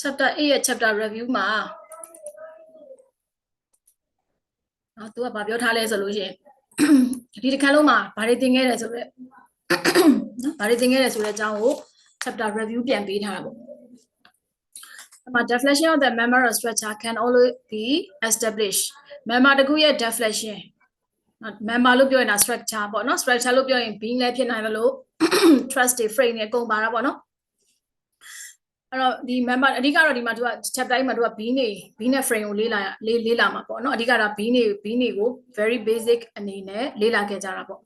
chapter 8ရဲ့ chapter review မှာသူကဘာပြောထားလဲဆိုလို့ရှိရင်ဒီတစ်ခါလုံးမှာဘာတွေသင်ခဲ့တယ်ဆိုတော့ဘာတွေသင်ခဲ့တယ်ဆိုတဲ့အကြောင်းကို chapter review ပြန်ပေးထားတာပေါ့deflection of the member or structure can always be established member တခုရဲ့ deflection member လို့ပြောရင် structure ပေါ့နော် structure လို့ပြောရင် being လည်းဖြစ်နိုင်တယ်လို့ trust တွေ frame တွေအကုန်ပါတာပေါ့နော်အဲ့တော့ဒီ member အဓိကတော့ဒီမှာသူက chapter မှာသူက being နဲ့ frame ကိုလေ့လာမှာပေါ့နော်အဓိကတော့ being ကို very basic အနေနဲ့လေ့လာခဲ့ကြတာပေါ့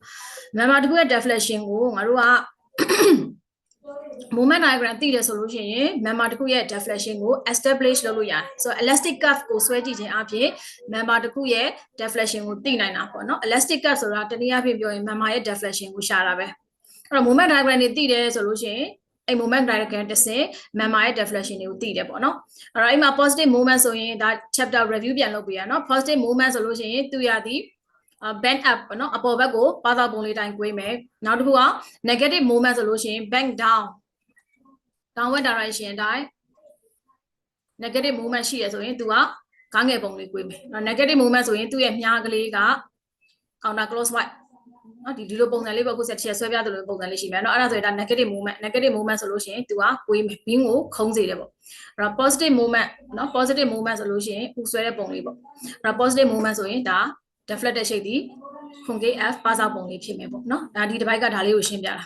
member တခုရဲ့ deflection ကိုငါတို့ကmoment diagram သိတယ်ဆိုလို့ရှိရင် member တခုရဲ့ deflection ကို establish လုပ်လို့ရတယ်ဆိုတော့ elastic curve ကိုဆွဲကြည့်ခြင်းအပြင် member တခုရဲ့ deflection ကိုသိနိုင်တာပေါ့နော် elastic curve ဆိုတာတနည်းအားဖြင့်ပြောရင် member ရဲ့ deflection ကိုရှာတာပဲအဲ့တော့ moment diagram တွေသိတယ်ဆိုလို့ရှိရင်အဲ့ moment diagram တစ်စင် member ရဲ့ deflection တွေကိုသိတယ်ပေါ့နော်အဲ့တော့အဲ့မှာ positive moment ဆိုရင်ဒါ chapter review ပြန်လုပ်ပေးရနော် positive moment ဆိုလို့ရှိရင်သူရသည်bend up ပေါ့နော်အပေါ်ဘက်ကိုဘာသာပုံလေးတိုင်းကွေးမယ်နောက်တစ်ခုက negative moment ဆိုလို့ရှိရင် bend downward direction အတိုင်း negative moment ရှိရဆိုရင်သူကကားငယ်ပုံလေးကွေးမယ်နော် negative moment ဆိုရင်သူ့ရဲ့မြားကလေးက counter clockwise နော်ဒီလိုပုံစံလေးပေါ့ခုဆက်ချက်ဆွဲပြသလိုပုံစံလေးရှိမယ်နော်အဲ့ဒါဆိုရင်ဒါ negative moment ဆိုလို့ရှိရင်သူကကွေးမယ် beam ကိုခုံးစေတယ်ပေါ့အဲ့တော့ positive moment နော် positive moment ဆိုလို့ရှိရင်ဥဆွဲတဲ့ပုံလေးပေါ့အဲ့တော့ positive moment ဆိုရင်ဒါ deflected shape ဒီခွန် KF ပါစာပုံလေးဖြစ်မယ်ပေါ့နော်ဒါဒီတစ်ပိုက်ကဒါလေးကိုရှင်းပြတာ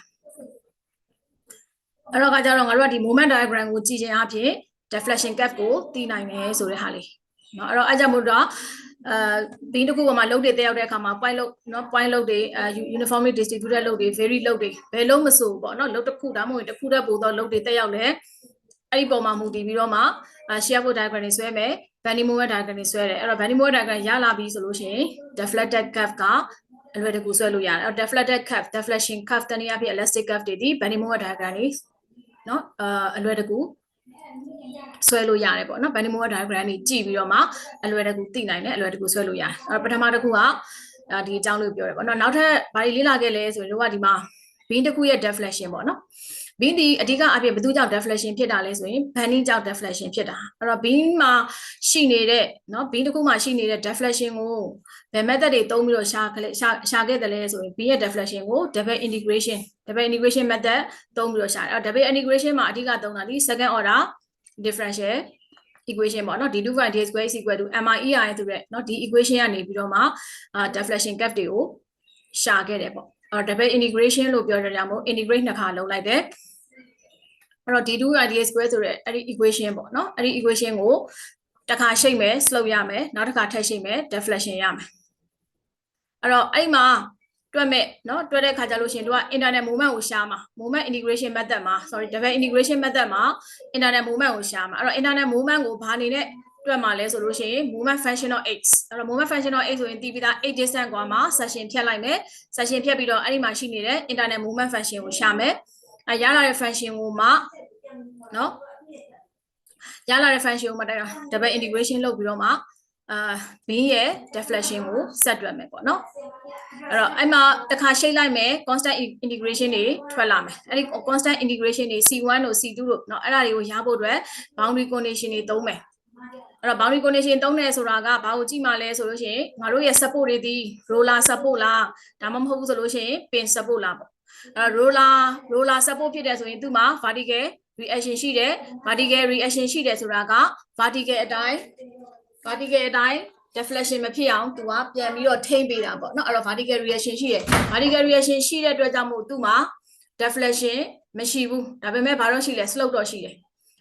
အဲ့တော့ကကြတော့ငါတို့ကဒီ moment diagram ကိုကြည့်ခြင်းအပြင် deflection curve ကိုသိနိုင်တယ်ဆိုတဲ့ဟာလေးเนาะအဲ့တော့အဲ့ကြောင့်မို့တော့ဘင်းတစ်ခုပေါ်မှာလုပ်တွေတက်ရောက်တဲ့အခါမှာ point လုပ်เนาะ point လုပ်တွေ uniformly distributed လုပ်တွေ vary လုပ်တွေဘယ်လုံးမဆိုပေါ့เนาะလုပ်တစ်ခုဒါမှမဟုတ်တစ်ခုတည်းပို့တော့လုပ်တွေတက်ရောက်လဲအဲ့ဒီပုံမှာမူတည်ပြီးတော့မှ share code diagram တွေဆွဲမယ် bending moment diagram တွေဆွဲတယ်အဲ့တော့ bending moment diagram ရလာပြီဆိုလို့ရှိရင် deflected curve ကအလွယ်တကူဆွဲလို့ရတယ်အဲ့တော့ deflected curve deflection curve တနည်းအားဖြင့် elastic curve တွေဒီ bending moment diagram တွေเนาะအလွယ်တကူဆွဲလို့ရတယ်ပေါ့နော် bending moment diagram တွေကြည့်ပြီးတော့မှအလွယ်တကူသိနိုင်တယ်အလွယ်တကူဆွဲလို့ရတယ်အဲ့တော့ပထမတစ်ခုကဒီအကြောင်းလေးပြောတယ်ပေါ့နော်နောက်ထပ်ဘာတွေလေ့လာခဲ့လဲဆိုရင်တို့ကဒီမှာ beam တစ်ခုရဲ့ deflection ပေါ့နော် beam ဒီအဓိကအဖြစ်ဘယ်သူကြောင့် deflection ဖြစ်တာလဲဆိုရင် bending ကြောင့် deflection ဖြစ်တာအဲ့တော့ beam မှာရှိနေတဲ့เนาะ beam တစ်ခုမှာရှိနေတဲ့ deflection ကိုဘယ် method တွေသုံးပြီးတော့ရှာခဲ့တယ်လဲဆိုရင် beam ရဲ့ deflection ကို double integration method သုံးပြီးတော့ရှာတယ်အဲ့တော့ double integration မှာအဓိကသုံးတာဒီ second order differential equation ပေါ့နော် d2 by d square is equal to MIEI ဆိုတဲ့เนาะဒီ equation ကနေပြီးတော့မှdeflection curve တွေကိုရှာခဲ့တယ်ပေါ့အဲ့တော့ double integration လို့ပြောကြတာမို့ integrate နှစ်ခါလုပ်လိုက်တယ်အဲ့တော့ d2 by d square ဆိုတဲ့အဲ့ဒီ equation ပေါ့နော်အဲ့ဒီ equation ကိုတစ်ခါရှိတ်မယ် slope ရမယ်နောက်တစ်ခါထပ်ရှိတ်မယ် deflection ရမယ်အဲ့တော့အဲ့မှာတွက်မဲ့เนาะတွက်တဲ့ခါကျလို့ရှင်တို့က internal moment ကိုရှာမှာ moment integration method မှာ sorry double integration method မှာ internal moment ကိုရှာမှာအဲ့တော့ internal moment ကိုဘာအနေနဲ့တွက်မှာလဲဆိုလို့ရှိရင် moment function of x အဲ့တော့ moment function of x ဆိုရင်တည်ပြီးသား x distance กว่าမှာ section ဖြတ်လိုက်မယ် section ဖြတ်ပြီးတော့အဲ့ဒီမှာရှိနေတဲ့ internal moment function ကိုရှာမယ်ရလာတဲ့ function ကိုမှเนาะရလာတဲ့ function ကိုမှ double integration လုပ်ပြီးတော့မှbeam ရဲ့ deflection ကိုဆက်တွက်မယ်ပေါ့နော်အဲ့တော့အဲ့မှာတစ်ခါရှိတ်လိုက်မယ် constant integration တွေထွက်လာမယ်အဲ့ဒီ constant integration တွေ C1 တို့ C2 တို့เนาะအဲ့ဒါတွေကိုရဖို့အတွက် boundary condition တွေသုံးမယ်အဲ့တော့ boundary condition သုံးတယ်ဆိုတာကဘာကိုကြည့်မှလဲဆိုလို့ရှိရင်ငါတို့ရဲ့ support တွေဒီ roller support လားဒါမှမဟုတ်ဘူးဆိုလို့ရှိရင် pin support လားပေါ့အဲ့တော့ roller support ဖြစ်တယ်ဆိုရင်သူ့မှာ vertical reaction ရှိတယ် vertical reaction ရှိတယ်ဆိုတာက vertical အတိုင်း deflection မဖြစ်အောင်သူကပြန်ပြီးတော့ထိမ့်ပေးတာပေါ့နော်အဲ့တော့ vertical reaction ရှိတယ် vertical reaction ရှိတဲ့အတွက်ကြောင့်မို့သူ့မှာ deflection မရှိဘူးဒါပေမဲ့ဘာလို့ရှိလဲ slope တော့ရှိတယ်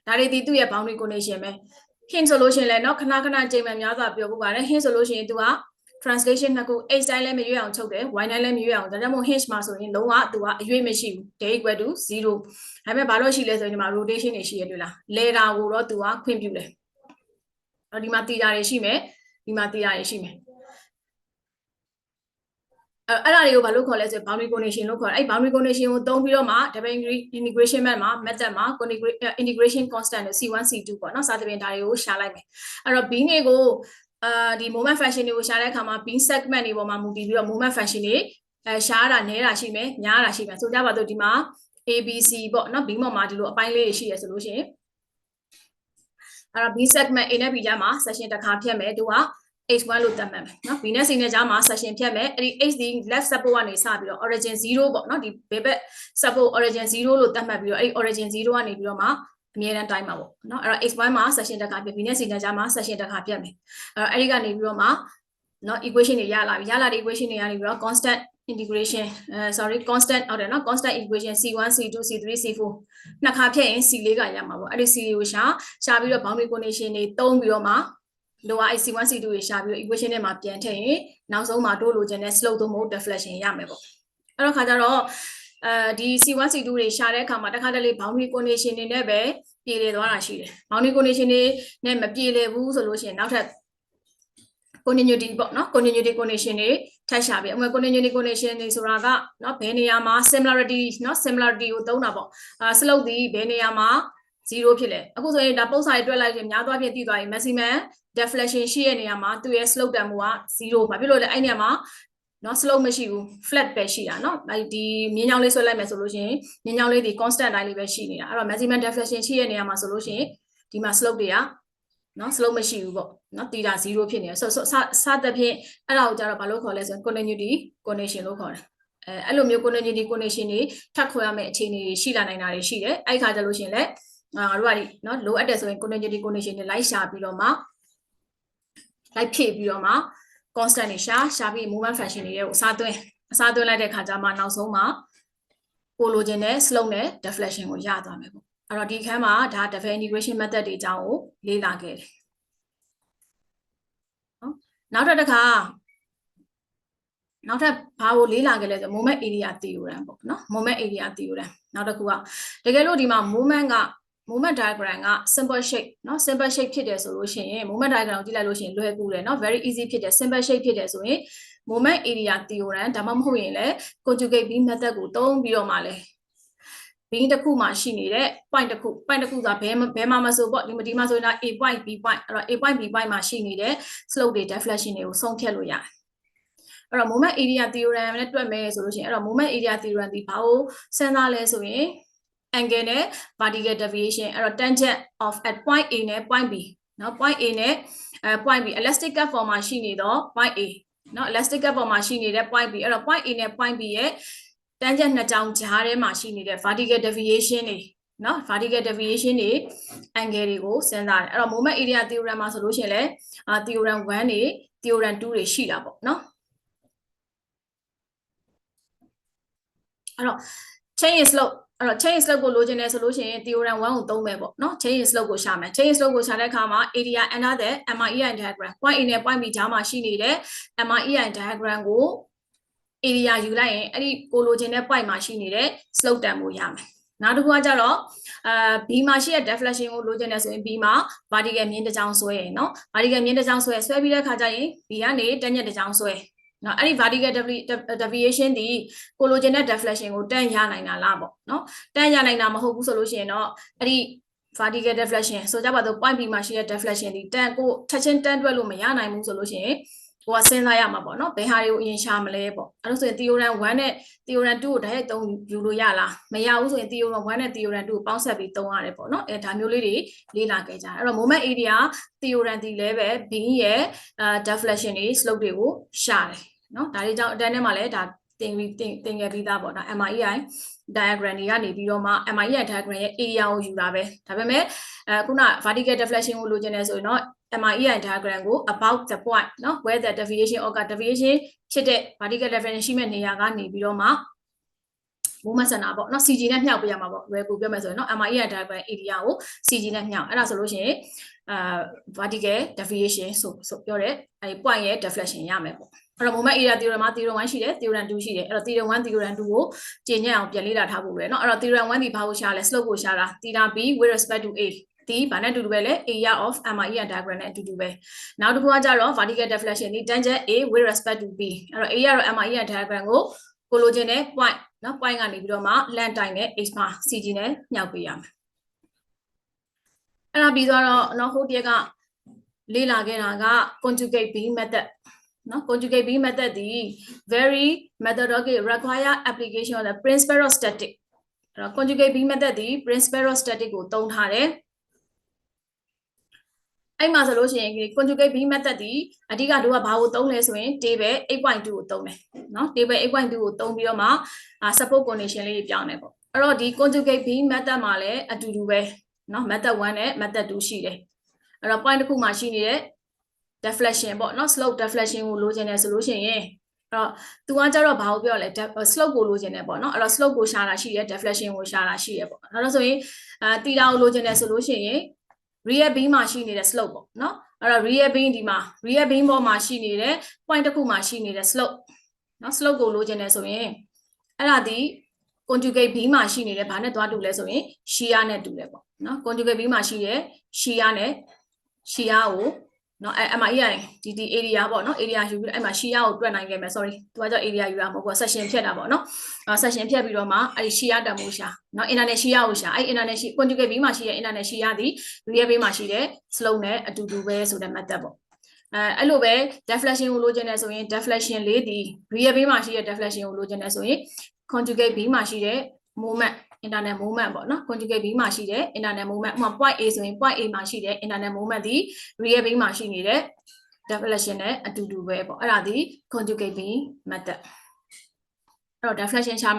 ဒါတွေဒီသူ့ရဲ့ boundary condition ပဲ hint ဆိုလို့ရှိရင်လည်းเนาะခဏကြိမ်မှများစွာပြောဖို့ပါတယ် hint ဆိုလို့ရှိရင်သူက translation နှစ်ခု x တိုင်းလည်းမရွေးအောင်ချုပ်တယ် y တိုင်းလည်းမရွေးအောင်ဒါကြောင့်မို့ hint မှာဆိုရင်လုံးဝသူကအရွေးမရှိဘူး d equal to 0ဒါပေမဲ့ဘာလို့ရှိလဲဆိုရင်ဒီမှာ rotation တွေရှိရတွေ့လားလဲတာကိုတော့သူကခွင့်ပြုတယ်အဲ့ဒီမှာတီတာတွေရှိမယ်ဒီမှာတီတာတွေရှိမယ်အဲ့ဒါတွေကိုဘာလို့ခေါ်လဲဆိုရင် boundary condition လို့ခေါ်တယ်အဲ့ boundary condition ကိုသုံးပြီးတော့မှ double integration method မှာ integration constant ကို C1 C2 ပေါ့နော်စသဖြင့်ဒါတွေကိုရှာလိုက်မယ်အဲ့တော့ beam တွေကိုဒီ moment function တွေကိုရှာတဲ့အခါမှာ beam segment တွေပေါ်မှာမူတည်ပြီးတော့ moment function တွေရှားတာနဲတာရှိမယ်များတာရှိမယ်ဆိုကြပါစို့ဒီမှာ ABC ပေါ့နော် B မှာဒီလိုအပိုင်းလေးတွေရှိရဆိုလို့ရှိရင်အဲ့တော့ B segment A နဲ့ B ကြားမှာ section တစ်ခါဖြတ်မယ်သူက H1 လို့သတ်မှတ်မယ်နော် B နဲ့ C နဲ့ကြားမှာ section ဖြတ်မယ်အဲ့ဒီ H ဒီ left support ကနေစပြီးတော့ origin 0ပေါ့နော်ဒီဘယ်ဘက် support origin 0လို့သတ်မှတ်ပြီးတော့အဲ့ဒီ origin 0ကနေပြီးတော့မှအမြဲတမ်းတိုင်းမှာပေါ့နော်အဲ့တော့ H1 မှာ section တစ်ခါဖြတ် B နဲ့ C နဲ့ကြားမှာ section တစ်ခါဖြတ်မယ်အဲ့ဒီကနေပြီးတော့မှနော် equation တွေရလာပြီတဲ့ equation တွေကနေပြီးတော့ constant integration constant ဟုတ်တယ်နော် constant equation C1 C2 C3 C4 နှစ်ခါဖြတ်ရင် C4 ကရမှာပေါ့အဲ့ဒီ C ကိုရှာပြီးတော့ boundary condition တွေတုံးပြီးတော့မှလောက C1 C2 တွေရှာပြီးတော့ equation ထဲမှာပြန်ထည့်ရင်နောက်ဆုံးမှာတို့လိုချင်တဲ့ slope သို့မဟုတ် deflection ရမယ်ပေါ့အဲ့တော့ခါကြတော့ဒီ C1 C2 တွေရှာတဲ့အခါမှာတစ်ခါတလေ boundary condition တွေနဲ့ပဲပြေလည်သွားတာရှိတယ် boundary condition တွေနဲ့မပြေလည်ဘူးဆိုလို့ရှိရင်နောက်ထပ်continuity ပေါ့နော် continuity condition တွေထပ်ရှာပြီးအမှ continuity condition တွေဆိုတာကเนาะဘယ်နေရာမှာ similarity เนาะ similarity ကိုသုံးတာပေါ့slope ဒီဘယ်နေရာမှာ0ဖြစ်လဲအခုဆိုရင်ဒါပုံစံတွေတွက်လိုက်ရင်များသွားပြင်သိသွားပြီ maximum deflection ရှိတဲ့နေရာမှာသူရဲ့ slope တန်ဖိုးက0ဘာဖြစ်လို့လဲအဲ့နေရာမှာเนาะ slope မရှိဘူး flat ပဲရှိတာเนาะဒီမြင်းချောင်းလေးဆွဲလိုက်မယ်ဆိုလို့ရှိရင်မြင်းချောင်းလေးဒီ constant တိုင်းလေးပဲရှိနေတာအဲ့တော့ maximum deflection ရှိတဲ့နေရာမှာဆိုလို့ရှိရင်ဒီမှာ slope တွေကနော် slope မရှိဘူးပေါ့နော်တီတာ0ဖြစ်နေဆိုစသဖြင့်အဲ့ဒါကိုကြတော့ဘာလို့ခေါ်လဲဆိုရင် continuity condition လို့ခေါ်တယ်အဲ့လိုမျိုး continuity condition တွေထပ်ခေါ်ရမယ့်အခြေအနေတွေရှိလာနိုင်တာတွေရှိတယ်အဲ့ခါကျလို့ရှိရင်လည်းတို့ကနော်လိုအပ်တယ်ဆိုရင် continuity condition တွေလိုက်ရှာပြီးတော့မှလိုက်ဖြည့်ပြီးတော့မှ constant တွေရှာပြီး movement function တွေကိုအစားသွင်းလိုက်တဲ့ခါကျမှနောက်ဆုံးမှာကိုလိုချင်တဲ့ slope နဲ့ deflection ကိုရသွားမယ်ပေါ့အဲ့တော့ဒီခန်းမှာဒါ Devel integration method တွေအကြောင်းကိုလေ့လာခဲ့တယ်နော်နောက်ထပ်တစ်ခါဘာကိုလေ့လာခဲ့လဲဆို moment area theorem ပေါ့နော် moment area theorem နောက်တစ်ခုကတကယ်လို့ဒီမှာ moment diagram က simple shape နော် simple shape ဖြစ်တယ်ဆိုလို့ရှိရင် moment diagram ကိုကြည့်လိုက်လို့ရှိရင်လွယ်ကူတယ်နော် very easy ဖြစ်တယ် simple shape ဖြစ်တယ်ဆိုရင် moment area theorem ဒါမှမဟုတ်ရင်လည်း conjugate beam method ကိုသုံးပြီးတော့မှလဲbeam တစ်ခုမှာရှိနေတဲ့ point တစ်ခုဆိုတာဘယ်မှာမဆိုပေါ့ဒီမှာဆိုရင် A point B point အဲ့တော့ A point B point မှာရှိနေတဲ့ slope တွေ deflection တွေကိုဆုံးဖြတ်လို့ရတယ်အဲ့တော့ moment area theorem နဲ့တွက်မယ်ဆိုလို့ရှိရင်အဲ့တော့ moment area theorem ဒီဘာကိုစဉ်းစားလဲဆိုရင် angle နဲ့ vertical deviation အဲ့တော့ tangent of at point A နဲ့ point B နော် point A နဲ့point B elastic curve form မှာရှိနေတော့ point A နော် elastic curve form မှာရှိနေတဲ့ point B အဲ့တော့ point A နဲ့ point B ရဲ့tangent နှစ်ကြောင်းကြားထဲမှာရှိနေတဲ့ vertical deviation တွေနော် vertical deviation တွေ angle တွေကိုစဉ်းစားတယ်အဲ့တော့ moment area theorem မှာဆိုလို့ရှိရင်လည်းtheorem 1 တွေ theorem 2 တွေရှိတာပေါ့နော်အဲ့တော့ chain slope အဲ့တော့ chain slope ကိုလိုချင်တယ်ဆိုလို့ရှိရင် theorem 1 ကိုသုံးမယ်ပေါ့နော် chain slope ကိုရှာမယ် chain slope ကိုရှာတဲ့အခါမှာ area under the MREI diagram point A နဲ့ point B ကြားမှာရှိနေတဲ့ MREI diagram ကို area ယူလိုက်ရင်အဲ့ဒီကိုလိုချင်တဲ့ point မှာရှိနေတဲ့ slope တန်ဖိုးရမယ်နောက်တစ်ခုကကြတော့B မှာရှိတဲ့ deflection ကိုလိုချင်တယ်ဆိုရင် B မှာ vertical မြင်းတစ်ချောင်းဆွဲရယ်နော် vertical မြင်းတစ်ချောင်းဆွဲပြီးတဲ့အခါကျရင် B ကနေ tangent တစ်ချောင်းဆွဲနော်အဲ့ဒီ vertical deviation ဒီကိုလိုချင်တဲ့ deflection ကိုတန်းရနိုင်တာလားပေါ့နော်တန်းရနိုင်တာမဟုတ်ဘူးဆိုလို့ရှိရင်တော့အဲ့ဒီ vertical deflection ဆိုကြပါတော့ point B မှာရှိတဲ့ deflection ဒီတန်းကိုချက်ချင်းတန်းတွက်လို့မရနိုင်ဘူးဆိုလို့ရှိရင်ဟိုကစဉ်းစားရမှာပေါ့နော်ဘယ်ဟာတွေကိုအရင်ရှာမလဲပေါ့အဲ့လို့ဆိုရင် theorem 1နဲ့ theorem 2ကိုဓာတ်ရိုက်သုံးယူလို့ရလားမရဘူးဆိုရင် theorem 1နဲ့ theorem 2ကိုပေါင်းဆက်ပြီးသုံးရတယ်ပေါ့နော်အဲဒါမျိုးလေးတွေလေ့လာခဲ့ကြတယ်အဲ့တော့ moment area theorem ဒီလည်းပဲ beam ရဲ့ deflection တွေ slope တွေကိုရှာတယ်နော်ဒါတွေကြောင့်အတန်းထဲမှာလည်းဒါသင်ခဲ့ပြီးသားပေါ့ဒါ MREI diagram တွေကနေပြီးတော့မှ MREI diagram ရဲ့ area ကိုယူတာပဲဒါပေမဲ့ခုန vertical deflection ကိုလိုချင်တယ်ဆိုရင်တော့ MREI diagram ကို about the point နော် where the deviation or deviation ဖြစ်တဲ့ vertical deflection ရှိမဲ့နေရာကနေပြီးတော့မှ movement center ပေါ့နော် CG နဲ့မြှောက်ပေးရမှာပေါ့လွယ်ကူပြောမယ်ဆိုရင်နော် MREI diagram area ကို CG နဲ့မြှောက်အဲ့ဒါဆိုလို့ရှိရင်vertical deviation ဆိုပြောတဲ့အဲ့ point ရဲ့ deflection ရမယ်ပေါ့အဲ့တော့ moment area theorem မှာ theorem 1ရှိတယ် theorem 2ရှိတယ်အဲ့တော့ theorem 1 theorem 2ကိုကျင့်ညက်အောင်ပြန်လေ့လာထားဖို့ပဲเนาะအဲ့တော့ theorem 1ဒီဘာကိုရှာလဲ slope ကိုရှာတာ theta b with respect to a ဒီဘာနဲ့အတူတူပဲလဲ area of MREI diagram နဲ့အတူတူပဲနောက်တစ်ခုကကြတော့ vertical deflection ဒီ tangent a with respect to b အဲ့တော့ area of MREI diagram ကိုလိုချင်တဲ့ point เนาะ point ကနေပြီးတော့မှ length တိုင်းနဲ့ h မှာ cg နဲ့မြှောက်ပေးရမယ်အဲ့ဒါပြီးတော့เนาะဟိုတရက်ကလေ့လာခဲ့တာက conjugate beam method နော် conjugate beam method ဒီ very methodological require application of the principle of static conjugate being method ဒီ principal static ကိုသုံးထားတယ်အဲ့မှာဆိုလို့ရှိရင် conjugate being method ဒီအဓိကတို့ကဘာကိုသုံးလဲဆိုရင် table 8.2 ကိုသုံးတယ်เนาะ table 8.2 ကိုသုံးပြီးတော့မှ support condition လေးပြောင်းတယ်ပေါ့အဲ့တော့ဒီ conjugate being method မှာလည်းအတူတူပဲเนาะ method 1နဲ့ method 2ရှိတယ်အဲ့တော့ point တစ်ခုမှာရှိနေတဲ့ deflection ပေါ့เนาะ slope deflection ကိုလိုချင်တယ်ဆိုလို့ရှိရင်အဲ့တော့သူကကြတော့ဘာကိုပြောလဲ slope ကိုလိုချင်တယ်ပေါ့เนาะအဲ့တော့ slope ကိုရှာတာရှိတယ် deflection ကိုရှာတာရှိတယ်ပေါ့အဲ့တော့ဆိုရင်theta ကိုလိုချင်တယ်ဆိုလို့ရှိရင် rear beam မှာရှိနေတဲ့ slope ပေါ့เนาะအဲ့တော့ rear beam ဒီမှာ rear beam ပေါ်မှာရှိနေတဲ့ point တစ်ခုမှာရှိနေတဲ့ slope เนาะ slope ကိုလိုချင်တယ်ဆိုရင်အဲ့ဒါဒီ conjugate beam မှာရှိနေတဲ့ဘာနဲ့တွားတူလဲဆိုရင် shear နဲ့တူတယ်ပေါ့เนาะ conjugate beam မှာရှိတဲ့ shear နဲ့ shear ကိုเนาะအဲ့မှာ AI ဒီ area ပေါ့เนาะ area ယူပြီးအဲ့မှာ shear ကိုတွက်နိုင်ခဲ့မယ် sorry သူကကြောင့် area ယူတာမဟုတ်ဘူး section ဖြတ်တာပေါ့เนาะ section ဖြတ်ပြီးတော့မှအဲ့ဒီ shear တန်ဖိုးရှာเนาะ internet shear ကိုရှာအဲ့ internet shear conjugate beam မှာရှိတဲ့ internet shear ဒီ rear beam မှာရှိတဲ့ slope နဲ့အတူတူပဲဆိုတဲ့ method ပေါ့အဲ့လိုပဲ deflection ကိုလိုချင်တယ်ဆိုရင် deflection လေးဒီ rear beam မှာရှိတဲ့ deflection ကိုလိုချင်တယ်ဆိုရင် conjugate beam မှာရှိတဲ့ moment internal moment ပေါ့နော် conjugate beam မှာရှိတဲ့ internal moment ဥပမာ point A ဆိုရင် point A မှာရှိတဲ့ internal moment ဒီ rear beam မှာရှိနေတဲ့ deflection နဲ့အတူတူပဲပေါ့အဲ့ဒါဒီ conjugate beam method အဲ့တော့ deflection ရှာ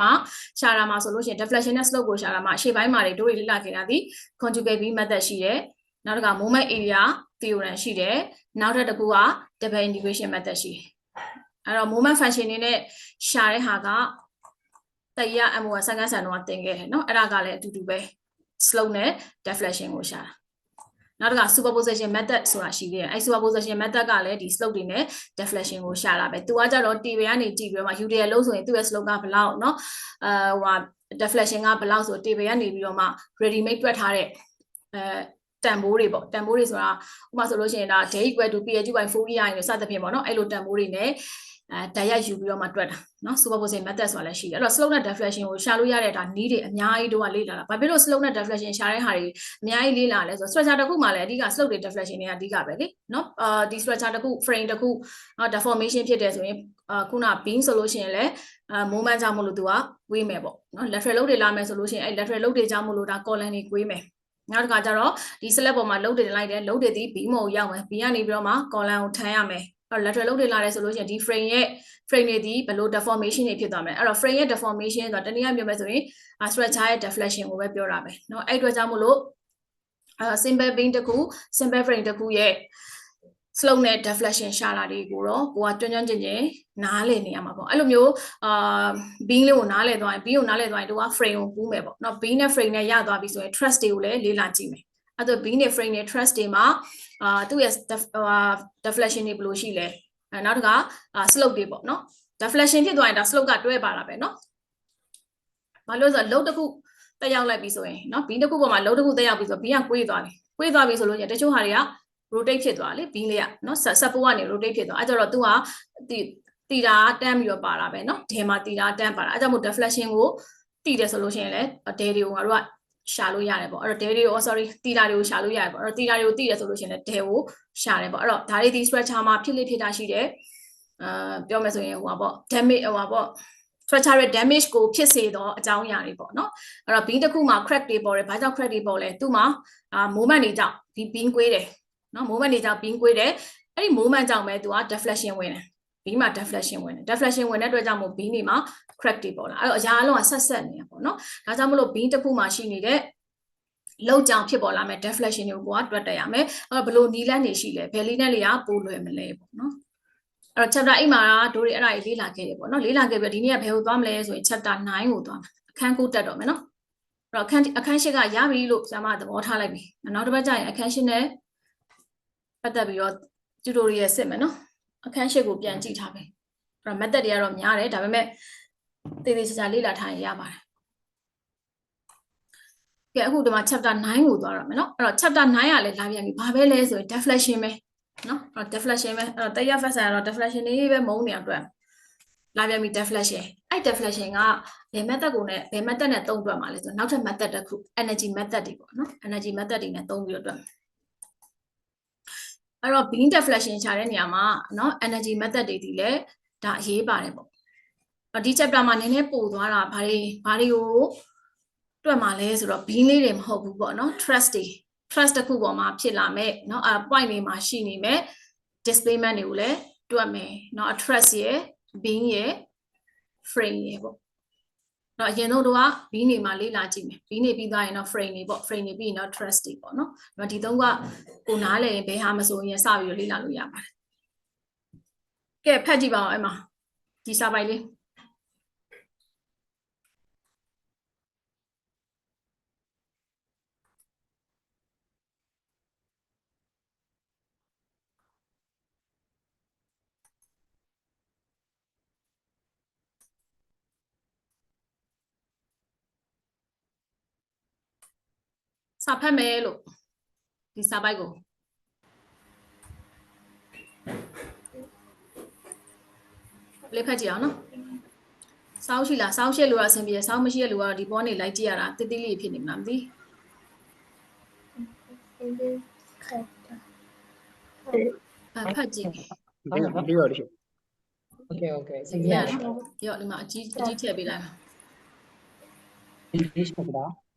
တာမှာဆိုလို့ရှိရင် deflection နဲ့ slope ကိုရှာတာမှာအရှေ့ပိုင်းမှာတို့လေ့လာခဲ့တာဒီ conjugate beam method ရှိတယ်နောက်တစ်ခါ moment area theorem ရှိတယ်နောက်တစ်ခုက double integration method ရှိတယ်အဲ့တော့ moment function နေနဲ့ရှာတဲ့ဟာကတရား M1 second sum တော့တင်ခဲ့တယ်เนาะအဲ့ဒါကလည်းအတူတူပဲ slope နဲ့ deflection ကိုရှာတာနောက်တစ်ခါ superposition method ဆိုတာရှိသေးတယ်အဲ့ superposition method ကလည်းဒီ slope တွေနဲ့ deflection ကိုရှာတာပဲသူကကြတော့ table ကနေကြည့်ပြီးတော့မှ UDL လို့ဆိုရင်သူ့ရဲ့ slope ကဘယ်လောက်เนาะဟို deflection ကဘယ်လောက်ဆို table ကနေပြီးတော့မှ ready made တွက်ထားတဲ့တန်ဖိုးတွေပေါ့တန်ဖိုးတွေဆိုတာဥပမာဆိုလို့ရှိရင်ဒါ d equal to ph/4 ရရင်စသဖြင့်ပေါ့เนาะအဲ့လိုတန်ဖိုးတွေနဲ့တရားယူပြီးတော့မှတွက်တာเนาะ superposition method ဆိုတာလည်းရှိတယ်အဲ့တော့ slope နဲ့ deflection ကိုရှာလို့ရတဲ့ဒါနည်းတွေအများကြီးတို့ကလေ့လာတာဘာဖြစ်လို့ slope နဲ့ deflection ရှာတဲ့ဟာတွေအများကြီးလေ့လာလဲဆိုတော့ structure တစ်ခုမှလည်းအဓိက slope တွေ deflection တွေကအဓိကပဲလေเนาะဒီ structure တစ်ခု frame တစ်ခု deformation ဖြစ်တယ်ဆိုရင်ခုန beam ဆိုလို့ရှိရင်လည်းmoment ကြောင့်မလို့သူကဝေးမယ်ပေါ့เนาะ lateral load တွေလာမယ်ဆိုလို့ရှိရင်အဲ့ lateral load တွေကြောင့်မလို့ဒါ column တွေဝေးမယ်နောက်တစ်ခါကျတော့ဒီ slab ပေါ်မှာ load တွေလိုက်တယ် load တွေဒီ beam ကိုရောက်မယ် beam ကနေပြီးတော့မှ column ကိုထမ်းရမယ်lateral load တွေလာတယ်ဆိုလို့ရှိရင်ဒီ frame တွေဒီဘယ်လို deformation တွေဖြစ်သွားမလဲအဲ့တော့ frame ရဲ့ deformation ဆိုတာတနည်းအားဖြင့်ပြောမယ်ဆိုရင် structure ရဲ့ deflection ကိုပဲပြောတာပဲเนาะအဲ့အတွက်ကြောင့်မလို့simple beam တစ်ခု simple frame တစ်ခုရဲ့ slope နဲ့ deflection ရှာတာတွေကိုတော့ကိုကကျွမ်းကျင်နားလည်နေရမှာပေါ့အဲ့လိုမျိုးbeam လေးကိုနားလည်သွားရင် beam ကိုနားလည်သွားရင်တို့က frame ကိုကူးမယ်ပေါ့เนาะ beam နဲ့ frame နဲ့ရသွားပြီဆိုရင် truss တွေကိုလည်းလေ့လာကြည့်မယ်အဲ့တော့ beam နဲ့ frame နဲ့ truss တွေမှာသူ့ရဲ့ deflection တွေဘယ်လိုရှိလဲနောက်တစ်ခါ slope တွေပေါ့เนาะ deflection ဖြစ်သွားရင်ဒါ slope ကတွဲပါတာပဲเนาะဘာလို့ဆိုတော့ load တစ်ခုတက်ရောက်လိုက်ပြီဆိုရင်เนาะ beam တစ်ခုပေါ်မှာ load တစ်ခုတက်ရောက်ပြီဆိုတော့ beam ကကွေးသွားပြီဆိုလို့ရင်တချို့ဟာတွေက rotate ဖြစ်သွားလေ beam လေးကเนาะ support ကနေ rotate ဖြစ်သွားအဲ့ကြတော့ तू ကတီတာတန်းပြီးတော့ပါတာပဲเนาะဒဲမှာတီတာတန်းပါတာအဲ့ကြောင့်မို့ deflection ကိုတီတယ်ဆိုလို့ရှိရင်လည်းဒဲတွေကိုငါတို့ကရှာလို့ရတယ်ပေါ့အဲ့တော့ဒဲတွေကို sorry တီတာတွေကိုရှာလို့ရတယ်ပေါ့အဲ့တော့တီတာတွေကိုတီတယ်ဆိုလို့ရှိရင်လည်းဒဲကိုရှာတယ်ပေါ့အဲ့တော့ဒါတွေဒီ structure မှာဖြစ်လေဖြစ်တာရှိတယ်ပြောမယ်ဆိုရင်ဟိုပါပေါ့ damage ဟိုပါပေါ့ structural damage ကိုဖြစ်စေတော့အကြောင်းအရာတွေပေါ့เนาะအဲ့တော့ beam တစ်ခုမှာ crack တွေပေါ်တယ်ဘာကြောင့် crack တွေပေါ်လဲသူ့မှာmovement တွေကြောင့်ဒီ beam ကွေးတယ်เนาะ movement တွေကြောင့် beam ကွေးတယ်အဲ့ဒီ movement ကြောင့်ပဲသူက deflection ဝင်တယ် beam မှာ deflection ဝင်တယ် deflection ဝင်တဲ့အတွက်ကြောင့်မို့ beam တွေမှာ crack တွေပေါ်လာအဲ့တော့အရာအလုံးကဆက်နေတာပေါ့เนาะဒါကြောင့်မလို့ beam တစ်ခုမှာရှိနေတဲ့လောက်ကြောင်ဖြစ်ပေါ်လာမယ် deflection တွေကိုတွက်တက်ရမယ်အဲ့တော့ဘယ်လိုနီးလန်းနေရှိလဲဘယ်လေးနဲ့လေးကပိုလွယ်မလဲပေါ့เนาะအဲ့တော့ chapter 8မှာတို့တွေအဲ့ဒါကြီးလေ့လာခဲ့တယ်ပေါ့เนาะလေ့လာခဲ့ပြီးဒီနေ့ကဘယ်ကိုသွားမလဲဆိုရင် chapter 9ကိုသွားမယ်အခန်း9တက်တော့မယ်เนาะအဲ့တော့အခန်း8ကရပြီလို့ဆရာမသဘောထားလိုက်ပြီနောက်တစ်ပတ်ကျရင်အခန်း8နဲ့ပတ်သက်ပြီးတော့ tutorial စစ်မယ်เนาะအခန်း8ကိုပြန်ကြည့်ထားမယ်အဲ့တော့ method တွေကတော့များတယ်ဒါပေမဲ့သေသေးချာချာလေ့လာထားရင်ရပါတယ်ကဲအခုဒီမှာ chapter 9ကိုသွားရမယ်เนาะအဲ့တော့ chapter 9ကလည်းလာပြန်ပြီဘာပဲလဲဆိုရင် deflection ပဲเนาะအဲ့တော့ deflection ပဲအဲ့တော့တရား factor ကတော့ deflection လေးပဲမုန်းနေအောင်တွေ့လာပြန်ပြီ deflection အဲ့ deflection ကဘယ် method ကိုနဲ့ဘယ် method နဲ့သုံးတွေ့မှာလဲဆိုနောက်ထပ် method တစ်ခု energy method တွေပေါ့เนาะ energy method တွေနဲ့သုံးပြီးတော့တွေ့အဲ့တော့ beam deflection ရှာတဲ့နေရာမှာเนาะ energy method တွေဒီလည်းဒါအရေးပါတယ်ပေါ့ဒီ chapter မှာနည်းနည်းပို့သွားတာဘာတွေကို တွက်မှာလဲဆိုတော့ bean လေးတွေမဟုတ်ဘူးပေါ့နော် trust တစ်ခုပေါ်မှာဖြစ်လာမဲ့เนาะpoint တွေမှာရှိနေမဲ့ displacement တွေကိုလည်းတွက်မယ်เนาะ trust ရယ် bean ရယ် frame ရယ်ပေါ့เนาะအရင်တော့က bean တွေမှာလေ့လာကြည့်မယ် bean တွေပြီးသွားရင်တော့ frame တွေပေါ့ frame တွေပြီးရင်တော့ trust တွေပေါ့เนาะဒီသုံးကကိုနားလည်ရင်ဘယ်ဟာမဆိုရင်စပြီးလေ့လာလို့ရပါတယ်ကဲဖတ်ကြည့်ပါဦးအဲ့မှာဒီစာပိုက်လေးစာဖတ်မယ်လို့ဒီစာပိုက်ကိုလေးဖတ်ကြည့်အောင်နော်စောင်းရှိလားစောင်းရှိလို့အဆင်ပြေစောင်းမရှိတဲ့လူကတော့ဒီပေါ်နေလိုက်ကြည့်ရတာတိတိလေးဖြစ်နေမှာမသိဖတ်ကြည့်ပြီးတော့ဒီโอเคစိတ်ရရောဒီမှာအကြီးထည့်ပေးလိုက်ပါ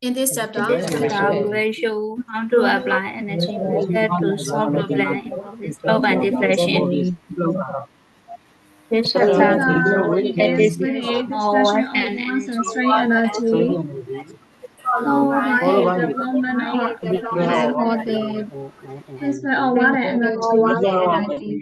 In this chapter, we will show how to apply energy method to solve problem involving slope and deflection. This chapter is discussion of work and strain energy. Followed by development of the transfer of water energy.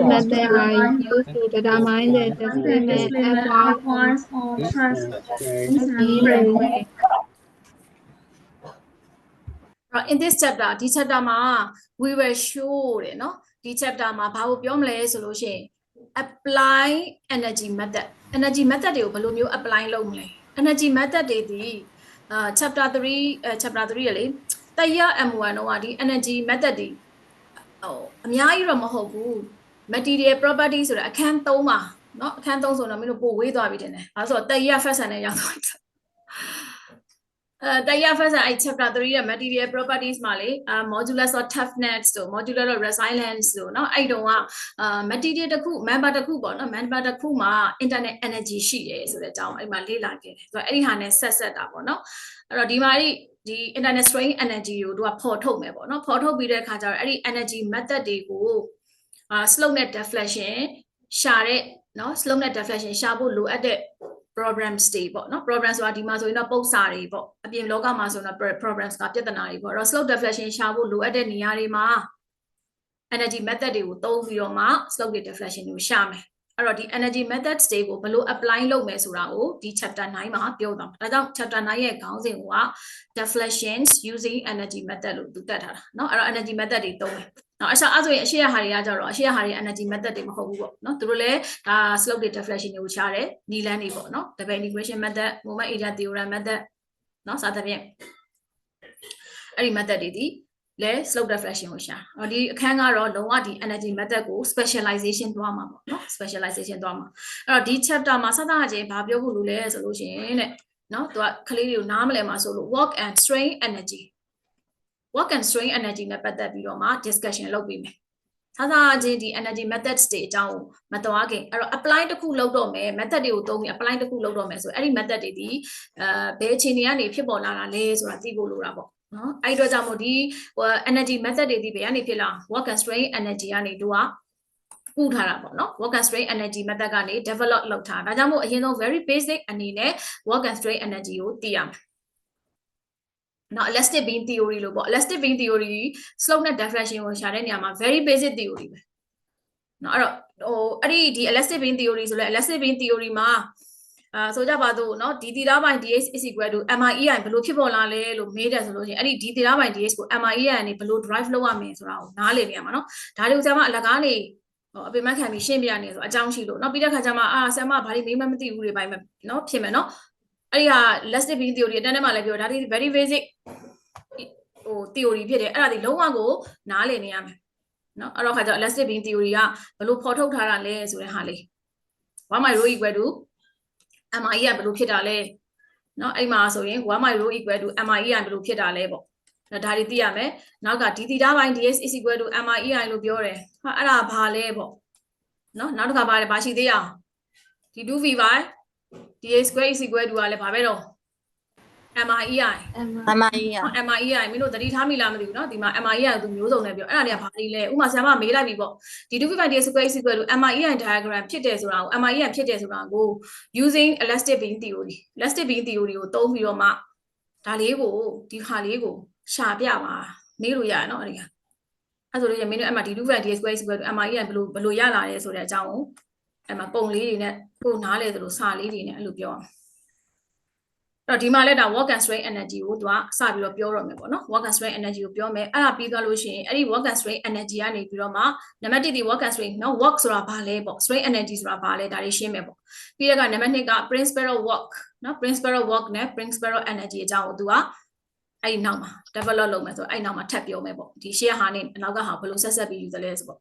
Method are used to determine the displacement force or thrust. In this chapter ဒီ chapter မှာ we will show တယ်เนาะဒီ chapter မှာဘာကိုပြောမလဲဆိုလို့ရှိရင် apply energy method တွေကိုဘယ်လိုမျိုး apply လုပ်မလဲ energy method တွေဒီchapter 3ရလေတရား M1 တော့ဒီ energy method တွေအများကြီးတော့မဟုတ်ဘူး material property ဆိုတဲ့အခန်း3မှာเนาะအခန်း3ဆိုတော့မင်းတို့ပို့ဝေးသွားပြီတင်တယ်ဒါဆိုတော့တရား first နဲ့ရောက်သွားတယ်တရား first အဲ့ chapter 3ရဲ့ material properties မှာလေ modulus of toughness တို့ modulus of resilience တို့เนาะအဲ့တုန်းကmaterial တစ်ခု member တစ်ခုပေါ့เนาะ member တစ်ခုမှာ internal energy ရှိတယ်ဆိုတဲ့အကြောင်းအဲ့မှာလေ့လာခဲ့တယ်ဆိုတော့အဲ့ဒီဟာနဲ့ဆက်တာပေါ့เนาะအဲ့တော့ဒီမှာဒီ internal strain energy ကိုတို့ကဖော်ထုတ်မယ်ပေါ့เนาะဖော်ထုတ်ပြီးတဲ့အခါကျတော့အဲ့ဒီ energy method တွေကိုslope နဲ့ deflection ရှာတဲ့เนาะ slope နဲ့ deflection ရှာဖို့လိုအပ်တဲ့ programs တွေပေါ့เนาะ program ဆိုတာဒီမှာဆိုရင်တော့ပုတ်စာတွေပေါ့အပြင်လောကမှာဆိုတော့ programs ကပြဿနာတွေပေါ့အဲ့တော့ slope deflection ရှာဖို့လိုအပ်တဲ့နေရာတွေမှာ energy method တွေကိုသုံးပြီးတော့မှ slope deflection ကိုရှာမယ်အဲ့တော့ဒီ energy methods တွေကိုဘယ်လို apply လုပ်မယ်ဆိုတာကိုဒီ chapter 9မှာပြောသွားမှာဒါကြောင့် chapter 9ရဲ့ခေါင်းစဉ်က deflections using energy method လို့သူတက်ထားတာเนาะအဲ့တော့ energy method တွေသုံးမယ်နော်အဲ့ဆိုရင်အရှိရဟာတွေကကြတော့အရှိရဟာတွေ energy method တွေမဟုတ်ဘူးပေါ့နော်သူတို့လည်းဒါ slope deflection တွေကိုရှားတယ်နီလန်းတွေပေါ့နော် double integration method moment area theorem method နော်စသဖြင့်အဲ့ဒီ method တွေဒီလဲ slope deflection ကိုရှာဒီအခန်းကတော့လုံးဝဒီ energy method ကို specialization သွားမှာပေါ့နော် specialization သွားမှာအဲ့တော့ဒီ chapter မှာစသဖြင့်ဘာပြောဖို့လိုလဲဆိုလို့ရှိရင်တဲ့နော်သူကကလေးတွေကိုနားမလည်မှာဆိုလို့ work and strain energy work and strain energy နဲ့ပတ်သက်ပြီးတော့မှ discussion လုပ်ပြီးမယ်။သာချင်းဒီ energy methods တွေအကြောင်းမသွားခင်အဲ့တော့ apply တစ်ခုလုပ်တော့မယ် method တွေကိုသုံးပြီး apply တစ်ခုလုပ်တော့မယ်ဆိုအဲ့ဒီ method တွေဒီဘယ်အခြေအနေကနေဖြစ်ပေါ်လာတာလဲဆိုတာသိဖို့လိုတာပေါ့နော်။အဲ့ဒီတော့ကြောင့်မို့ဒီ energy method တွေဒီဘယ်ကနေဖြစ်လာ work and strain energy ကနေတို့ကကူးထားတာပေါ့နော် work and strain energy method ကနေ develop လုပ်ထားတာဒါကြောင့်မို့အရင်ဆုံး very basic အနေနဲ့ work and strain energy ကိုသိရမယ်နော် elastic beam theory လို့ပေါ့ elastic beam theory slope နဲ့ deflection ကိုရှာတဲ့နေရာမှာ very basic theory ပဲနော်အဲ့တော့အဲ့ဒီ elastic beam theory ဆိုလဲ elastic beam theory မှာဆိုကြပါစို့နော်ဒီ theta by dx is equal to MIEI ဘယ်လိုဖြစ်ပေါ်လာလဲလို့မေးတယ်ဆိုလို့ရှိရင်အဲ့ဒီ theta by dx ကို MIEI ကနေဘယ်လို drive လုပ်ရမလဲဆိုတာကိုနားလည်နေရမှာနော်ဒါတွေကိုဆရာမအလကားနေအပြင်မခံပြီးရှင်းပြနေဆိုအကြောင်းရှိလို့နော်ပြီးတဲ့ခါကျမှဆရာမဘာတွေမေးမှမသိဘူးတွေပိုင်းနော်ဖြစ်မယ်နော်အဲ့ဒီဟာ elastic beam theory အတန်းထဲမှာလည်းပြောဒါဒီ very basic theory ဖြစ်တယ်အဲ့ဒါဒီလုံးဝကိုနားလည်နေရမယ်နော်အဲ့တော့ခါကျ elastic beam theory ကဘယ်လိုဖော်ထုတ်ထားတာလဲဆိုတဲ့ဟာလေး 1 my rho equal to MIE ကဘယ်လိုဖြစ်တာလဲနော်အဲ့မှာဆိုရင်1 my rho equal to MIE ကဘယ်လိုဖြစ်တာလဲပေါ့ ဒါတွေသိရမယ်နောက်ကဒီသီတာပိုင်း ds is equal to mi လို့ပြောတယ်ဟာအဲ့ဒါဘာလဲပေါ့နော်နောက်တစ်ခါပါတယ်ဘာရှိသေးအောင်ဒီ 2v by da square is equal to ကလည်းဘာပဲတော့ mi MI อ่ะ mi မင်းတို့သတိထားမိလားမသိဘူးเนาะဒီမှာ mi ကသူမျိုးစုံနဲ့ပြောအဲ့ဒါတွေကဘာတွေလဲဥမာဆရာမမေးလိုက်ပြီပေါ့ဒီ 2v by da square is equal to mi diagram ဖြစ်တယ်ဆိုတာကို mi ဖြစ်တယ်ဆိုတာကို using elastic beam theory ကိုသုံးပြီးတော့မှဒါလေးကိုဒီခါလေးကိုရှာပြပါမေးလို့ရတယ်เนาะအဲ့ဒီကအဲ့ဆိုလို့ရမင်းတို့အဲ့မှာဒီ 2v by da square is equal to mi ဘယ်လိုရလာလဲဆိုတဲ့အကြောင်းကိုအဲ့မှာပုံလေးတွေနဲ့ကိုနားလဲသလိုစာလေးတွေနဲ့အဲ့လိုပြောအောင်တော့ဒီမှာလဲဒါ work and strain energy ကိုသူကစပြီးတော့ပြောရမယ်ပေါ့နော် work and strain energy ကိုပြောမယ်အဲ့ဒါပြီးသွားလို့ရှိရင်အဲ့ဒီ work and strain energy ကနေပြီးတော့မှနံပါတ်1ဒီ work and strain နော် work ဆိုတာဘာလဲပေါ့ strain energy ဆိုတာဘာလဲဒါတွေရှင်းမယ်ပေါ့ပြီးတော့ကနံပါတ်2က principal work နော် principal work နဲ့ principal energy အကြောင်းကိုသူကအဲ့ဒီနောက်မှာ develop လုပ်မယ်ဆိုတော့အဲ့နောက်မှာထပ်ပြောမယ်ပေါ့ဒီရှေ့ဟာနဲ့နောက်ကဟာဘယ်လိုဆက်ပြီးယူသလဲဆိုပေါ့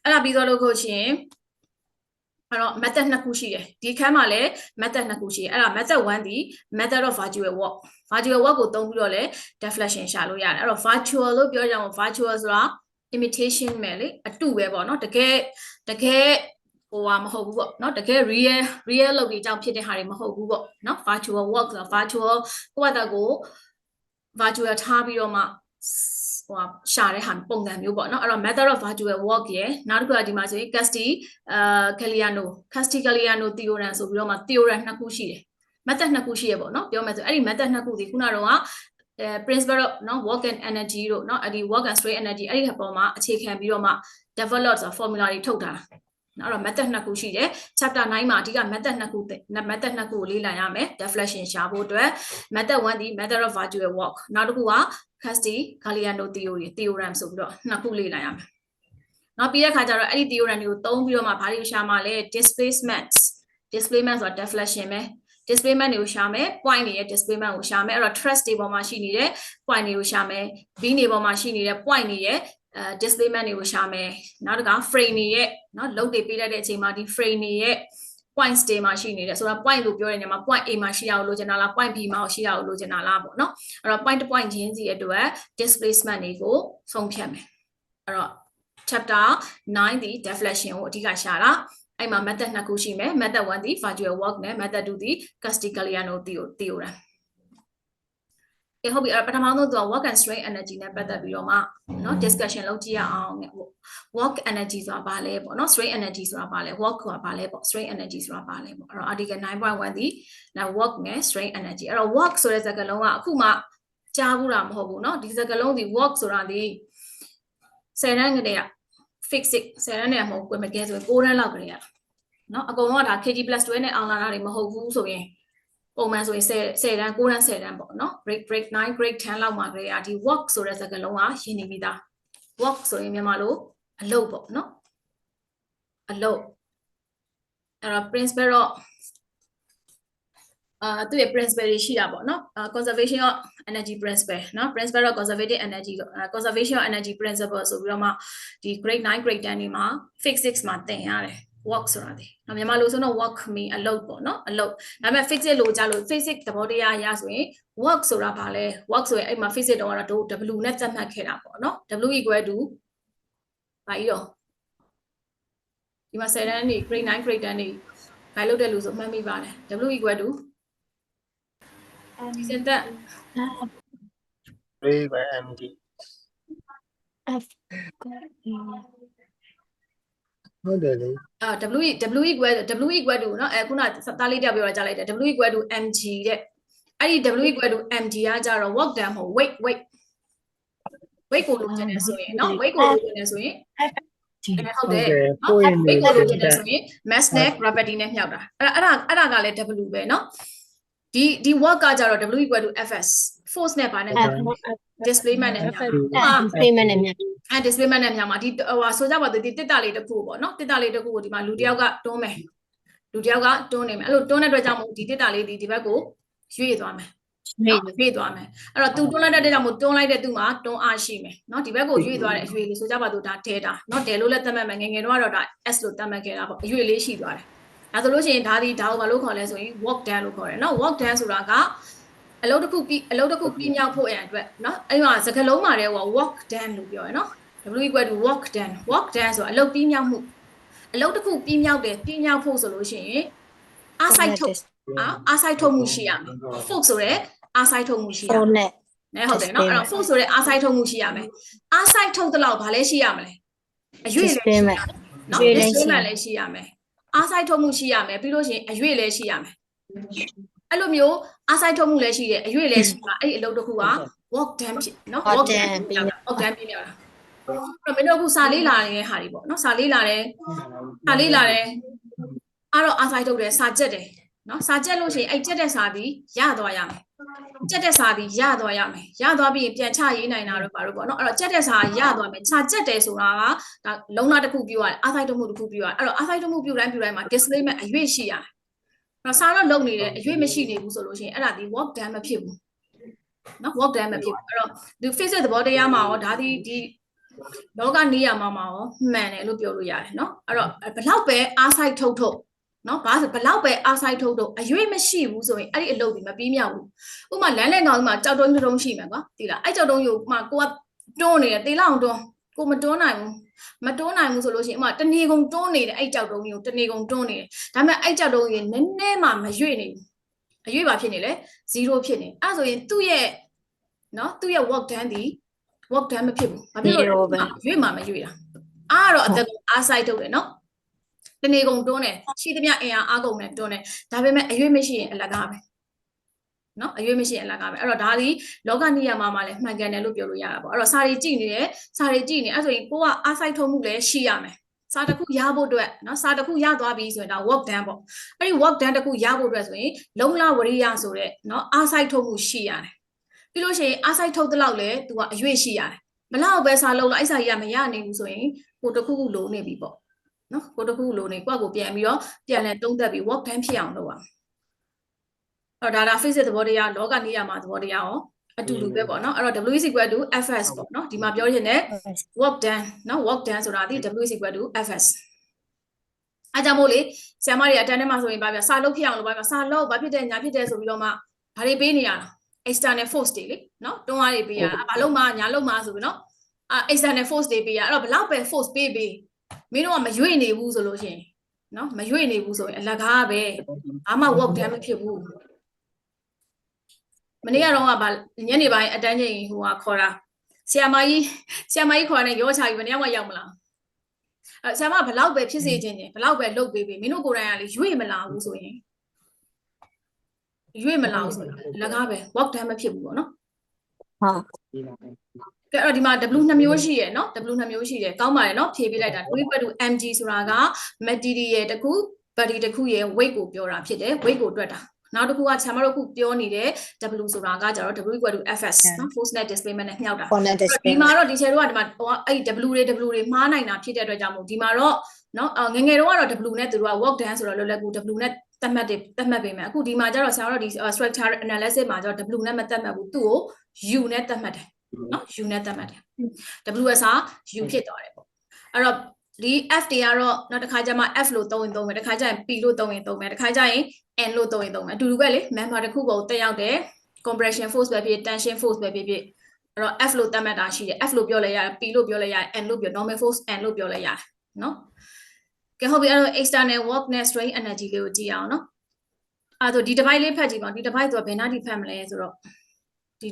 အဲ့ဒါပြီးသွားလို့ခုချင်းအဲ့တော့ method နှစ်ခုရှိတယ်ဒီခန်းမှာလည်း method နှစ်ခုရှိတယ်အဲ့ဒါ method 1ဒီ method of virtual work ကိုသုံးပြီးတော့လည်း deflection ရှာလို့ရတယ်အဲ့တော့ virtual လို့ပြောကြအောင် virtual ဆိုတာ imitation ပဲလေအတူပဲပေါ့နော်တကယ်ဟိုဟာမဟုတ်ဘူးပေါ့နော်တကယ် real လုပ်ပြီးအကြောင်းဖြစ်တဲ့ဟာတွေမဟုတ်ဘူးပေါ့နော် virtual work ဆိုတာ virtual ကိုယ့်အတကို virtual ထားပြီးတော့မှဟိုရှာတဲ့ဟာပုံစံမျိုးပေါ့နော်အဲ့တော့ method of virtual work ရယ်နောက်တစ်ခုကဒီမှာဆိုရင် Castigliano theorem ဆိုပြီးတော့မှ theorem နှစ်ခုရှိတယ် method နှစ်ခုရှိရပေါ့နော်ပြောမယ်ဆိုအဲ့ဒီ method နှစ်ခုဒီခုနကတော့principle နော် work and energy တို့နော်အဲ့ဒီ work and strain energy အဲ့ဒီအပေါ်မှာအခြေခံပြီးတော့မှ develop ဆို formula တွေထုတ်တာနော်အဲ့တော့ method နှစ်ခုရှိတယ် chapter 9မှာအဓိက method နှစ်ခုကိုလေ့လာရမယ် deflection ရှာဖို့အတွက် method 1ဒီ method of virtual work နောက်တစ်ခုကCastigliano theorem ဆိုပြီးတော့နှစ်ခုလေ့လာရမယ်နောက်ပြီးတဲ့အခါကျတော့အဲ့ဒီ theorem တွေကိုသုံးပြီးတော့မှဘာတွေရှာမှာလဲ displacement ဆိုတာ deflection ပဲ displacement တွေကိုရှာမယ် point တွေရဲ့ displacement ကိုရှာမယ်အဲ့တော့ truss တွေပေါ်မှာရှိနေတဲ့ point တွေကိုရှာမယ် beam တွေပေါ်မှာရှိနေတဲ့ point တွေရဲ့displacement တွေကိုရှာမယ်နောက်တစ်ခါ frame တွေရဲ့เนาะ load တွေပေးလိုက်တဲ့အချိန်မှာဒီ frame တွေရဲ့ point တွေမှာရှိနေတယ်ဆိုတော့ point လို့ပြောတဲ့နေရာမှာ point A မှာရှိရအောင်လိုချင်တာလား point B မှာရှိရအောင်လိုချင်တာလားပေါ့เนาะအဲ့တော့ point to point ချင်းစီအတွက် displacement တွေကိုဆုံးဖြတ်မယ်အဲ့တော့ chapter 9ဒီ deflection ကိုအဓိကရှာတာအဲ့မှာ method နှစ်ခုရှိမယ် method 1ဒီ virtual work နဲ့ method 2ဒီ Castigliano theoremကဲဟုတ်ပြီအဲ့ပထမဆုံးသူက work and strain energy နဲ့ပတ်သက်ပြီးတော့မှเนาะ discussion လုပ်ကြည့်ရအောင်နဲ့ work energy ဆိုတာဘာလဲပေါ့เนาะ strain energy ဆိုတာဘာလဲ work ဆိုတာဘာလဲပေါ့ strain energy ဆိုတာဘာလဲပေါ့အဲ့တော့ article 9.1ဒီ work နဲ့ strain energy အဲ့တော့ work ဆိုတဲ့စကားလုံးကအခုမှကြားဘူးတာမဟုတ်ဘူးเนาะဒီစကားလုံးဒီ work ဆိုတာဒီ10တန်းကတည်းက fix it 10တန်းနဲ့မဟုတ်ဘူးမကဲဆိုရင်9တန်းလောက်ကတည်းကเนาะအကုန်လုံးကဒါ kg+12 နဲ့အောင်လာတာတွေမဟုတ်ဘူးဆိုရင်ပုံမှန်ဆိုရင်10တန်း9တန်း10တန်းပေါ့နော် grade 9 grade 10လောက်မှာကြရဒီ work ဆိုတဲ့စကားလုံးကရင်းနေပြီးသား work ဆိုရင်မြန်မာလိုအလုပ်ပေါ့နော်အလုပ်အဲ့တော့ principle တော့သူ့ရဲ့ principle တွေရှိတာပေါ့နော် conservation of energy principle နော် principle of conservative energy conservation of energy principle ဆိုပြီးတော့မှဒီ grade 9 grade 10တွေမှာ physics မှာသင်ရတယ်work ဆိုတာဒီ။မြန်မာလိုဆိုတော့ work mean အလုပ်ပေါ့နော်အလုပ်။ဒါပေမဲ့ physics လို့ကြားလို့ physics သဘောတရားအရဆိုရင် work ဆိုတာဘာလဲ work ဆိုရင်အဲ့မှာ physics တော့ကတော့ W နဲ့သတ်မှတ်ခဲ့တာပေါ့နော်။ W equal to ဘာကြီးတော့ဒီမှာ7တန်းနေ grade 9 grade 10နေဘယ်လုပ်တယ်လို့ဆိုမှတ်မိပါတယ်။ W equal to ဒီစက်တက် 3 by md F ဟုတ်တယ်လေ W equal to เนาะခုနသားလေးတက်ပြောတာကြားလိုက်တယ် W equal to mg တဲ့အဲ့ဒီ W equal to mg ကကြတော့ work done မဟုတ် weightကိုလိုချင်တယ်ဆိုရင်เนาะ weight ကိုလိုချင်တယ်ဆိုရင်ဟုတ်တယ်เนาะ weight ကိုလိုချင်တယ်ဆိုရင် mass နဲ့ gravity နဲ့မြှောက်တာအဲ့ဒါကလည်း W ပဲเนาะဒီ work ကကြတော့ W equal to fs force နဲ့ပါနဲ့ displacement နဲ့မြှောက် displacement နဲ့မြတ် displacement နဲ့မြှောက်မှာဒီဟိုဆိုကြပါစို့ဒီတစ်တာလေးတစ်ခုပေါ့နော်တစ်တာလေးတစ်ခုကိုဒီမှာလူတစ်ယောက်ကတွန်းမယ်လူတစ်ယောက်ကတွန်းနေမယ်အဲ့လိုတွန်းတဲ့အတွက်ကြောင့်မို့ဒီတစ်တာလေးဒီဘက်ကိုရွေ့သွားမယ်ရွေ့သွားမယ်အဲ့တော့သူတွန်းလိုက်တဲ့အတွက်ကြောင့်မို့တွန်းလိုက်တဲ့သူမှာတွန်းအားရှိမယ်နော်ဒီဘက်ကိုရွေ့သွားတဲ့အရွေ့လေးဆိုကြပါစို့ဒါတဲတာနော်တဲလို့လည်းသတ်မှတ်မယ်ငယ်ငယ်တော့ဒါ S လို့သတ်မှတ်ခဲ့တာပေါ့အရွေ့လေးရှိသွားတယ်ဒါဆိုလို့ရှိရင်ဒါကိုဘာလို့ခေါ်လဲဆိုရင် walk done လို့ခေါ်တယ်နော် walk done ဆိုတာက အလုပ်တစ်ခုပြီးမြောက်ဖို့အဲ့အတွက်เนาะအဲ့မှာစကားလုံးမှာတဲ့ဟို walk done လို့ပြောရယ်เนาะ W equal to walk done ဆိုအလုပ်ပြီးမြောက်မှုအလုပ်တစ်ခုပြီးမြောက်ဖို့ဆိုလို့ရှိရင်အားစိုက်ထုတ်မှုရှိရမယ် fork ဆိုတဲ့အားစိုက်ထုတ်မှုရှိရမယ်နဲဟုတ်တယ်เนาะအဲ့တော့ fork ဆိုတဲ့အားစိုက်ထုတ်မှုရှိရမယ်အားစိုက်ထုတ်တဲ့လောက်ဘာလဲရှိရမလဲအရွေ့လည်းရှိရမယ်เนาะ displacement လည်းရှိရမယ်အားစိုက်ထုတ်မှုရှိရမယ်ပြီးလို့ရှိရင်အရွေ့လည်းရှိရမယ်အဲ့လိုမျိုးအားစိုက်ထုတ်မှုလည်းရှိတယ်အရွေ့လည်းရှိမှာအဲ့ဒီအလုပ်တစ်ခုက walk done ဖြစ်เนาะ walk done ပြီးမြောက်တာအဲ့တော့မင်းတို့အခုစာလေးလာနေတဲ့ဟာတွေပေါ့เนาะစာလေးလာတယ်အဲ့တော့အားစိုက်ထုတ်တယ်စာကြက်တယ်เนาะစာကြက်လို့ရှိရင်အဲ့ကြက်တဲ့စာပြီးရသွားရမယ်ကြက်တဲ့စာပြီးရသွားရမယ်ရသွားပြီးပြန်ချရေးနိုင်တာတော့ဘာလို့ပေါ့เนาะအဲ့တော့ကြက်တဲ့စာရသွားမယ်စာကြက်တယ်ဆိုတာကဒါလုံးလာတစ်ခုပြောရတယ်အားစိုက်ထုတ်မှုတစ်ခုပြောရတယ်အဲ့တော့အားစိုက်ထုတ်မှုပြုတိုင်းမှာ displacement အရွေ့ရှိရတယ်အဲ့တော့စာတော့လုံနေတယ်အရွေ့မရှိနေဘူးဆိုလို့ရှိရင်အဲ့ဒါဒီ walk done မဖြစ်ဘူးเนาะ walk done မဖြစ်ဘူးအဲ့တော့ဒီ physics သဘောတရားမှာရောဒါဒီလောကနေရမှာရောမှန်တယ်လို့ပြောလို့ရတယ်เนาะအဲ့တော့ဘလောက်ပဲအားစိုက်ထုတ်เนาะဘာဘလောက်ပဲအားစိုက်ထုတ်အရွေ့မရှိဘူးဆိုရင်အဲ့ဒီအလုပ်ဒီမပြီးမြောက်ဘူးဥပမာလမ်းလက်ကောင်ကြီးမှာကြောက်တုံးတုံးရှိမှာကွာသိလားအဲ့ကြောက်တုံးယူမှာကိုကတွန်းနေတယ်တေးလောက်တွန်းကိုမတွန်းနိုင်ဘူးဆိုလို့ရှိရင်ဥပမာတနေကုန်တွန်းနေတယ်အဲ့ကြောက်တုံးကြီးကိုတနေကုန်တွန်းနေတယ်ဒါပေမဲ့အဲ့ကြောက်တုံးကြီးနည်းနည်းမှမရွေ့နေဘူးအရွေ့ပါဖြစ်နေလေ0ဖြစ်နေအဲ့ဆိုရင်သူ့ရဲ့เนาะသူ့ရဲ့ work done ဒီwork done မဖြစ်ဘူးဘာဖြစ်လို့လဲရွေ့မှမရွေ့တာအားတော့အသက်အားစိုက်ထုတ်တယ်เนาะတနေကုန်တွန်းတယ်ရှိသမျှအင်အားကုန်နဲ့တွန်းတယ်ဒါပေမဲ့အရွေ့မရှိရင်အလကားပဲเนาะအရွေ့မရှိရင်အလကားပဲအဲ့တော့ဒါဒီလောကနိယမမှာလည်းမှန်ကန်တယ်လို့ပြောလို့ရတာပေါ့အဲ့တော့စာရီကြည့်နေအဲ့ဆိုရင်ကိုကအားစိုက်ထုတ်မှုလည်းရှိရမယ်စာတစ်ခုရဖို့အတွက်เนาะစာတစ်ခုရသွားပြီဆိုရင်ဒါ work done ပေါ့အဲ့ဒီ work done တစ်ခုရဖို့အတွက်ဆိုရင်လုံလဝရိယဆိုတဲ့เนาะအားစိုက်ထုတ်မှုရှိရတယ်ပြီးလို့ရှိရင်အားစိုက်ထုတ်တဲ့လောက်လည်းသူကအရွေ့ရှိရတယ်မလောက်ပဲစာလုံးလိုက်အဲ့စာကြီးကမရနိုင်ဘူးဆိုရင်ကိုတစ်ခုခုလိုနေပြီပေါ့နော်ကိုတခုလိုနေကိုယ့်ကိုပြန်ပြီးတော့ပြန်လဲတုံးသက်ပြီး work done ဖြစ်အောင်လုပ်ရအောင်အဲ့တော့ဒါ physics သဘောတရားလောကနေရမှာသဘောတရားရောအတူတူပဲပေါ့နော်အဲ့တော့ W is equal to fs ပေါ့နော်ဒီမှာပြောရတဲ့ work done နော် work done ဆိုတာဒီ W is equal to fs အားကြောင့်မို့လေဆရာမတွေအတန်းထဲမှာဆိုရင်ပါပြစာလုပ်ဖြစ်အောင်လုပ်ပါပြစာလုပ်ဘာဖြစ်တယ်ညာဖြစ်တယ်ဆိုပြီးတော့မှဘာတွေပေးနေရတာ external force တွေလေနော်တွန်းအားတွေပေးရတာဘာလို့မှညာလို့မှဆိုပြီးနော်external force တွေပေးရအဲ့တော့ဘလောက်ပဲ force ပေးမင်းတို့ကမရွေ့နေဘူးဆိုလို့ရှိရင်နော်မရွေ့နေဘူးဆိုရင်အလကားပဲဘာမှ work done မဖြစ်ဘူးမနေ့ကတော့ကညနေပိုင်းအတန်းချိန်ဟိုကခေါ်တာဆရာမကြီးခေါ်တဲ့ရောချာကြီးဘယ်နှယောက်မှရောက်မလားဆရာမဘလောက်ပဲဖြစ်စေခြင်းဘလောက်ပဲလုပ်ပေးမင်းတို့ကိုယ်တိုင်ကလေရွေ့မလာဘူးဆိုရင်ရွေ့မလာဘူးဆိုတာအလကားပဲ work done မဖြစ်ဘူးပေါ့နော်ဟုတ်ကဲအဲ့တော့ဒီမှာ W 2မျိုးရှိရယ်เนาะ W 2မျိုးရှိတယ်ကောင်းပါတယ်เนาะဖြေပေးလိုက်တာ W equal to mg ဆိုတာက material တစ်ခု body တစ်ခုရဲ့ weight ကိုပြောတာဖြစ်တယ် weight ကိုတွက်တာနောက်တစ်ခုကဆရာမတို့ခုပြောနေတဲ့ W ဆိုတာကကျတော့ W equal to fs เนาะ force net displacement နဲ့မြှောက်တာဒီမှာတော့ဒီချေတို့ကဒီမှာအဲ့ W တွေမှားနိုင်တာဖြစ်တဲ့အတွက်ကြောင့်မို့ဒီမှာတော့เนาะငငယ်တော့ကတော့ W နဲ့သူတို့က work done ဆိုတော့လောလောကူ W နဲ့သတ်မှတ်ပေးမယ်အခုဒီမှာကျတော့ဆရာတို့ဒီ structure analysis မှာကျတော့ W နဲ့မသတ်မှတ်ဘူးသူ့ကို U နဲ့သတ်မှတ်တယ်နော် U နဲ့သတ်မှတ်တယ် WS က U ဖြစ်သွားတယ်ပေါ့အဲ့တော့ဒီ F တွေကတော့နောက်တစ်ခါကျမှ F လို့သုံးရင်သုံးမယ်တစ်ခါကျရင် P လို့သုံးရင်သုံးမယ်တစ်ခါကျရင် N လို့သုံးရင်သုံးမယ်အတူတူပဲလေ member တစ်ခုကိုတက်ရောက်တဲ့ compression force ပဲဖြစ် tension force ပဲဖြစ်အဲ့တော့ F လို့သတ်မှတ်တာရှိတယ် F လို့ပြောလိုက်ရတယ် P လို့ပြောလိုက်ရတယ် N လို့ပြော normal force N လို့ပြောလိုက်ရတယ်နော်ကဲဟုတ်ပြီအဲ့တော့ external work နဲ့ strain energy လေးကိုကြည့်အောင်နော်အဲ့တော့ဒီ device လေးဖတ်ကြည့်ပါဦးဒီ device ဆိုတော့ဘယ်နာထိဖတ်မလဲဆိုတော့ဒီ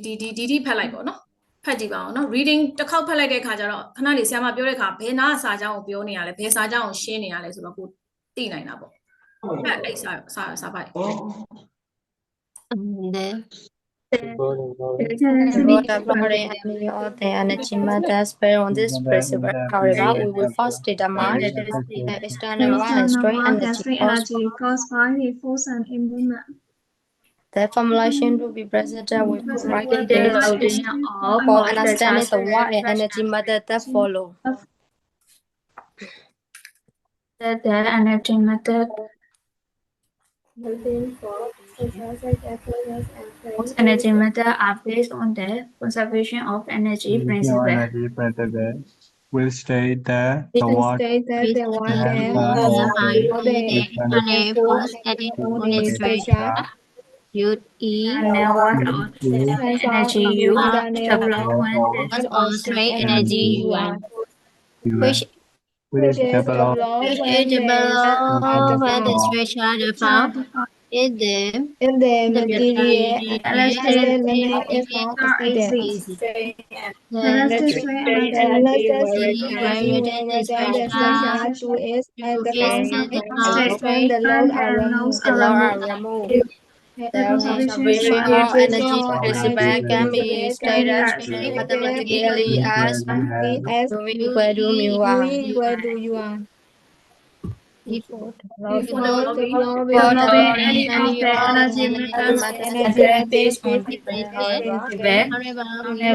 ဖတ်လိုက်ပေါ့နော်ဖတ်ကြည့်ပါအောင်နော် reading တစ်ခေါက်ဖတ်လိုက်တဲ့အခါကျတော့ခဏလေးဆရာမပြောတဲ့အခါဘယ်နာစာကြောင်းကိုပြောနေရလဲဘယ်စာကြောင်းကိုရှင်းနေရလဲဆိုတော့ကိုသိနိုင်တာပေါ့အဲ့စာပိုက် The energy matters bear on this principle. However, we will first determine the external one and strain energy caused by the force and movement. The formulation will be presented with provided definition of for understanding the work and energy method that follow. The energy method most energy methods are based on the conservation of energy principle. Will state that the work use E and then watt or energy U development or strain energy UN. which Which develop which is developed when the structure defined is the in the material Elastic limit is not exceeded. easy. The elastic strain energy elasticity variation within the within the structure structure to its is defined the when the load are removed. the load are removed. The conservation of energy principle can be stated mathematically as as U equal to mu r. U equal to U1. for For developing developing any Any of the energy methods that based on different principle. However, we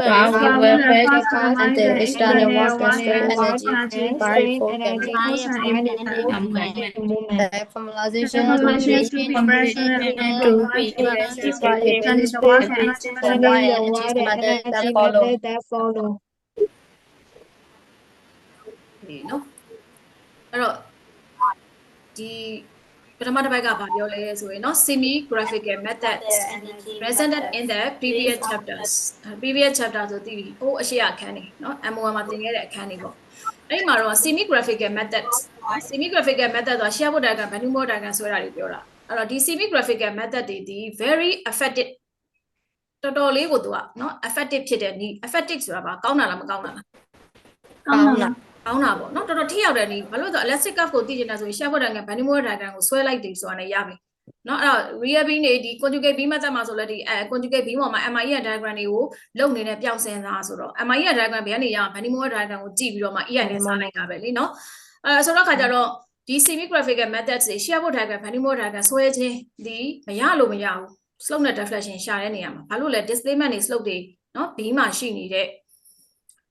will first determine the external work and watt energy strain energy force and impedance of movement. movement. The formalization Formulations to be present to be demonstrating the watt energy Finding the energy water method energy that follow. method that follow. နော်အဲ့တော့ဒီပထမတစ်ပိုက်ကဘာပြောလဲဆိုရင်เนาะ semi graphical methods presented in the previous chapters previous chapter ဆိုသိပြီဟိုအရှိအခန်းနေเนาะ M1 မှာသင်ခဲ့တဲ့အခန်းနေပေါ့အဲ့ဒီမှာတော့ semi graphical methods semi graphical method ဆိုတာ share board diagram value board diagram ဆွဲတာတွေပြောတာအဲ့တော့ဒီ semi graphical method တွေဒီ very effective တော်တော်လေးကိုသူကเนาะ effective ဖြစ်တဲ့ effective ဆိုတာဘာကောင်းတာလားမကောင်းတာလား ကောင်းတာပေါ့เนาะတော်တော်ထိရောက်တယ်နီးဘာလို့လဲဆိုတော့ elastic curve ကိုသိချင်တာဆိုရင် share board diagram Van der Waals diagram ကိုဆွဲလိုက်တယ်ဆိုတာနဲ့ရပြီเนาะအဲ့တော့ real beam တွေဒီ conjugate beam method မှာဆိုလဲဒီconjugate beam ပေါ်မှာ MIE diagram တွေကိုလုပ်နေတဲ့ပြောင်းစင်စားဆိုတော့ MIE diagram ဘယ်ကနေရအောင် Van der Waals diagram ကိုကြည့်ပြီးတော့မှ EI နဲ့စားလိုက်တာပဲလीเนาะဆိုတော့ခါကြတော့ဒီ semi graphical methods တွေ share board diagram Van der Waals diagram ဆွဲခြင်းဒီမရလို့မရဘူး slope နဲ့ deflection ရှာတဲ့နေရာမှာဘာလို့လဲ displacement တွေ slope တွေเนาะ beam မှာရှိနေတဲ့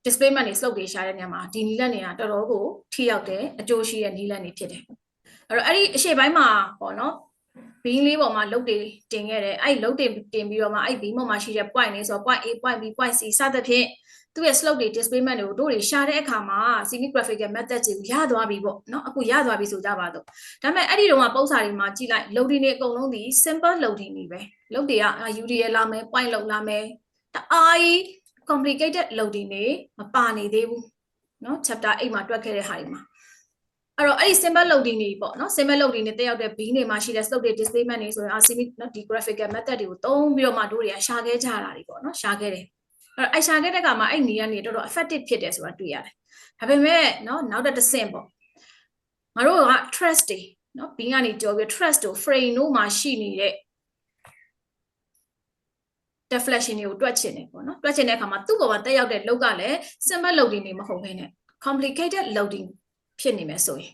displacement တွေ slope တွေရှာတဲ့နေရာမှာဒီနီးလက်နေတာတော်တော်ကိုထိရောက်တယ်အကျိုးရှိတဲ့နီးလက်နေဖြစ်တယ်အဲ့တော့အဲ့ဒီအရှေ့ပိုင်းမှာပေါ့နော် beam လေးပေါ်မှာလုတ်တွေတင်ခဲ့တယ်အဲ့ဒီလုတ်တွေတင်ပြီးတော့မှအဲ့ဒီ beam ပေါ်မှာရှိတဲ့ point လေးဆိုတော့ point A point B point C စသဖြင့်သူ့ရဲ့ slope တွေ displacement တွေကိုတို့တွေရှာတဲ့အခါမှာ semi graphical method တွေကိုရသွားပြီပေါ့နော်အခုရသွားပြီဆိုကြပါတော့ဒါပေမဲ့အဲ့ဒီတော့ပုံစံတွေမှာကြည့်လိုက်လုတ်တွေနေအကုန်လုံးဒီ simple လုတ်တွေနေပဲလုတ်တွေက UDL လာမယ် point လုတ်လာမယ်တအားကြီးcomplicated လုပ်ဒီနေမပါနေသေးဘူးเนาะ chapter 8မှာတွက်ခဲ့တဲ့ဟာတွေမှာအဲ့တော့အဲ့ဒီ simple လုပ်ဒီနေပေါ့เนาะ simple လုပ်ဒီနေတက်ရောက်တဲ့ B နေမှာရှိတဲ့ slope တွေ displacement တွေဆိုရင် semi เนาะဒီ graphical method တွေကိုသုံးပြီးတော့မှတို့တွေကရှာခဲ့ကြတာတွေပေါ့เนาะရှာခဲ့တယ်အဲ့တော့အဲ့ရှာခဲ့တဲ့ကမှာအဲ့နေကနေတော်တော် effective ဖြစ်တယ်ဆိုတာတွေ့ရတယ်ဒါပေမဲ့เนาะနောက်တစ်ဆင့်ပေါ့ငါတို့က trust တွေเนาะ B ကနေကြော်ပြီး trust တို့ frame တို့မှာရှိနေတဲ့ deflection တွေကိုတွက်ချင်တယ်ပေါ့နော်တွက်ချင်တဲ့အခါမှာသူ့ပေါ်မှာတက်ရောက်တဲ့လောက်ကလည်း simple loading တွေမဟုတ်ဘဲနဲ့ complicated loading ဖြစ်နေမယ်ဆိုရင်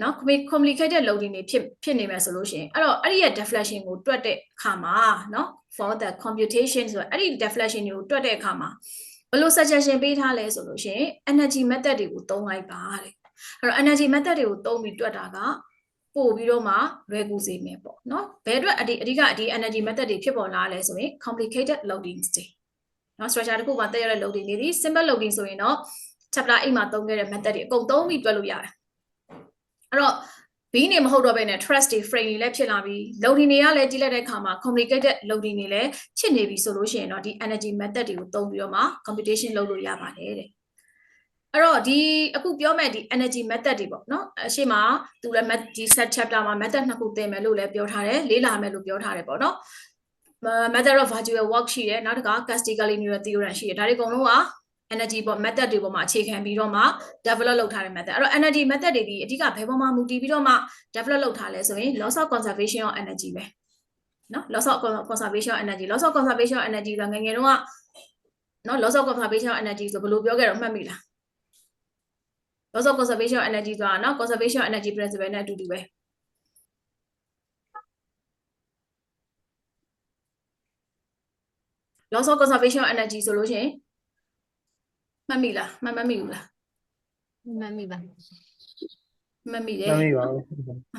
နော် complicated loading တွေဖြစ်နေမယ်ဆိုလို့ရှိရင်အဲ့တော့အဲ့ဒီရဲ့ deflection ကိုတွက်တဲ့အခါမှာနော် for the computation ဆိုတော့အဲ့ဒီ deflection တွေကိုတွက်တဲ့အခါမှာဘယ်လို suggestion ပေးထားလဲဆိုလို့ရှိရင် energy method တွေကိုသုံးလိုက်ပါတဲ့အဲ့တော့ energy method တွေကိုသုံးပြီးတွက်တာကပို့ပြီးတော့မှလွယ်ကူစေမယ်ပေါ့နော်ဘယ်အတွက်အဓိကဒီ energy method တွေဖြစ်ပေါ်လာလဲဆိုရင် complicated loading တွေနော် structure တစ်ခုမှာတက်ရတဲ့ loading တွေဒီ simple loading ဆိုရင်တော့ chapter 8မှာသုံးခဲ့တဲ့ method တွေအကုန်သုံးပြီးတွက်လို့ရတယ်အဲ့တော့ B နေမဟုတ်တော့ဘဲနဲ့ trust တွေ frame တွေလည်းဖြစ်လာပြီး loading တွေကလည်းကြည့်လိုက်တဲ့အခါမှာ complicated loading တွေလည်းဖြစ်နေပြီဆိုလို့ရှိရင်တော့ဒီ energy method တွေကိုသုံးပြီးတော့မှ computation လုပ်လို့ရပါတယ်တဲ့အဲ့တော့ဒီအခုပြောမဲ့ဒီ energy method တွေပေါ့နော်အရှိမသူလည်းဒီ set chapter မှာ method နှစ်ခုသင်မယ်လို့လည်းပြောထားတယ်လေးလာမယ်လို့ပြောထားတယ်ပေါ့နော် method of virtual work ရှိတယ်နောက်တစ်ခါ Castiglione neural theorem ရှိတယ်ဒါတွေအကုန်လုံးက energy ပေါ့ method တွေပေါ်မှာအခြေခံပြီးတော့မှ develop လုပ်ထားတဲ့ method အဲ့တော့ energy method တွေဒီအဓိကဘယ်ပေါ်မှာမူတည်ပြီးတော့မှ develop လုပ်ထားလဲဆိုရင် loss of conservation of energy ပဲနော် loss of conservation of energy loss of conservation of energy ဆိုငယ်ငယ်တုန်းကနော် loss of conservation of energy ဆိုဘယ်လိုပြောခဲ့တော့မှတ်မိလားloss of conservation of energy ဆိုတာနော် conservation of energy principle နဲ့အတူတူပဲ loss of conservation of energy ဆိုလို့ရှိရင်မှတ်မိလားမှတ်မိဘူးလား မှတ်မိပါ မှတ်မိတယ် မမေ့ပါဘူး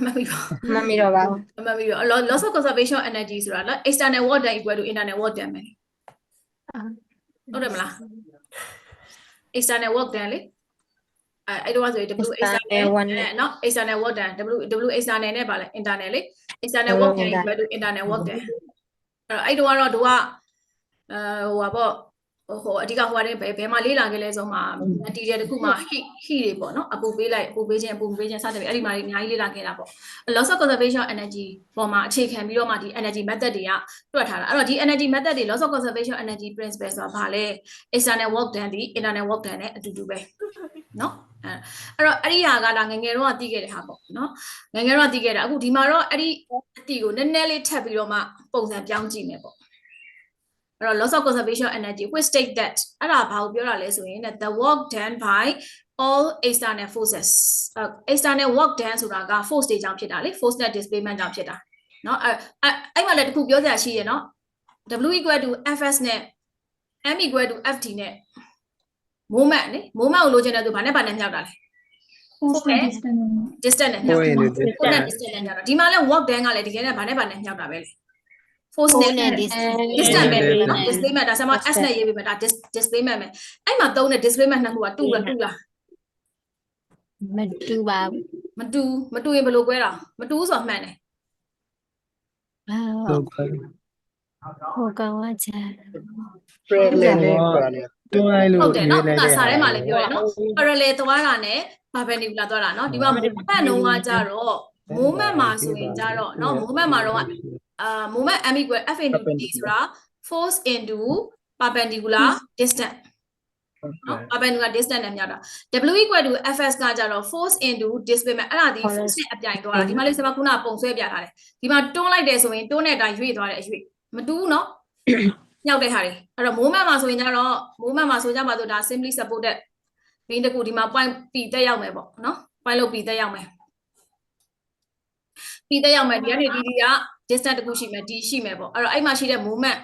မှတ်မိပါ မှတ်မိတော့ပါဘူး မှတ်မိတော့ loss of conservation of energy ဆိုတာနော် external work done equal to internal work done ပဲဟုတ်တယ်မလား external work done လေအဲ့တော့ဆိုရင် W external နော် external work done W external နဲ့ပါလဲ internal လေ external work done equal to internal work done အဲ့တော့တို့ကဟိုပါပေါ့ဟိုအဓိကဟိုတဲ့ဘယ်မှာလေးလာခဲ့လဲဆိုမှ material တခုမှာ heat တွေပေါ့နော်အပူပေးလိုက်အပူပေးခြင်းစသဖြင့်အဲ့ဒီမှာအများကြီးလေးလာခဲ့တာပေါ့ loss of conservation energy ပေါ်မှာအခြေခံပြီးတော့မှဒီ energy method တွေကတွက်ထားတာအဲ့တော့ဒီ energy method တွေ loss of conservation energy principle ဆိုတာဘာလဲ external work done ဒီ internal work done နဲ့အတူတူပဲနော်အဲ့တော့အဲ့ဒီဟာကဒါငငယ်တော့သိခဲ့တဲ့ဟာပေါ့နော်ငငယ်တော့သိခဲ့တာအခုဒီမှာတော့အဲ့ဒီအတီကိုနည်းနည်းလေးထပ်ပြီးတော့မှပုံစံပြောင်းကြည့်မယ်ပေါ့အဲ့တော့ loss of conservation energy which state that အဲ့ဒါဘာကိုပြောတာလဲဆိုရင် the work done by all external forces external work done ဆိုတာက force တွေကြောင့်ဖြစ်တာလေ force နဲ့ displacement ကြောင့်ဖြစ်တာเนาะအဲ့မှာလည်းတခုပြောစရာရှိရเนาะW equal to Fs နဲ့ M equal to Ft နဲ့ moment လေ moment ကိုလိုချင်တဲ့သူဘာနဲ့မြောက်တာလဲ force နဲ့ distance နဲ့မြောက်တာ force နဲ့ distance နဲ့မြောက်တာဒီမှာလဲ work done ကလည်းဒီကနေ့ဘာနဲ့မြောက်တာပဲလေ force နဲ့ distance ပဲ displacement ဒါဆိုမှ S နဲ့ရေးပြီးမှဒါ displacement ပဲအဲ့မှာသုံးတဲ့ displacement နှစ်ခုကတူလား မတူပါဘူး မတူရင်ဘယ်လို꿰တာမတူဆိုမှန်တယ် ဟိုကောင်ကချာ parallel နဲ့ တွန်းလိုက်လို့ ဟုတ်တယ်နော်ဒါစာထဲမှာလည်းပြောတယ်နော် parallel သွားတာနဲ့ perpendicular သွားတာနော်ဒီမှာ moment လုံးကကြတော့ moment မှာဆိုရင်ကြတော့နော် moment မှာတော့moment m equal f into d ဆိုတာ force into perpendicular distance နော် perpendicular distance နဲ့မြောက်တာ w equal to fs ကကြတော့ force into displacement အဲ့ဒါဒီ force နဲ့အပြိုင်သွားတာဒီမှာလေးစမခုနပုံဆွဲပြထားတယ်ဒီမှာတွန်းလိုက်တယ်ဆိုရင်တွန်းတဲ့အတိုင်းရွေ့သွားတဲ့အရွေ့မတူဘူးနော်မြောက်တဲ့ဟာတွေအဲ့တော့ moment မှာဆိုရင်ကြတော့ moment မှာဆိုကြပါဆိုဒါ simply supported ဘင်းတကူဒီမှာ point p တက်ရောက်မယ်ပေါ့နော် point လို့ p တက်ရောက်မယ် p တက်ရောက်မယ်ဒီကနေဒီက distance တခုရှိမယ် d ရှိမယ်ပေါ့အဲ့တော့အဲ့မှာရှိတဲ့ moment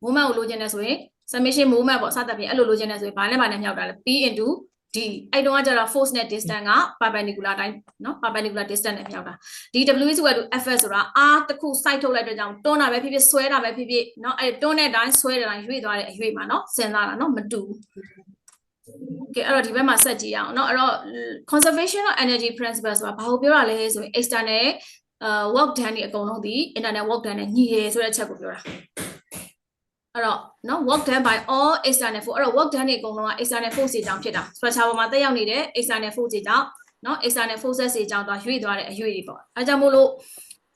ကိုလိုချင်တယ်ဆိုရင် summation moment ပေါ့စသဖြင့်အဲ့လိုလိုချင်တယ်ဆိုရင်ဘာနဲ့မြောက်တာလဲ p into d အဲ့တုန်းကကျတော့ force နဲ့ distance က perpendicular တိုင်းနော် perpendicular distance နဲ့မြောက်တာဒီ w equal to fs ဆိုတာ r တခု site ထုတ်လိုက်တဲ့ကြောင့်တွန်းတာပဲဖြစ်ဖြစ်ဆွဲတာပဲဖြစ်ဖြစ်နော်အဲ့တွန်းတဲ့အတိုင်းဆွဲတဲ့အတိုင်းရွေ့သွားတဲ့အရွေ့မှာနော်စဉ်းစားတာနော်မတူဘူးကဲအဲ့တော့ဒီဘက်မှာဆက်ကြည့်အောင်เนาะအဲ့တော့ conservation of energy principle ဆိုတာဘာကိုပြောတာလဲဆိုရင် external work done တွေအကုန်လုံးဒီ internal work done နဲ့ညီတယ်ဆိုတဲ့အချက်ကိုပြောတာအဲ့တော့เนาะ work done by all external force အဲ့တော့ work done တွေအကုန်လုံးက external force တွေကြောင့်ဖြစ်တာ structure ပေါ်မှာတက်ရောက်နေတဲ့ external force တွေကြောင့်เนาะ external forces တွေကြောင့်သွားရွေ့သွားတဲ့အရွေ့တွေပေါ့အဲကြောင့်မို့လို့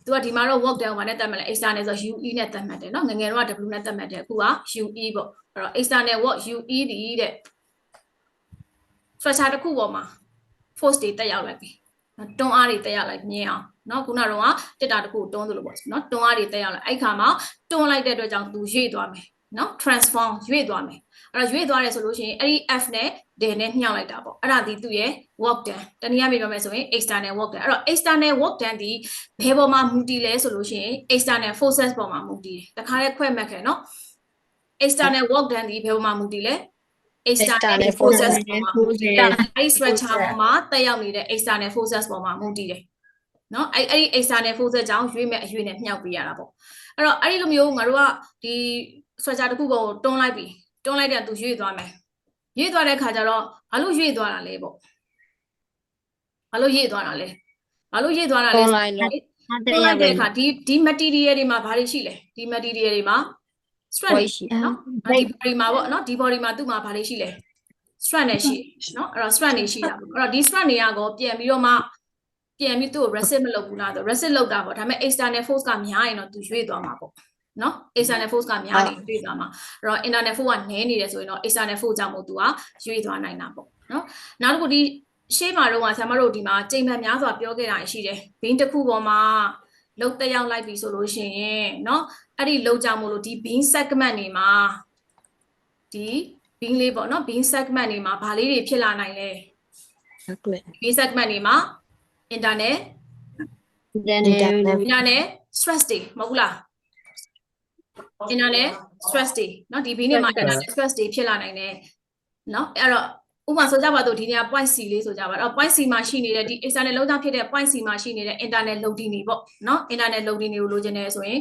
သူကဒီမှာတော့ work done ဘာနဲ့သတ်မှတ်လဲ external ဆို UE နဲ့သတ်မှတ်တယ်เนาะငငယ်တော့ W နဲ့သတ်မှတ်တယ်အခုက UE ပေါ့အဲ့တော့ external work UE ဒီတဲ့ structure တစ်ခုပေါ်မှာ force တွေတက်ရောက်လိုက်ပြီတွန်းအားတွေတက်ရောက်လိုက်မြင်အောင်เนาะခုနကတော့တက်တာတစ်ခုတွန်းသလိုပေါ့เนาะတွန်းအားတွေတက်ရောက်လိုက်အဲ့ခါမှာတွန်းလိုက်တဲ့အတွက်ကြောင့်သူရွေ့သွားမယ်เนาะ transform ရွေ့သွားမယ်အဲ့တော့ရွေ့သွားတယ်ဆိုလို့ရှိရင်အဲ့ဒီ F နဲ့ D နဲ့ညှောက်လိုက်တာပေါ့အဲ့ဒါဒီသူ့ရဲ့ work done တနည်းအားဖြင့်ပြောမယ်ဆိုရင် external work done အဲ့တော့ external work done ဒီဘယ်ပေါ်မှာမူတည်လဲဆိုလို့ရှိရင် external forces ပေါ်မှာမူတည်တယ်တခါလဲခွဲမှတ်ခဲ့เนาะ external work done ဒီဘယ်ပေါ်မှာမူတည်လဲ external forces ပေါ်မှာမူတည်တယ်အဲ့ structure ပေါ်မှာတက်ရောက်နေတဲ့ external forces ပေါ်မှာမူတည်တယ်เนาะအဲ့ external forces ကြောင့်ရွေ့မဲ့အရွေ့နဲ့မြှောက်ပေးရတာပေါ့အဲ့တော့အဲ့ဒီလိုမျိုးငါတို့ကဒီ structure တစ်ခုကိုတွန်းလိုက်ပြီတွန်းလိုက်တဲ့သူရွေ့သွားမယ်ရွေ့သွားတဲ့ခါကျတော့ဘာလို့ရွေ့သွားတာလဲပေါ့ဘာလို့ရွေ့သွားတာလဲတွန်းလိုက်တဲ့ခါဒီ material တွေမှာဘာတွေရှိလဲဒီ material တွေမှာ strength ရှိเนาะဒီ body မှာပေါ့เนาะဒီ body မှာသူ့မှာဘာတွေရှိလဲ strength နဲ့ရှိเนาะအဲ့တော့ strength တွေရှိတာပေါ့အဲ့တော့ဒီ strength တွေကကောပြန်ပြီးတော့မှပြန်ပြီးသူ့ကို resist မလုပ်ဘူးလားဆို resist လုပ်တာပေါ့ဒါပေမဲ့ external force ကများရင်တော့သူရွေ့သွားမှာပေါ့เนาะ external force ကများနေရွေ့သွားမှာအဲ့တော့ internal force ကနည်းနေတယ်ဆိုရင်တော့ external force ကြောင့်မို့သူကရွေ့သွားနိုင်တာပေါ့เนาะနောက်တစ်ခုဒီရှေ့မှာတော့ဆရာမတို့ဒီမှာချိန်မှန်များစွာပြောခဲ့တာရှိတယ်ဘင်းတစ်ခုပေါ်မှာလုံတက်ရောက်လိုက်ပြီဆိုလို့ရှိရင်เนาะအဲ့ဒီလုံကြောင့်မို့လို့ဒီ beam segment တွေမှာဒီ beam လေးပေါ့เนาะ beam segment တွေမှာဘာလေးတွေဖြစ်လာနိုင်လဲ beam segment တွေမှာ internal stress တွေမဟုတ်ဘူးလား internal stress တွေเนาะဒီ beam တွေမှာ internal stress တွေဖြစ်လာနိုင်တယ်เนาะအဲ့တော့ဥပမာဆိုကြပါတော့ဒီနေရာ point C လေးဆိုကြပါတော့ point C မှာရှိနေတဲ့ဒီ external load ဖြစ်တဲ့ point C မှာရှိနေတဲ့ internal loading တွေပေါ့เนาะ internal loading တွေကိုလိုချင်တယ်ဆိုရင်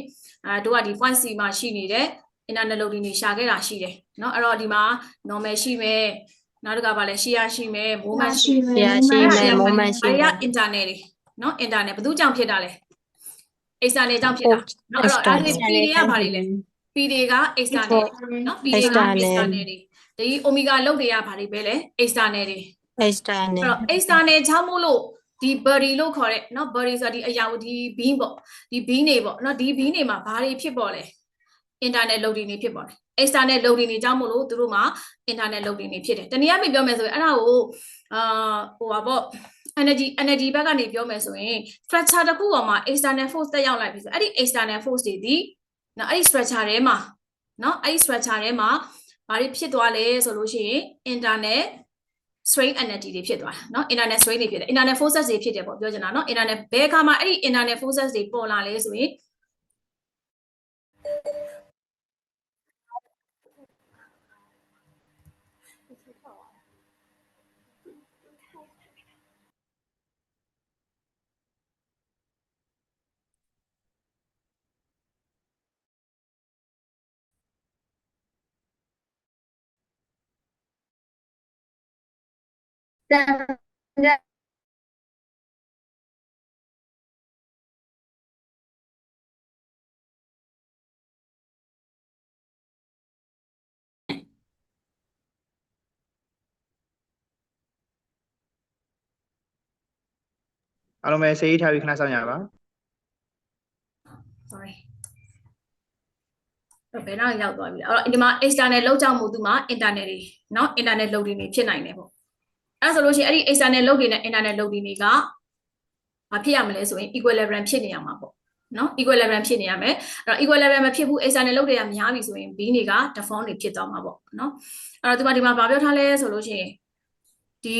တို့ကဒီ point C မှာရှိနေတဲ့ internal loading တွေရှာခဲ့တာရှိတယ်เนาะအဲ့တော့ဒီမှာ normal ရှိမယ်နောက်တစ်ခါပါလဲ shear ရှိမယ် moment ရှိမယ် moment ရှိမယ် internal တွေเนาะ internal ဘယ်သူကြောင့်ဖြစ်တာလဲ external ကြောင့်ဖြစ်တာเนาะအဲ့တော့ဒါဆို P တွေကဘာတွေလဲ P တွေက external เนาะ P တွေက external တွေဒီ omega လုတ်တွေကဘာတွေပဲလဲ external တွေ external အဲ့တော့ external ကြောင့်မို့လို့ဒီ body လို့ခေါ်တဲ့เนาะ body ဆိုတာဒီအရာဒီ beam ပေါ့ဒီ beam တွေပေါ့เนาะဒီ beam တွေမှာဘာတွေဖြစ်ပေါ်လဲ internal loading တွေဖြစ်ပေါ်တယ် external loading တွေကြောင့်မို့လို့သူတို့မှာ internal loading တွေဖြစ်တယ်တနည်းအားဖြင့်ပြောမယ်ဆိုရင်အဲ့ဒါကိုဟိုပါပေါ့ energy ဘက်ကနေပြောမယ်ဆိုရင် structure တစ်ခုပေါ်မှာ external force တက်ရောက်လိုက်ပြီဆိုအဲ့ဒီ external force တွေဒီနော်အဲ့ဒီ structure ထဲမှာနော်အဲ့ဒီ structure ထဲမှာဘာတွေဖြစ်သွားလဲဆိုလို့ရှိရင် internal strain energy တွေဖြစ်သွားတာเนาะ internal strain တွေဖြစ်တယ် internal forces တွေဖြစ်တယ်ပေါ့ပြောချင်တာเนาะ internal ဘယ်အခါမှာအဲ့ဒီ internal forces တွေပေါ်လာလဲဆိုရင်အားလုံးပဲစေးထားပြီးခဏစောင့်ရပါ sorry ဘယ်တော့ရောက်သွားပြီလဲအဲ့တော့ဒီမှာ external လောက်ကြောင့်မို့သူမှာ internal တွေเนาะ internal loading တွေဖြစ်နိုင်တယ်ပေါ့အဲ့ဒါဆိုလို့ရှိရင်အဲ့ဒီ external load တွေနဲ့ internal loading တွေကဘာဖြစ်ရမလဲဆိုရင် equilibrium ဖြစ်နေရမှာပေါ့เนาะ equilibrium ဖြစ်နေရမယ်အဲ့တော့ equilibrium မဖြစ်ဘူး external load တွေကများပြီဆိုရင် B တွေက deform တွေဖြစ်သွားမှာပေါ့เนาะအဲ့တော့ဒီမှာဘာပြောထားလဲဆိုလို့ရှိရင်ဒီ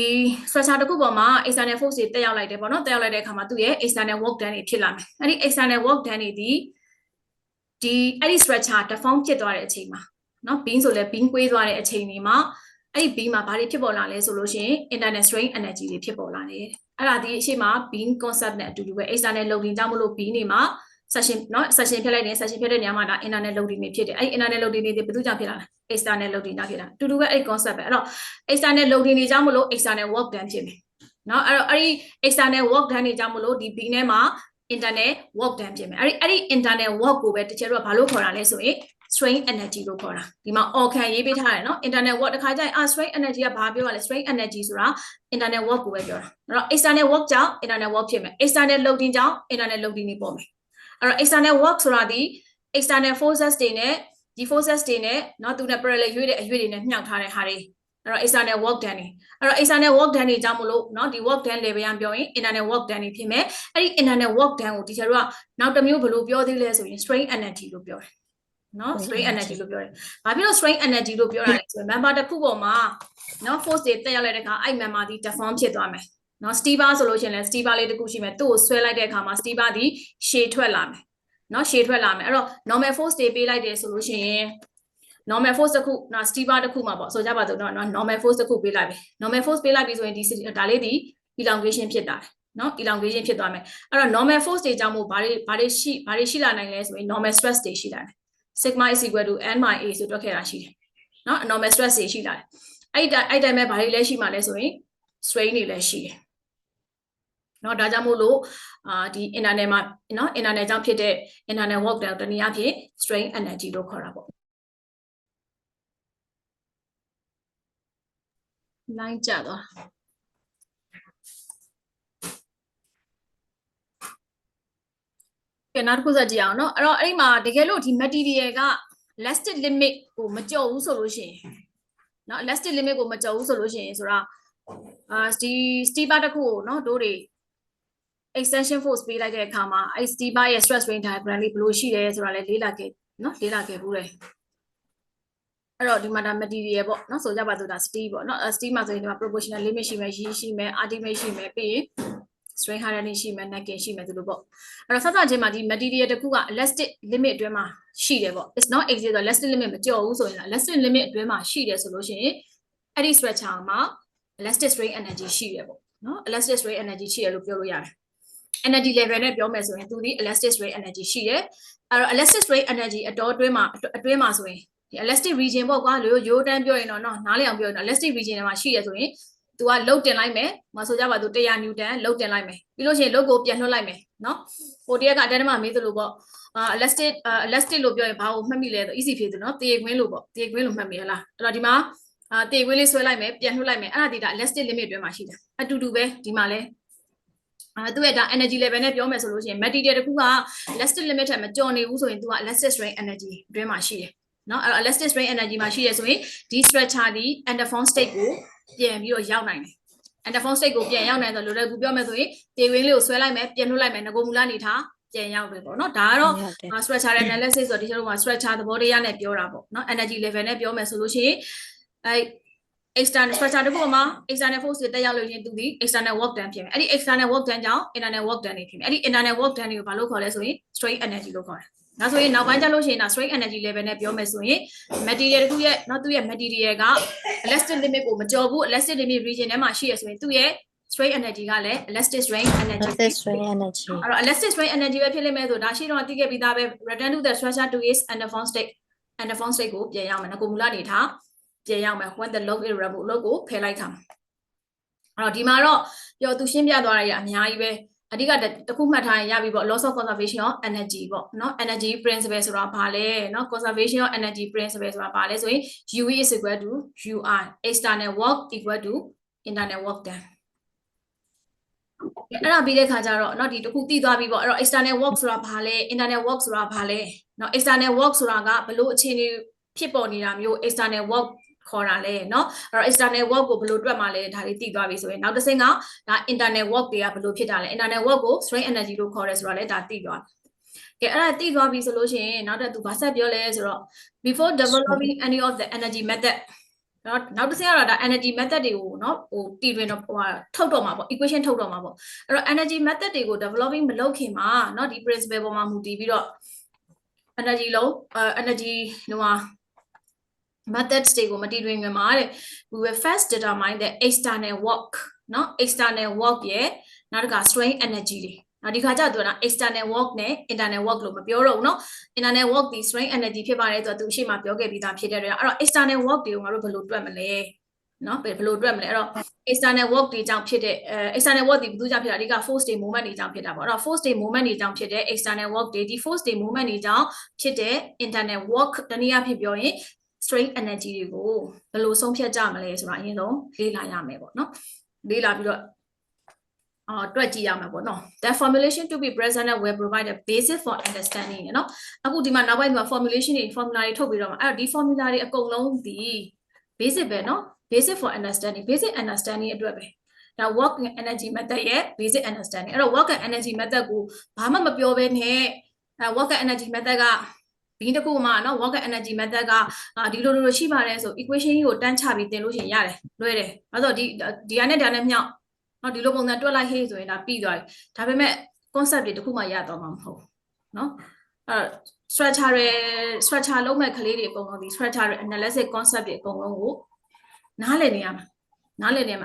structure တစ်ခုပေါ်မှာ external force တွေတက်ရောက်လိုက်တယ်ပေါ့နော်တက်ရောက်လိုက်တဲ့အခါမှာသူ့ရဲ့ external work done တွေဖြစ်လာမယ်အဲ့ဒီ external work done တွေဒီအဲ့ဒီ structure deform ဖြစ်သွားတဲ့အချိန်မှာเนาะ beam ဆိုလဲ beam ကွေးသွားတဲ့အချိန်တွေမှာအဲ့ဒီ beam မှာဘာတွေဖြစ်ပေါ်လာလဲဆိုလို့ရှိရင် internal strain energy တွေဖြစ်ပေါ်လာတယ်အဲ့ဒါဒီအရှိမ beam concept နဲ့အတူတူပဲ external loading ကြောင့်မလို့ beam တွေမှာ section เนาะ section ဖြစ်လိုက်တယ် section ဖြစ်တဲ့နေရာမှာဒါ internal loading တွေဖြစ်တယ်အဲ့ဒီ internal loading တွေဘယ်သူကြောင့်ဖြစ်လာလဲ external loading ကြောင့်ဖြစ်လာအတူတူပဲအဲ့ဒီ concept ပဲအဲ့တော့ external loading တွေကြောင့်မလို့ external work done ဖြစ်မယ်เนาะအဲ့တော့အဲ့ဒီ external work done တွေကြောင့်မလို့ဒီ beam ထဲမှာ internal work done ဖြစ်မယ်အဲ့ဒီ internal work ကိုပဲတချို့ကဘာလို့ခေါ်တာလဲဆိုရင် strain energy လို့ခေါ်တာဒီမှာ organ ရေးပေးထားတယ်เนาะ internal work တစ်ခါကျရင်strain energy ကဘာပြောရလဲ strain energy ဆိုတာ internal work ကိုပဲပြောတာအဲ့တော့ external work ကြောင့် internal work ဖြစ်မယ် external loading ကြောင့် internal loading တွေပေါ်မယ်အဲ့တော့ external work ဆိုတာဒီ external forces တွေနဲ့ဒီ forces တွေနဲ့เนาะသူနဲ့ parallel ရွေ့တဲ့အရွေ့တွေနဲ့မြှောက်ထားတဲ့ဟာတွေအဲ့တော့ external work done တွေအဲ့တော့ external work done တွေကြောင့်မလို့เนาะဒီ work done level ရပြောရင် internal work done တွေဖြစ်မယ်အဲ့ဒီ internal work done ကို teacher တို့ကနောက်တစ်မျိုးဘယ်လိုပြောသေးလဲဆိုရင် strain energy လို့ပြောတယ်เนาะ strain energy လို့ပြောတယ်။ဘာဖြစ်လို့ strain energy လို့ပြောတာလဲဆိုရင် member တစ်ခုပေါ်မှာเนาะ force တွေတက်ရောက်လိုက်တဲ့အခါအဲ့ member ဒီ deform ဖြစ်သွားမယ်။เนาะ stever ဆိုလို့ရှိရင်လည်း stever လေးတစ်ခုရှိမယ်။သူ့ကိုဆွဲလိုက်တဲ့အခါမှာ stever ဒီ ရှည်ထွက်လာမယ်။เนาะရှည်ထွက်လာမယ်။အဲ့တော့ normal force တွေပေးလိုက်တယ်ဆိုလို့ရှိရင် normal force တစ်ခုเนาะ stever တစ်ခုမှာပေါ့ဆိုကြပါစို့เนาะ normal force တစ်ခုပေးလိုက်ပြီ။ normal force ပေးလိုက်ပြီဆိုရင်ဒီဒါလေးဒီ elongation ဖြစ်တာเนาะ elongation ဖြစ်သွားမယ်။အဲ့တော့ normal force တွေကြောင့်မို့ဘာတွေရှိလာနိုင်လဲဆိုရင် normal stress တွေရှိလာတယ်။ sigma is equal to n by a ဆိုတွက်ခဲ့တာရှိတယ်เนาะ normal stress တွေရှိလာတယ်အဲ့တိုင်းပဲဘာတွေလဲရှိမှလဲဆိုရင် strain တွေလည်းရှိတယ်เนาะဒါကြောင့်မို့လို့ဒီ internal မှာเนาะ internal ကြောင့်ဖြစ်တဲ့ internal work တွေတနည်းအားဖြင့် strain energy လို့ခေါ်တာပေါ့ line ကျသွားကဲနောက်တစ်ခုစကြည့်အောင်เนาะအဲ့တော့အဲ့ဒီမှာတကယ်လို့ဒီ material က elastic limit ကိုမကျော်ဘူးဆိုလို့ရှိရင်เนาะ elastic limit ကိုမကျော်ဘူးဆိုလို့ရှိရင်ဆိုတာဒီ stever တစ်ခုကိုเนาะတို့တွေ extension force ပေးလိုက်တဲ့အခါမှာအဲ့ stever ရဲ့ stress strain diagram လေးဘယ်လိုရှိလဲဆိုတာလည်းလေ့လာခဲ့เนาะလေ့လာခဲ့ဘူးလေအဲ့တော့ဒီမှာဒါ material ပေါ့เนาะဆိုကြပါစို့ဒါ steel ပေါ့เนาะ steel မှာဆိုရင်ဒီမှာ proportional limit ရှိမယ်ရှိမယ် ultimate ရှိမယ်ပြီးရင် strain hardening ရှိမယ် necking ရှိမယ်ဒီလိုပေါ့အဲ့တော့စစချင်းမှာဒီ material တစ်ခုက elastic limit အတွင်းမှာရှိတယ်ပေါ့ it's not exist ဆို elastic limit မကျော်ဘူးဆိုရင် elastic limit အတွင်းမှာရှိတယ်ဆိုလို့ရှိရင်အဲ့ဒီ structure မှာ elastic strain energy ရှိတယ်ပေါ့နော် elastic strain energy ရှိတယ်လို့ပြောလို့ရတယ် energy level နဲ့ပြောမယ်ဆိုရင်သူဒီ elastic strain energy ရှိတယ်အဲ့တော့ elastic strain energy အတွင်းမှာဆိုရင်ဒီ elastic region ပေါ့ကွာရိုးတန်းပြောရင်တော့နားလည်အောင်ပြောရင်တော့ elastic region ထဲမှာရှိရဆိုရင်သူက load တင်လိုက်မယ်မဆိုကြပါဘူး100 newton load တင်လိုက်မယ်ပြီးလို့ရှိရင် load ကိုပြန်လွှတ်လိုက်မယ် နော်ဟိုတရက်ကတန်းတမမေးသလိုပေါ့elastic လို့ပြောရင်ဘာကိုမှတ်မိလဲဆို easy ဖြစ်တယ်နော်တေခွင်းလို့ပေါ့တေခွင်းလို့မှတ်မိရလားအဲ့တော့ဒီမှာတေခွင်းလေးဆွဲလိုက်မယ်ပြန်နှုတ်လိုက်မယ်အဲ့ဒါဒီဒါ elastic limit တွင်မှာရှိတယ်အတူတူပဲဒီမှာလဲသူ့ရဲ့ဒါ energy level နဲ့ပြောမယ်ဆိုလို့ရှိရင် material တစ်ခုက elastic limit ထက်မကျော်နေဘူးဆိုရင်သူက elastic strain energy တွင်မှာရှိတယ်နော်အဲ့တော့ elastic strain energy မှာရှိရဆိုရင်ဒီ structure ဒီ endoform state ကိုပြန်ပြီးတော့ရောက်နိုင်တယ် endoform state ကိုပြန်ရောက်နိုင်ဆိုလို့လည်းခုပြောမယ်ဆိုရင်တေခွင်းလေးကိုဆွဲလိုက်မယ်ပြန်နှုတ်လိုက်မယ်ငကိုမူလနေထားပြန်ရောက်တယ်ပေါ့နော်ဒါကတော့ structure analysis ဆိုတော့ဒီလိုမှာ structure သဘောတရားနဲ့ပြောတာပေါ့နော် energy level နဲ့ပြောမယ်ဆိုလို့ရှိရင်အဲ external structure တစ်ခုမှာ external force တွေတက်ရောက်လို့ရင်သူဒီ external work done ဖြစ်မယ်အဲ့ဒီ external work done ကြောင့် internal work done တွေဖြစ်မယ်အဲ့ဒီ internal work done တွေကိုဘာလို့ခေါ်လဲဆိုရင် strain energy လို့ခေါ်တယ်ဒါဆိုရင်နောက်ပိုင်းကျလို့ရှိရင်ဒါ strain energy level နဲ့ပြောမယ်ဆိုရင် material တစ်ခုရဲ့နော်သူ့ရဲ့ material က elastic limit ကိုမကျော်ဘူး elastic limit region ထဲမှာရှိရဆိုရင်သူ့ရဲ့ strain energy ကလည်း elastic strain energy elastic strain energy အဲ့တော့ elastic strain energy ပဲဖြစ်လိမ့်မယ်ဆိုဒါရှိတော့သိခဲ့ပြီးသားပဲ return to the structure to its endoform state ကိုပြန်ရောက်မယ်ငကိုမူလနေထားပြန်ရောက်မယ် when the load is removed လို့ကိုဖယ်လိုက်တာအဲ့တော့ဒီမှာတော့ပြောသူရှင်းပြသွားရတဲ့အများကြီးပဲအဓိကတစ်ခုမှတ်ထားရင်ရပြီပေါ့ loss of conservation of energy ပေါ့နော် energy principle ဆိုတာဘာလဲနော် conservation of energy principle ဆိုတာဘာလဲဆိုရင် UE is equal to UR external work equal to internal work done အဲ့ဒါပြီးတဲ့ခါကျတော့เนาะဒီတစ်ခုသိသွားပြီပေါ့အဲ့တော့ external work ဆိုတာဘာလဲ internal work ဆိုတာဘာလဲเนาะ external work ဆိုတာကဘလို့အခြေအနေဖြစ်ပေါ်နေတာမျိုး external work ခေါ်တာလဲเนาะအဲ့တော့ external work ကိုဘလို့တွက်မှလဲဒါလေးသိသွားပြီဆိုရင်နောက်တစ်ဆင့်ကဒါ internal work တွေကဘလို့ဖြစ်တာလဲ internal work ကို strain energy လို့ခေါ်တယ်ဆိုတာလဲဒါသိသွားပြီကဲအဲ့ဒါသိသွားပြီဆိုလို့ရှိရင်နောက်တစ်သူဘာဆက်ပြောလဲဆိုတော့ before developing any of the energy methodနောက်တစ်ဆင့်ကတော့ဒါ energy method တွေကိုเนาะဟိုတည်တွင်တော့ဟိုထုတ်တော့မှာပေါ့ equation ထုတ်တော့မှာပေါ့အဲ့တော့ energy method တွေကို developing မလုပ်ခင်မှာเนาะဒီ principle ပေါ်မှာမူတည်ပြီးတော့ energy လုံးenergy ဟိုဟာ methods တွေကိုမတည်တွင်ခင်မှာတဲ့ we will first determine the external work เนาะ external work ရဲ့နောက်တစ်ခါ strain energy တွေနောက်ဒီခါကျတော့ external work နဲ့ internal work လို့မပြောတော့ဘူးเนาะ internal work ဒီ strain energy ဖြစ်ပါတယ်ဆိုတော့သူအရှိမပြောခဲ့ပြီးသားဖြစ်တဲ့အတွက်အဲ့တော့ external work တွေကိုငါတို့ဘယ်လိုတွက်မလဲเนาะဘယ်လိုတွက်မလဲအဲ့တော့ external work တွေကြောင့်ဖြစ်တဲ့external work တွေဘယ်သူကြောင့်ဖြစ်တာအဓိက force တွေ moment တွေကြောင့်ဖြစ်တာပေါ့အဲ့တော့ force တွေ moment တွေကြောင့်ဖြစ်တဲ့ external work တွေဒီ force တွေ moment တွေကြောင့်ဖြစ်တဲ့ internal work တနည်းအားဖြင့်ပြောရင် strain energy တွေကိုဘယ်လိုဆုံးဖြတ်ကြမလဲဆိုတာအရင်ဆုံးလေ့လာရမယ်ပေါ့เนาะလေ့လာပြီးတော့တွက်ကြည့်ရမှာပေါ့နော် the formulation to be present will provide a basis for understanding เนาะအခုဒီမှာနောက်ပိုင်းမှာ formulation တွေ formula တွေထုတ်ပြီးတော့အဲ့တော့ဒီ formula တွေအကုန်လုံးဒီ basic ပဲเนาะ basic for understanding basic understanding အတွက်ပဲဒါ work and energy method ရဲ့ basic understanding အဲ့တော့ work and energy method ကိုဘာမှမပြောဘဲနဲ့work and energy method ကဒီတစ်ခုမှာเนาะ work and energy method ကဒီလိုရှိပါတယ်ဆို equation ကြီးကိုတန်းချပြီးသင်လို့ရှိရင်ရတယ်လွယ်တယ်အဲ့တော့ဒီဟာနဲ့ဒါနဲ့မြောက်နော်ဒီလိုပုံစံတွက်လိုက်ဟေးဆိုရင်ဒါပြီးသွားပြီဒါပေမဲ့ concept တွေတခုမှရတော့မှာမဟုတ်เนาะအဲ့ structure လုံးမဲ့ကလေးတွေအကုန်လုံးဒီ structure analysis concept တွေအကုန်လုံးကိုနားလည်နေရမှာ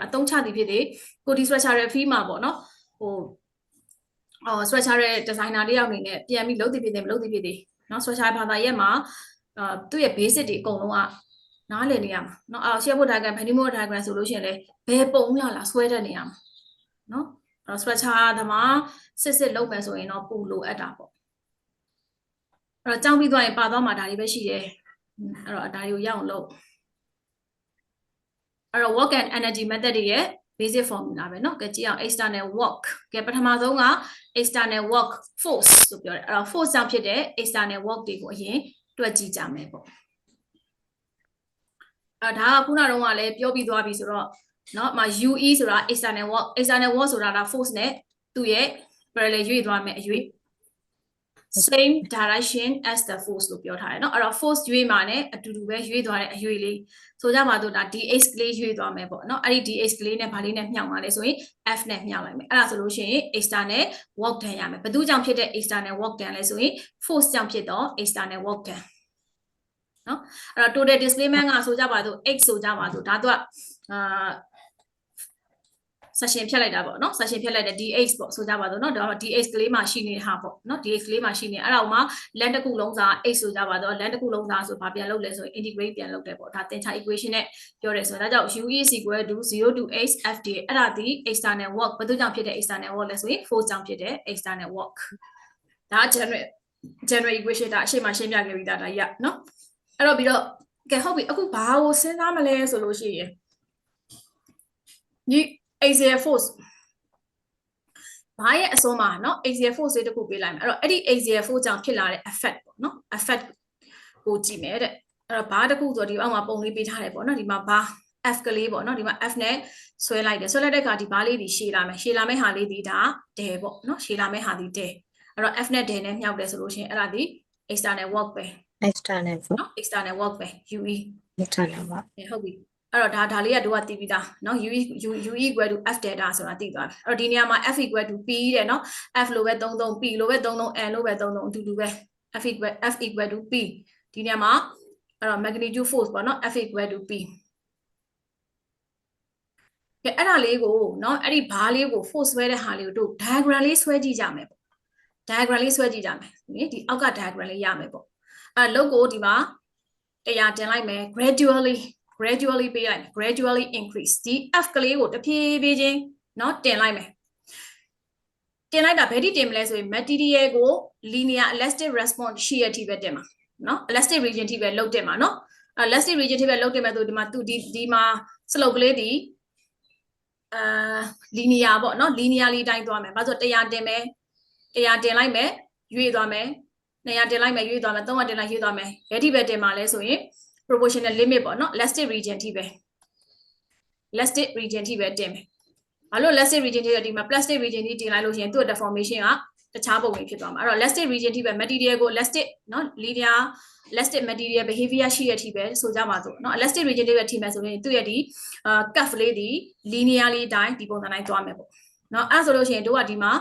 အသုံးချသည်ဖြစ်သည်ကိုဒီ structure field မှာပေါ့เนาะဟိုstructure designer တယောက်အနေနဲ့ပြန်ပြီးလုပ်သည်ဖြစ်သည်မလုပ်သည်ဖြစ်သည်เนาะ structure ဘာသာရက်မှာသူ့ရဲ့ basic တွေအကုန်လုံးကနားလည်နေရမှာเนาะအော် share board diagram Venn diagram ဆိုလို့ရှိရင်လည်းဘယ်ပုံလာဆွဲတတ်နေရမှာเนาะအဲ့တော့ structure သမားစစ်လုပ်မယ်ဆိုရင်တော့ပူလိုအပ်တာပေါ့အဲ့တော့ကြောင်းပြီးသွားရင်ပါသွားမှာဒါတွေပဲရှိတယ်အဲ့တော့ဒါတွေကိုရအောင်လုပ်အဲ့တော့ work and energy method တွေရဲ့ basic formula ပဲเนาะကြည့်အောင် external work ကပထမဆုံးက external work force ဆိုပြောတယ်အဲ့တော့ force ကြောင့်ဖြစ်တဲ့ external work တွေကိုအရင်တွက်ကြည့်ကြမယ်ပေါ့ဒါကခုနကတော့လည်းပြောပြီးသွားပြီဆိုတော့เนาะမှာ UE ဆိုတာ external work ဆိုတာဒါ force နဲ့သူ့ရဲ့ parallel ရွေ့သွားမယ်အရွေ့ same direction as the force လို့ပြောထားတယ်เนาะအဲ့တော့ force ရွေ့မှာ ਨੇ အတူတူပဲရွေ့သွားတဲ့အရွေ့လေးဆိုကြပါတော့ဒါ dx ကလေးရွေ့သွားမယ်ပေါ့เนาะအဲ့ဒီ dx ကလေးနဲ့ဘာလေးနဲ့မြှောက်မှာလဲဆိုရင် f နဲ့မြှောက်လိုက်မယ်အဲ့ဒါဆိုလို့ရှိရင် external work done ရမယ်ဘယ်သူကြောင့်ဖြစ်တဲ့ external work done လဲဆိုရင် force ကြောင့်ဖြစ်တော့ external work done เนาะအဲ့တော့ total displacement ကဆိုကြပါတော့ x ဆိုကြပါတော့ဒါတော့ session ဖြတ်လိုက်တာပေါ့နော် session ဖြတ်လိုက်တဲ့ dx ပေါ့ဆိုကြပါတော့เนาะဒါတော့ dx ကလေးမှာရှိနေတဲ့ဟာပေါ့เนาะ dx ကလေးမှာရှိနေအဲ့ဒါဥမာ ln တစ်ခုလုံးစာ x ဆိုကြပါတော့ ln တစ်ခုလုံးစာဆိုဘာပြန်လုပ်လဲဆိုရင် integrate ပြန်လုပ်တယ်ပေါ့ဒါသင်္ချာ equation နဲ့ပြောတယ်ဆိုတော့ဒါကြောင့် u is equal to 0 to h f d အဲ့ဒါဒီ external work ဘာလို့ကြောင့်ဖြစ်တဲ့ external work လဲဆိုရင် force ကြောင့်ဖြစ်တဲ့ external work ဒါ general equation ဒါအရှိမရှင်းပြခဲ့ပြီးသားဒါရเนาะအဲ့တော့ပြီးတော့ကဲဟုတ်ပြီအခုဘာကိုစဉ်းစားမလဲဆိုလို့ရှိရင်ဒီ axial force ဘာရဲ့အစွန်းမှာเนาะ axial force တွေတခုပေးလိုက်မယ်အဲ့တော့အဲ့ဒီ axial force ကြောင့်ဖြစ်လာတဲ့ effect ပေါ့เนาะ effect ကိုကြည့်မယ်တဲ့အဲ့တော့ဘာတခုဆိုတော့ဒီအောက်မှာပုံလေးပေးထားတယ်ပေါ့เนาะဒီမှာဘာ f ကလေးပေါ့เนาะဒီမှာ f နဲ့ဆွဲလိုက်တယ်ဆွဲလိုက်တဲ့အခါဒီဘာလေးဒီရှည်လာမယ်ရှည်လာမယ့်ဟာလေးဒီဒါဒဲပေါ့เนาะရှည်လာမယ့်ဟာဒီဒဲအဲ့တော့ f နဲ့ဒဲနဲ့မြောက်တယ်ဆိုလို့ရှိရင်အဲ့ဒါဒီ external work ပဲ external work เนาะ external work ပဲ UE external work ဟုတ်ပြီအဲ့တော့ဒါလေးကတို့ကတည်ပြီးသားเนาะ UE equal to f delta ဆိုတာသိသွားပြီအဲ့တော့ဒီနေရာမှာ f equal to p တဲ့เนาะ f လိုပဲ33 p လိုပဲ33 n လိုပဲ33အတူတူပဲ f equal to p ဒီနေရာမှာအဲ့တော့ magnitude force ပေါ့เนาะ f equal to p ကဲအဲ့ဒါလေးကိုเนาะအဲ့ဒီဘားလေးကို force ဆွဲတဲ့ဟာလေးကိုတို့ diagram လေးဆွဲကြည့်ကြမယ်ပေါ့ diagram လေးဆွဲကြည့်ကြမယ်ဒီအောက်က diagram လေးရမယ်ပေါ့အဲ့လောက်ကိုဒီမှာတရားတင်လိုက်မယ် gradually ပေးလိုက်မယ် gradually increase ဒီ f ကလေးကိုတဖြည်းဖြည်းချင်းเนาะတင်လိုက်မယ်တင်လိုက်တာဘယ်ထိတင်မလဲဆိုရင် material ကို linear elastic response ရှိရထိပဲတင်မှာเนาะ elastic region ထိပဲလောက်တင်မှာเนาะ elastic region ထိပဲလောက်တင်မယ်ဆိုဒီမှာသူဒီမှာ slope ကလေးဒီlinear ပေါ့เนาะ linearly တိုင်းသွားမယ်ဘာလို့100တင်မယ်100တင်လိုက်မယ်ရွေ့သွားမယ်200တင်လိုက်မယ်ရွေ့သွားမယ်300တင်လိုက်ရွေ့သွားမယ်ဘယ်ထိပဲတင်မှာလဲဆိုရင် proportional limit ပေါ့เนาะ elastic region ထိပဲ elastic region ထိပဲတင်မယ်ဘာလို့ elastic region ထိဒီမှာ plastic region ထိတင်လိုက်လို့ရှိရင်သူ့ deformation ကတခြားပုံမျိုးဖြစ်သွားမှာအဲ့တော့ elastic region ထိပဲ material ကို elastic เนาะ linear elastic material behavior ရှိရထိပဲဆိုကြပါစို့เนาะ elastic region ထိပဲထိမယ်ဆိုရင်သူ့ရဲ့ဒီcurve လေးဒီ linearly တိုင်းဒီပုံစံတိုင်းသွားမယ်ပေါ့เนาะအဲ့ဆိုလို့ရှိရင်တို့ကဒီမှာ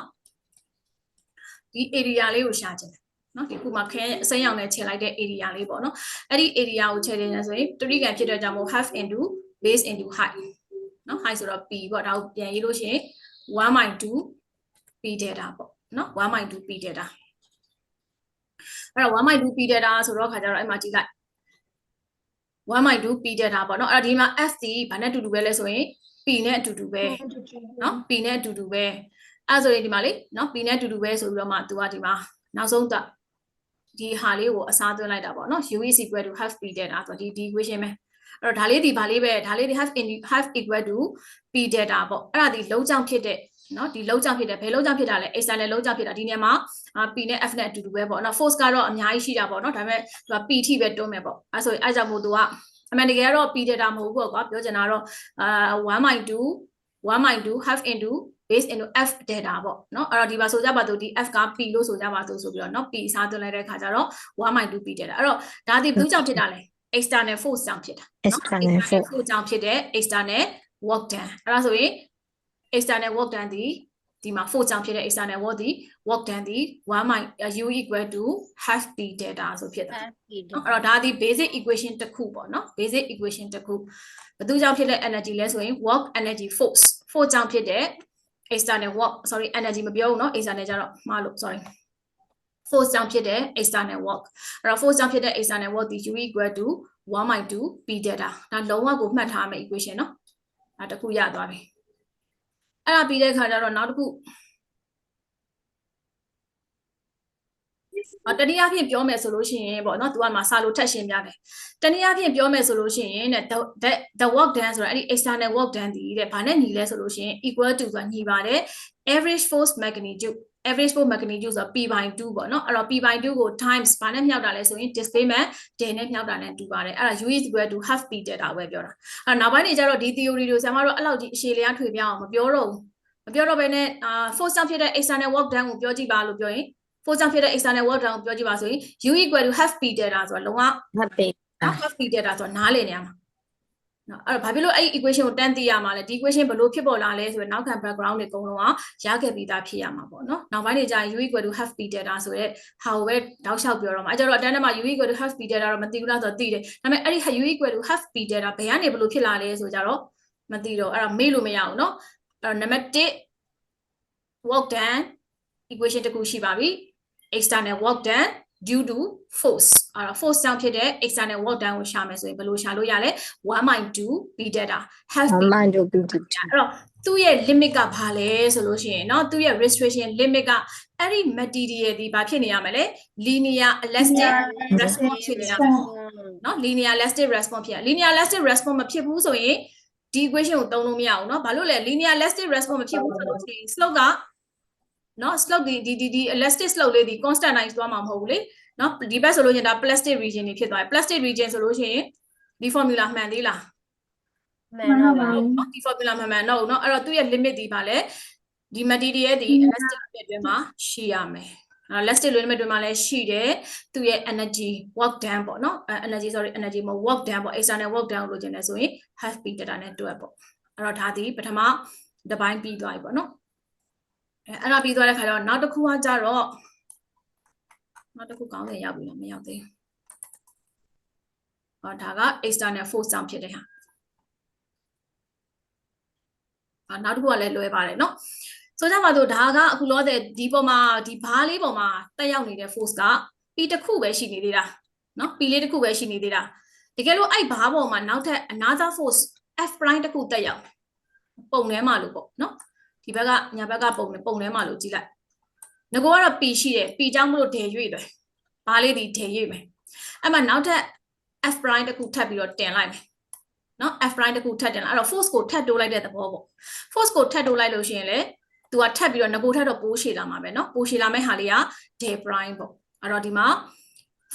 ဒီ area လေးကိုရှာချင်တယ်เนาะဒီခုမှာခဲအစိမ်းရောင်နဲ့ခြေလိုက်တဲ့ area လေးပေါ့เนาะအဲ့ဒီ area ကိုခြေတင်နေဆိုရင်တရိကံဖြစ်တဲ့ကြောင့်မို့ half into base into height เนาะ height ဆိုတော့ p ပေါ့ဒါကိုပြန်ရေးလို့ရှိရင် 1/2 p delta ပေါ့เนาะ 1/2 p delta အဲ့တော့ 1/2 p delta ဆိုတော့ခါကျတော့အဲ့မှာကြည့်လိုက် 1/2 p delta ပေါ့เนาะအဲ့တော့ဒီမှာ f ဒီဘာနဲ့အတူတူပဲလဲဆိုရင် p နဲ့အတူတူပဲเนาะ p နဲ့အတူတူပဲအဲ့ဆိုရင်ဒီမှာလေเนาะ p နဲ့အတူတူပဲဆိုပြီးတော့မှ तू ကဒီမှာနောက်ဆုံးဒီဟာလေးကိုအစားသွင်းလိုက်တာပေါ့နော် u is equal to half p delta ဆိုတော့ဒီ equation ပဲအဲ့တော့ဒါလေးဒီဘာလေးပဲဒါလေးဒီ half equal to p delta ပေါ့အဲ့ဒါဒီလုံးကြောင့်ဖြစ်တဲ့နော်ဒီလုံးကြောင့်ဖြစ်တဲ့ဘယ်လုံးကြောင့်ဖြစ်တာလဲ external လုံးကြောင့်ဖြစ်တာဒီနေရာမှာ p နဲ့ f နဲ့အတူတူပဲပေါ့နော် force ကတော့အများကြီးရှိတာပေါ့နော်ဒါပေမဲ့သူက p ထိပဲတွန်းမယ်ပေါ့အဲ့ဆိုရင်အဲ့ကြောင့်မို့သူကအမှန်တကယ်တော့ p delta မဟုတ်ဘူးကွာပြောချင်တာတော့1/2 half into base into f delta ပေါ့เนาะအဲ့တော့ဒီပါဆိုကြပါတော့ဒီ f က p လို့ဆိုကြပါဆိုပြီးတော့เนาะ p စားသွင်းလိုက်တဲ့ခါကျတော့ 1/2 p delta အဲ့တော့ဒါဒီဘူးကြောင့်ဖြစ်တာလဲ external force ကြောင့်ဖြစ်တာ external force ကြောင့်ဖြစ်တဲ့ external work done အဲ့ဒါဆိုရင် external work done ဒီမှာ force ကြောင့်ဖြစ်တဲ့ external work done ဒီ u equal to half p delta ဆိုဖြစ်တာအဲ့တော့ဒါဒီ basic equation တစ်ခုပေါ့เนาะ basic equation တစ်ခုဘယ်သူကြောင့်ဖြစ်တဲ့ energy လဲဆိုရင် work energy force ကြောင့်ဖြစ်တဲ့ external work sorry energy မပြောဘူးเนาะ external ကြတော့မှားလို့ sorry force ကြောင့်ဖြစ်တဲ့ external work အဲ့တော့ force ကြောင့်ဖြစ်တဲ့ external work ဒီ u equal to 1/2 p delta ဒါလုံးဝကိုမှတ်ထားမယ့် equation เนาะဒါတစ်ခုရသွားပြီအဲ့ဒါပြီးတဲ့ခါကျတော့နောက်တစ်ခုတနည်းအားဖြင့်ပြောမယ်ဆိုလို့ရှိရင်ပေါ့နော် तू ကမှစာလို့ထက်ရှင်းပြတယ်တနည်းအားဖြင့်ပြောမယ်ဆိုလို့ရှိရင်the work done ဆိုတာအဲ့ဒီ external work done ဒီတဲ့ဘာနဲ့ညီလဲဆိုလို့ရှိရင် equal to ဆိုတာညီပါတယ် average force magnitude ဆို p/2 ပေါ့နော်အဲ့တော့ p/2 ကို times ဘာနဲ့မြောက်တာလဲဆိုရင် displacement d နဲ့မြောက်တာနဲ့တူပါတယ်အဲ့ဒါ u is equal to half p delta ပဲပြောတာအဲ့နောက်ပိုင်းနေကျတော့ဒီ theory တွေဆရာမတို့အဲ့လောက်ကြီးအရှည်လျားထွေပြအောင်မပြောတော့ဘဲနဲ့ force ကြောင့်ဖြစ်တဲ့ external work done ကိုပြောကြည့်ပါလို့ပြောရင် force ကြောင့်ဖြစ်တဲ့ external work done ကိုပြောကြည့်ပါဆိုရင် u equal to half p delta ဆိုတာလုံးဝ half p delta ဆိုတာနားလည်နေရမှာနော်အဲ့တော့ဘာဖြစ်လို့အဲ့ဒီ equation ကိုတန်းသိရမှာလဲဒီ equation ဘယ်လိုဖြစ်ပေါ်လာလဲဆိုရင်နောက်ခံ background တွေအကုန်လုံးကရခဲ့ပြီးသားဖြစ်ရမှာပေါ့နော်နောက်ပိုင်းနေကျရင် u equal to half p delta ဆိုတဲ့ဟာကိုပဲတောက်လျှောက်ပြောတော့မှာအဲ့ကြတော့အတန်းထဲမှာ u equal to half p delta တော့မသိဘူးလားဆိုတော့သိတယ်ဒါပေမဲ့အဲ့ဒီ u equal to half p delta ဘယ်ကနေဘယ်လိုဖြစ်လာလဲဆိုကြတော့မသိတော့အဲ့ဒါမေ့လို့မရဘူးနော် number 1 work done equation တစ်ခုရှိပါပြီ external work done due to force အဲ့တော့ force ကြောင့်ဖြစ်တဲ့ external work done ကိုရှာမယ်ဆိုရင်ဘယ်လိုရှာလို့ရလဲ 1/2 p delta half p Mind to be အဲ့တော့သူ့ရဲ့ limit ကဘာလဲဆိုလို့ရှိရင်เนาะသူ့ရဲ့ restriction limit ကအဲ့ဒီ material ဒီဘာဖြစ်နေရမလဲ linear elastic response ဖြစ်နေရမယ်เนาะ linear elastic response ဖြစ်ရ linear elastic response မဖြစ်ဘူးဆိုရင်ဒီ equation ကိုသုံးလို့မရဘူးเนาะဘာလို့လဲ linear elastic response မဖြစ်ဘူးဆိုလို့ရှိရင် slope ကเนาะ slope ဒီ elastic slope လေးဒီ constant line သွားမှာမဟုတ်ဘူးလေเนาะဒီဘက်ဆိုလို့ရင်ဒါ plastic region တွေဖြစ်သွားတယ် plastic region ဆိုလို့ရှိရင်ဒီ formula မှန်သေးလား ဒီ formula မှန်မှန်တော့เนาะအဲ့တော့သူ့ရဲ့ limit ဒီပါလဲဒီ material ဒီ elastic limit အတွင်းမှာရှိရမယ်elastic limit အတွင်းမှာလည်းရှိတယ်သူ့ရဲ့ energy work done ပေါ့เนาะenergy မဟုတ် work done ပေါ့ external work done လို့ကျင်တယ်ဆိုရင် half p delta နဲ့တွက်ပေါ့အဲ့တော့ဒါဒီပထမတစ်ပိုင်းပြီးသွားပြီပေါ့เนาะအဲ့ဒါပြီးသွားတဲ့ခါကျတော့နောက်တစ်ခုကကြတော့နောက်တစ်ခုကောင်းတယ်ရောက်ပြီလားမရောက်သေးဘူးဒါက external force ကြောင့်ဖြစ်တဲ့ဟာနောက်တစ်ခုကလည်းလွဲပါတယ်เนาะဆိုကြပါစို့ဒါကအခုလောတဲ့ဒီပေါ်မှာဒီဘားလေးပေါ်မှာတက်ရောက်နေတဲ့ force က p တစ်ခုပဲရှိနေသေးတာเนาะ p လေးတစ်ခုပဲရှိနေသေးတာတကယ်လို့အဲ့ဘားပေါ်မှာနောက်ထပ် another force f prime တစ်ခုတက်ရောက်ပုံထဲမှာလို့ပေါ့เนาะဒီဘက်ကညာဘက်ကပုံထဲမှာလို့ကြည့်လိုက်ငကိုကတော့ p ရှိတယ် p ကြောင့်မလို့ဒယ်ရွေ့တယ်ဘားလေးဒီဒယ်ရွေ့မယ်အဲ့မှာနောက်ထပ် f prime တစ်ခုထပ်ပြီးတော့တင်လိုက်မယ်เนาะ f prime တခုထပ်တယ်လားအဲ့တော့ force ကိုထပ်တိုးလိုက်တဲ့သဘောပေါ့ force ကိုထပ်တိုးလိုက်လို့ရှိရင်လေသူကထပ်ပြီးတော့ငကိုထပ်တော့ပိုးရှည်လာမှာပဲเนาะပိုးရှည်လာမဲ့ဟာလေးက del prime ပေါ့အဲ့တော့ဒီမှာ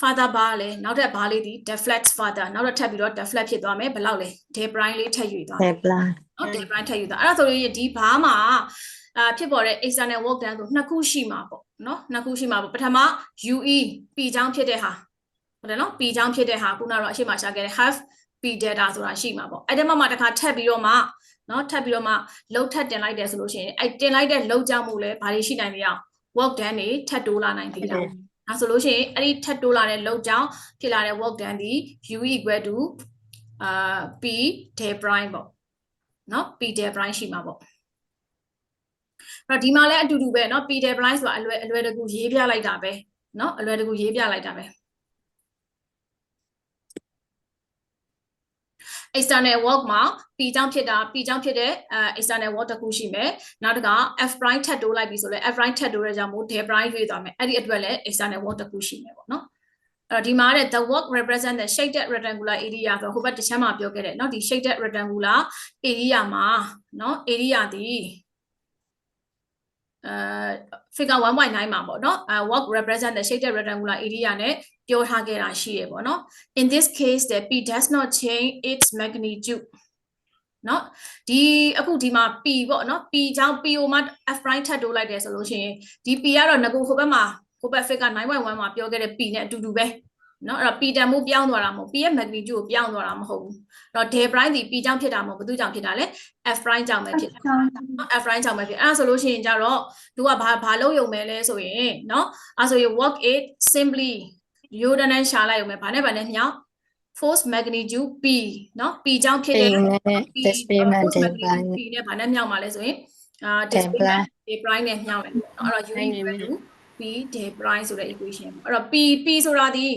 further bar လေနောက်ထပ် bar လေးဒီ deflect further နောက်တော့ထပ်ပြီးတော့ deflect ဖြစ်သွားမယ်ဘယ်လောက်လဲ del prime လေးထပ်ရွေ့သွားမယ် Del prime เนาะ del prime ထပ်ရွေ့သွားအဲ့ဒါဆိုရင်ဒီ bar မှာဖြစ်ပေါ်တဲ့ external work done ဆိုနှစ်ခုရှိမှာပေါ့เนาะနှစ်ခုရှိမှာပေါ့ပထမ UE p ကြောင်းဖြစ်တဲ့ဟာဟုတ်တယ်เนาะ p ကြောင်းဖြစ်တဲ့ဟာခုနကတော့အရှိမရှာခဲ့တဲ့ half p delta ဆိုတာရှိမှာပေါ့အဲ့ဒီမှာတစ်ခါထပ်ပြီးတော့မှเนาะထပ်ပြီးတော့မှလှုပ်ထပ်တင်လိုက်တယ်ဆိုလို့ရှိရင်အဲ့တင်လိုက်တဲ့လှုပ်ကြောင့်မို့လဲဘာတွေရှိနိုင်သေးအောင် work done တွေထပ်တိုးလာနိုင်သေးတာဒါဆိုလို့ရှိရင်အဲ့ဒီထပ်တိုးလာတဲ့လှုပ်ကြောင့်ဖြစ်လာတဲ့ work done ဒီ u equal to p del prime ပေါ့เนาะ p del prime ရှိမှာပေါ့အဲ့တော့ဒီမှာလည်းအတူတူပဲเนาะ p del prime ဆိုတာအလွယ်တကူရေးပြလိုက်တာပဲเนาะအလွယ်တကူရေးပြလိုက်တာပဲexternal work မှာ p ကြောင့်ဖြစ်တဲ့ external work တစ်ခုရှိမယ်နောက်တစ်ခါ f prime ထပ်တိုးလိုက်ပြီဆိုလဲ f prime ထပ်တိုးရကြမို့ del prime ရွေးသွားမယ်အဲ့ဒီအတွက်လည်း external work တစ်ခုရှိမယ်ပေါ့နော်အဲ့တော့ဒီမှာတဲ့ the work represent the shaded rectangular area ဆိုဟိုဘက်တစ်ချမ်းမှာပြောခဲ့တယ်เนาะဒီ shaded rectangular area မှာเนาะ area ဒီfigure 1.9 မှာပေါ့เนาะwork represent the shaded rectangular area နဲ့ပြောထားခဲ့တာရှိရပေါ့เนาะ in this case the p does not change its magnitude เนาะဒီအခုဒီမှာ p ပေါ့เนาะ p ကြောင့် p ကိုမှ f prime ထပ်တိုးလိုက်တယ်ဆိုလို့ရှိရင်ဒီ p ကတော့ငကိုဟိုဘက်မှာဟိုဘက် figure 9.1 မှာပြောခဲ့တဲ့ p နဲ့အတူတူပဲเนาะအဲ့တော့ p တန်မှုပြောင်းသွားတာမဟုတ် p ရဲ့ magnitude ကိုပြောင်းသွားတာမဟုတ်ဘူးအဲ့တော့ del prime ဒီ p ကြောင့်ဖြစ်တာမဟုတ်ဘယ်သူကြောင့်ဖြစ်တာလဲ f prime ကြောင့်ပဲဖြစ်တယ်เนาะ f prime ကြောင့်ပဲဖြစ်အဲ့ဒါဆိုလို့ရှိရင်ကြတော့သူကဘာလုပ်ရုံပဲလဲဆိုရင်เนาะအဲ့ဆိုရင် work it simply ရိုးတန်းတန်းရှာလိုက်ရုံပဲဘာနဲ့မြောက် force magnitude p เนาะ p ကြောင့်ဖြစ်တဲ့ displacement del prime p နဲ့ဘာနဲ့မြောက်မှာလဲဆိုရင်displacement del prime နဲ့မြောက်မယ်เนาะအဲ့တော့ u equal to p del prime ဆိုတဲ့ equation အဲ့တော့ p ဆိုတာဒီ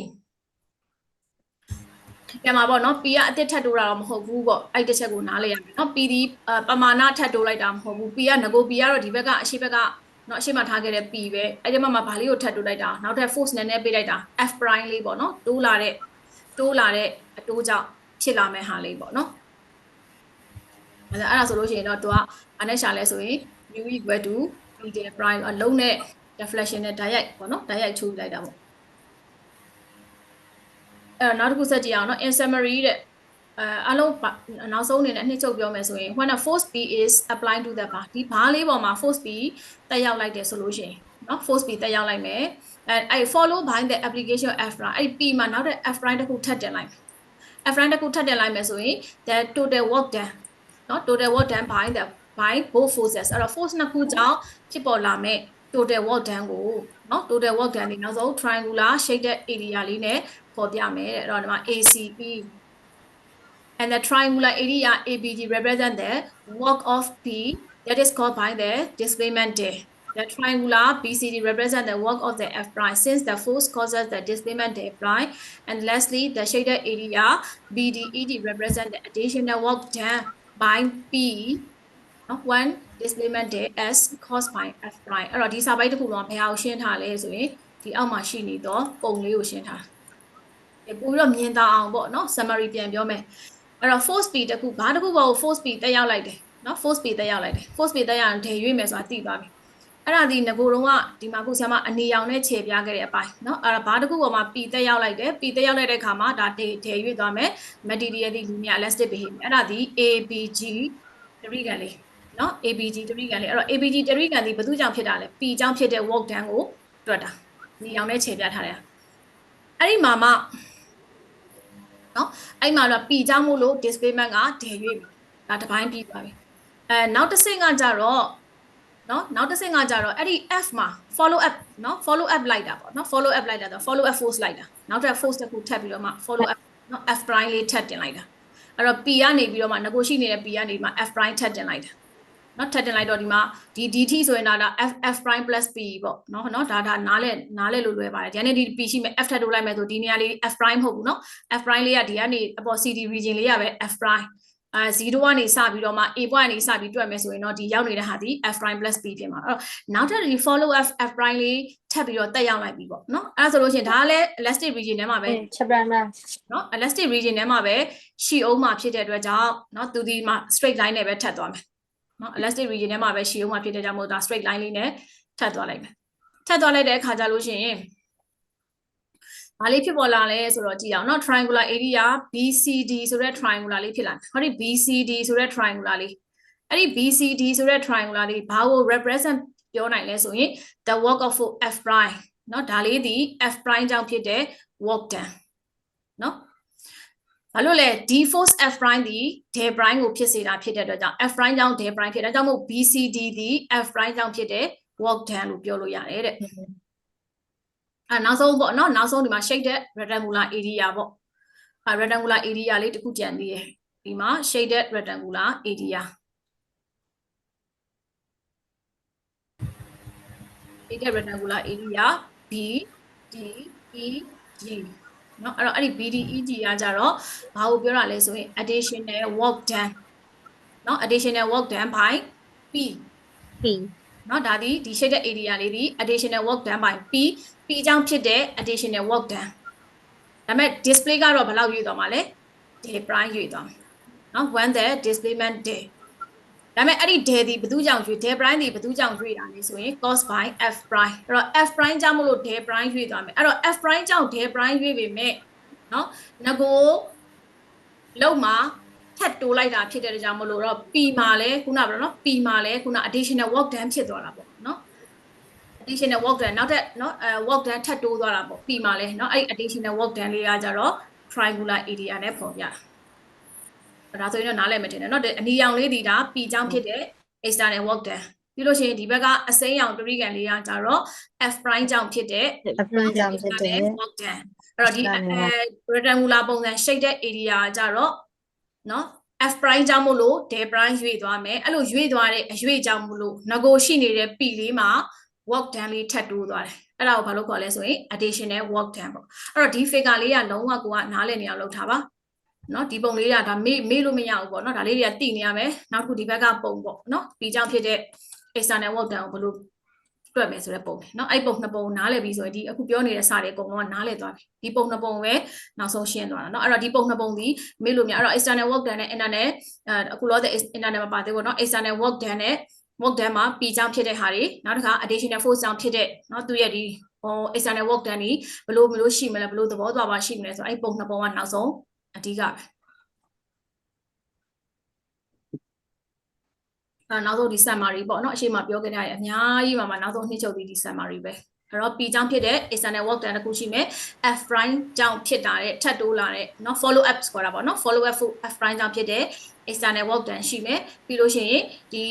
ပြန်มาပေါ့เนาะ p ကအတစ်ထပ်တိုးတာတော့မဟုတ်ဘူးပေါ့အဲ့တစ်ချက်ကိုနားလဲရမယ်เนาะ p ဒီပမာဏထပ်တိုးလိုက်တာမဟုတ်ဘူး p ကငကို p ကတော့ဒီဘက်ကအရှိဘက်ကเนาะအရှိမထားခဲ့တဲ့ p ပဲအဲ့ဒီမှာဘာလေးကိုထပ်တိုးလိုက်တာနောက်ထပ် force နည်းနည်းပေးလိုက်တာ f prime လေးပေါ့เนาะတိုးလာတဲ့အတိုးကြောင့်ဖြစ်လာမဲ့ဟာလေးပေါ့เนาะအဲ့ဒါဆိုလို့ရှိရင်တော့သူကဘာနဲ့ရှာလဲဆိုရင် u equal to p del prime အလုံးနဲ့ deflection နဲ့ direct ပေါ့เนาะ direct ချိုးလိုက်တာပေါ့အဲ့တော့နောက်တစ်ခုဆက်ကြည့်အောင်เนาะ in summary တဲ့အလုံးနောက်ဆုံးအနေနဲ့အနှစ်ချုပ်ပြောမယ်ဆိုရင် when a force p is applied to the bar ဒီဘားလေးပေါ်မှာ force p တက်ရောက်လိုက်တယ်ဆိုလို့ရှိရင်เนาะ force p တက်ရောက်လိုက်မယ်အဲ့ follow by the application of f prime အဲ့ p မှာနောက်တဲ့ f prime တစ်ခုထပ်တင်လိုက်မယ် f prime တစ်ခုထပ်တင်လိုက်မယ်ဆိုရင် the total work done เนาะ total work done by both forces အဲ့တော့ force နှစ်ခုကြောင့်ဖြစ်ပေါ်လာမဲ့ total work done ကိုเนาะ total work done ဒီနောက်ဆုံး triangular shaded area လေးနဲ့ပေါ်ပြမယ်တဲ့အဲ့တော့ဒီမှာACE and the triangular area ABG represent the work of P that is called by the displacement day. The triangular BCD represent the work of the F prime since the force causes the displacement day prime. And lastly, the shaded area BDED represent the additional work done by P when displacement day S caused by F prime. အဲ့တော့ဒီစာပိုက်တစ်ခုလုံးကဘယ်အောင်ရှင်းထားလဲဆိုရင်ဒီအောက်မှာရှိနေတော့ပုံလေးကိုရှင်းထားပို့ပြီးတော့မြင်သာအောင်ပေါ့နော် summary ပြန်ပြောမယ်အဲ့တော့ force P တစ်ခုဘာတစ်ခုပေါ့ force P တက်ရောက်လိုက်တယ်နော် force P တက်ရောက်လိုက်တယ် force P တက်ရောက်ရင်ထည့်ရွေးမယ်ဆိုတာသိသွားပြီအဲ့ဒါဒီငကိုတော့ကဒီမှာခုဆရာမအနေရောင်နဲ့ခြေပြခဲ့တဲ့အပိုင်းเนาะအဲ့ဒါဘာတစ်ခုပေါ်မှာ P တက်ရောက်လိုက်တယ် P တက်ရောက်လိုက်တဲ့ခါမှာဒါထည့်ရွေးသွားမယ် material ဒီ linear elastic behavior အဲ့ဒါဒီ ABG တရိကန်လေးเนาะ ABG တရိကန်လေးအဲ့တော့ ABG တရိကန်ဒီဘယ်သူကြောင့်ဖြစ်တာလဲ P ကြောင့်ဖြစ်တဲ့ work done ကိုတွက်တာနေရောင်နဲ့ခြေပြထားတယ်အဲ့ဒီမှာမှနော်အဲ့မှာတော့ P ကြောင့်မို့လို့ displacement ကထည့်ရွေးပြီဒါတစ်ပိုင်းပြီးသွားပြီနောက်တစ်ဆင့်ကကြတော့နော်နောက်တစ်ဆင့်ကကြတော့အဲ့ဒီ F မှာ follow up နော် follow up လိုက်တာပေါ့နော် follow up လိုက်တာတော့ follow up force လိုက်တာနောက်ထပ် force တစ်ခုထပ်ပြီးတော့မှ follow up နော် F prime လေးထပ်တင်လိုက်တာအဲ့တော့ P ကနေပြီးတော့မှငကိုရှိနေတဲ့ P ကနေမှ F prime ထပ်တင်လိုက်တာနော်ထပ်တင်လိုက်တော့ဒီမှာဒီ DT ဆိုရင်ဒါ F prime plus P ပေါ့နော်ဒါနားလဲလို့လွယ်ပါတယ်ဒီကနေဒီ P ရှိမယ် F ထပ်ထုတ်လိုက်မယ်ဆိုဒီနေရာလေး F prime မဟုတ်ဘူးနော် F prime လေးကဒီကနေအပေါ် CD region လေးရပဲ F prime 0ကနေစပြီးတော့မှ A point ကနေစပြီးတွက်မယ်ဆိုရင်တော့ဒီရောက်နေတဲ့ဟာဒီ F prime plus P ဖြစ်မှာအဲ့တော့နောက်ထပ်ဒီ follow F prime လေးထပ်ပြီးတော့တက်ရောက်လိုက်ပြီပေါ့နော်အဲ့ဒါဆိုလို့ရှိရင်ဒါကလည်း elastic region ထဲမှာပဲ ချက်ပြမှာ နော် elastic region ထဲမှာပဲရှိအောင်မှာဖြစ်တဲ့အတွက်ကြောင့်နော်သူဒီမှာ straight line နဲ့ပဲထပ်သွားမယ်နော် elastic region ထဲမှာပဲရှိအောင်မှာဖြစ်တဲ့ကြောင့်မို့ဒါ straight line လေးနဲ့ထပ်သွားလိုက်မယ်ထပ်သွားလိုက်တဲ့အခါကျလို့ရှိရင်ဘာလေးဖြစ်ပေါ်လာလဲဆိုတော့ကြည့်အောင်เนาะ triangular area BCD ဆိုတဲ့ triangular လေးဖြစ်လာတယ်ဟောဒီ BCD ဆိုတဲ့ triangular လေးအဲ့ဒီ BCD ဆိုတဲ့ triangular လေးဘာကို represent ပြောနိုင်လဲဆိုရင် the work of F prime เนาะဒါလေးဒီ F prime ကြောင့်ဖြစ်တဲ့ work done เนาะဘာလို့လဲ d force F prime ဒီ del prime ကိုဖြစ်စေတာဖြစ်တဲ့အတွက်ကြောင့် F prime ကြောင့် del prime ဖြစ်တာကြောင့်မို့ BCD ဒီ F prime ကြောင့်ဖြစ်တဲ့ work done လို့ပြောလို့ရတယ်တဲ့နောက်ဆုံးပေါ့နော်နောက်ဆုံးဒီမှာ shaded rectangular area ပေါ့rectangular area လေးတစ်ခုကြံသေးတယ်ဒီမှာ shaded rectangular area shaded rectangular area B D E G เนาะအဲ့တော့အဲ့ဒီ BDEG ကကြတော့ဘာကိုပြောတာလဲဆိုရင် additional work done เนาะ additional work done by P เนาะဒါဒီ shaded area လေးဒီ additional work done by P ကြောင့်ဖြစ်တဲ့ additional work done ဒါပေမဲ့ display ကတော့ဘယ်လောက်ရွေ့သွားမှာလဲ del prime ရွေ့သွားမယ်เนาะ when the displacement day ဒါပေမဲ့အဲ့ဒီ del ဒီဘယ်သူကြောင့်ရွေ့ del prime ဒီဘယ်သူကြောင့်ရွေ့တာလဲဆိုရင် caused by F prime အဲ့တော့ F prime ကြောင့်မလို့ del prime ရွေ့သွားမယ်အဲ့တော့ F prime ကြောင့် del prime ရွေ့ပေမဲ့เนาะငကိုလုံးမှာထပ်တိုးလိုက်တာဖြစ်တဲ့ကြောင့်မလို့တော့ P မှာလဲခုနကပြောနော် P မှာလဲခုန additional work done ဖြစ်သွားတာပေါ့เนาะadditional work done နောက်ထပ်เนาะwork done ထပ်တိုးသွားတာပေါ့ P မှာလဲเนาะအဲ့ additional work done လေးကကြတော့ triangular area နဲ့ပုံပြဒါဆိုရင်တော့နားလည်မတင်နဲ့เนาะအနီရောင်လေးဒီဒါ P ကြောင့်ဖြစ်တဲ့ external work done ပြီးလို့ရှိရင်ဒီဘက်ကအစိမ်းရောင်တရိကန်လေးကကြတော့ F prime ကြောင့်ဖြစ်တဲ့ F prime ကြောင့်ဖြစ်တဲ့ work done အဲ့တော့ဒီ rectangular ပုံစံ shaded area ကကြတော့เนาะ F prime ကြောင့်မို့လို့ del prime ရွေ့သွားမယ်အဲ့လိုရွေ့သွားတဲ့အရွေ့ကြောင့်မို့လို့ငကိုရှိနေတဲ့ P လေးမှာ work done လေးထပ်တိုးသွားတယ်အဲ့ဒါကိုဘာလို့ခေါ်လဲဆိုရင် additional work done ပေါ့အဲ့တော့ဒီ figure လေးကလုံးဝကိုကနားလည်နေအောင်လုပ်ထားပါเนาะဒီပုံလေးကဒါမေ့လို့မရဘူးပေါ့เนาะဒါလေးတွေကတိနေရမယ်နောက်တစ်ခုဒီဘက်ကပုံပေါ့เนาะP ကြောင့်ဖြစ်တဲ့ external work done ကိုဘယ်လိုတွက်မယ်ဆိုတဲ့ပုံเนาะအဲ့ပုံနှစ်ပုံနားလည်ပြီးဆိုရင်ဒီအခုပြောနေတဲ့စာတွေအကုန်လုံးကနားလည်သွားပြီဒီပုံနှစ်ပုံပဲနောက်ဆုံးရှင်းသွားတာเนาะအဲ့တော့ဒီပုံနှစ်ပုံဒီမေ့လို့မရအဲ့တော့ external work done နဲ့ internal အခုလောတဲ့ internal မပါသေးဘူးเนาะ external work done နဲ့ work done မှာ P ကြောင့်ဖြစ်တဲ့ဟာတွေနောက်တစ်ခါ additional force ကြောင့်ဖြစ်တဲ့เนาะသူရဲ့ဒီ external work done ကြီးဘယ်လိုရှိမလဲဘယ်လိုသဘောသွားပါရှိမလဲဆိုအဲ့ပုံနှစ်ပုံကနောက်ဆုံးအဓိကပဲနောက်ဆုံးဒီ summary ပေါ့เนาะအရှိမပြောခဲ့တဲ့အများကြီးမှာနောက်ဆုံးနှိမ့်ချုပ်ပြီးဒီ summary ပဲအဲ့တော့ P ကြောင့်ဖြစ်တဲ့ external work done တစ်ခုရှိမယ် F prime ကြောင့်ဖြစ်တာတဲ့ထပ်တိုးလာတဲ့เนาะ follow up ဆိုတာပေါ့เนาะ follow up F prime ကြောင့်ဖြစ်တဲ့ external work done ရှိမယ်ပြီးလို့ရှိရင်ဒီ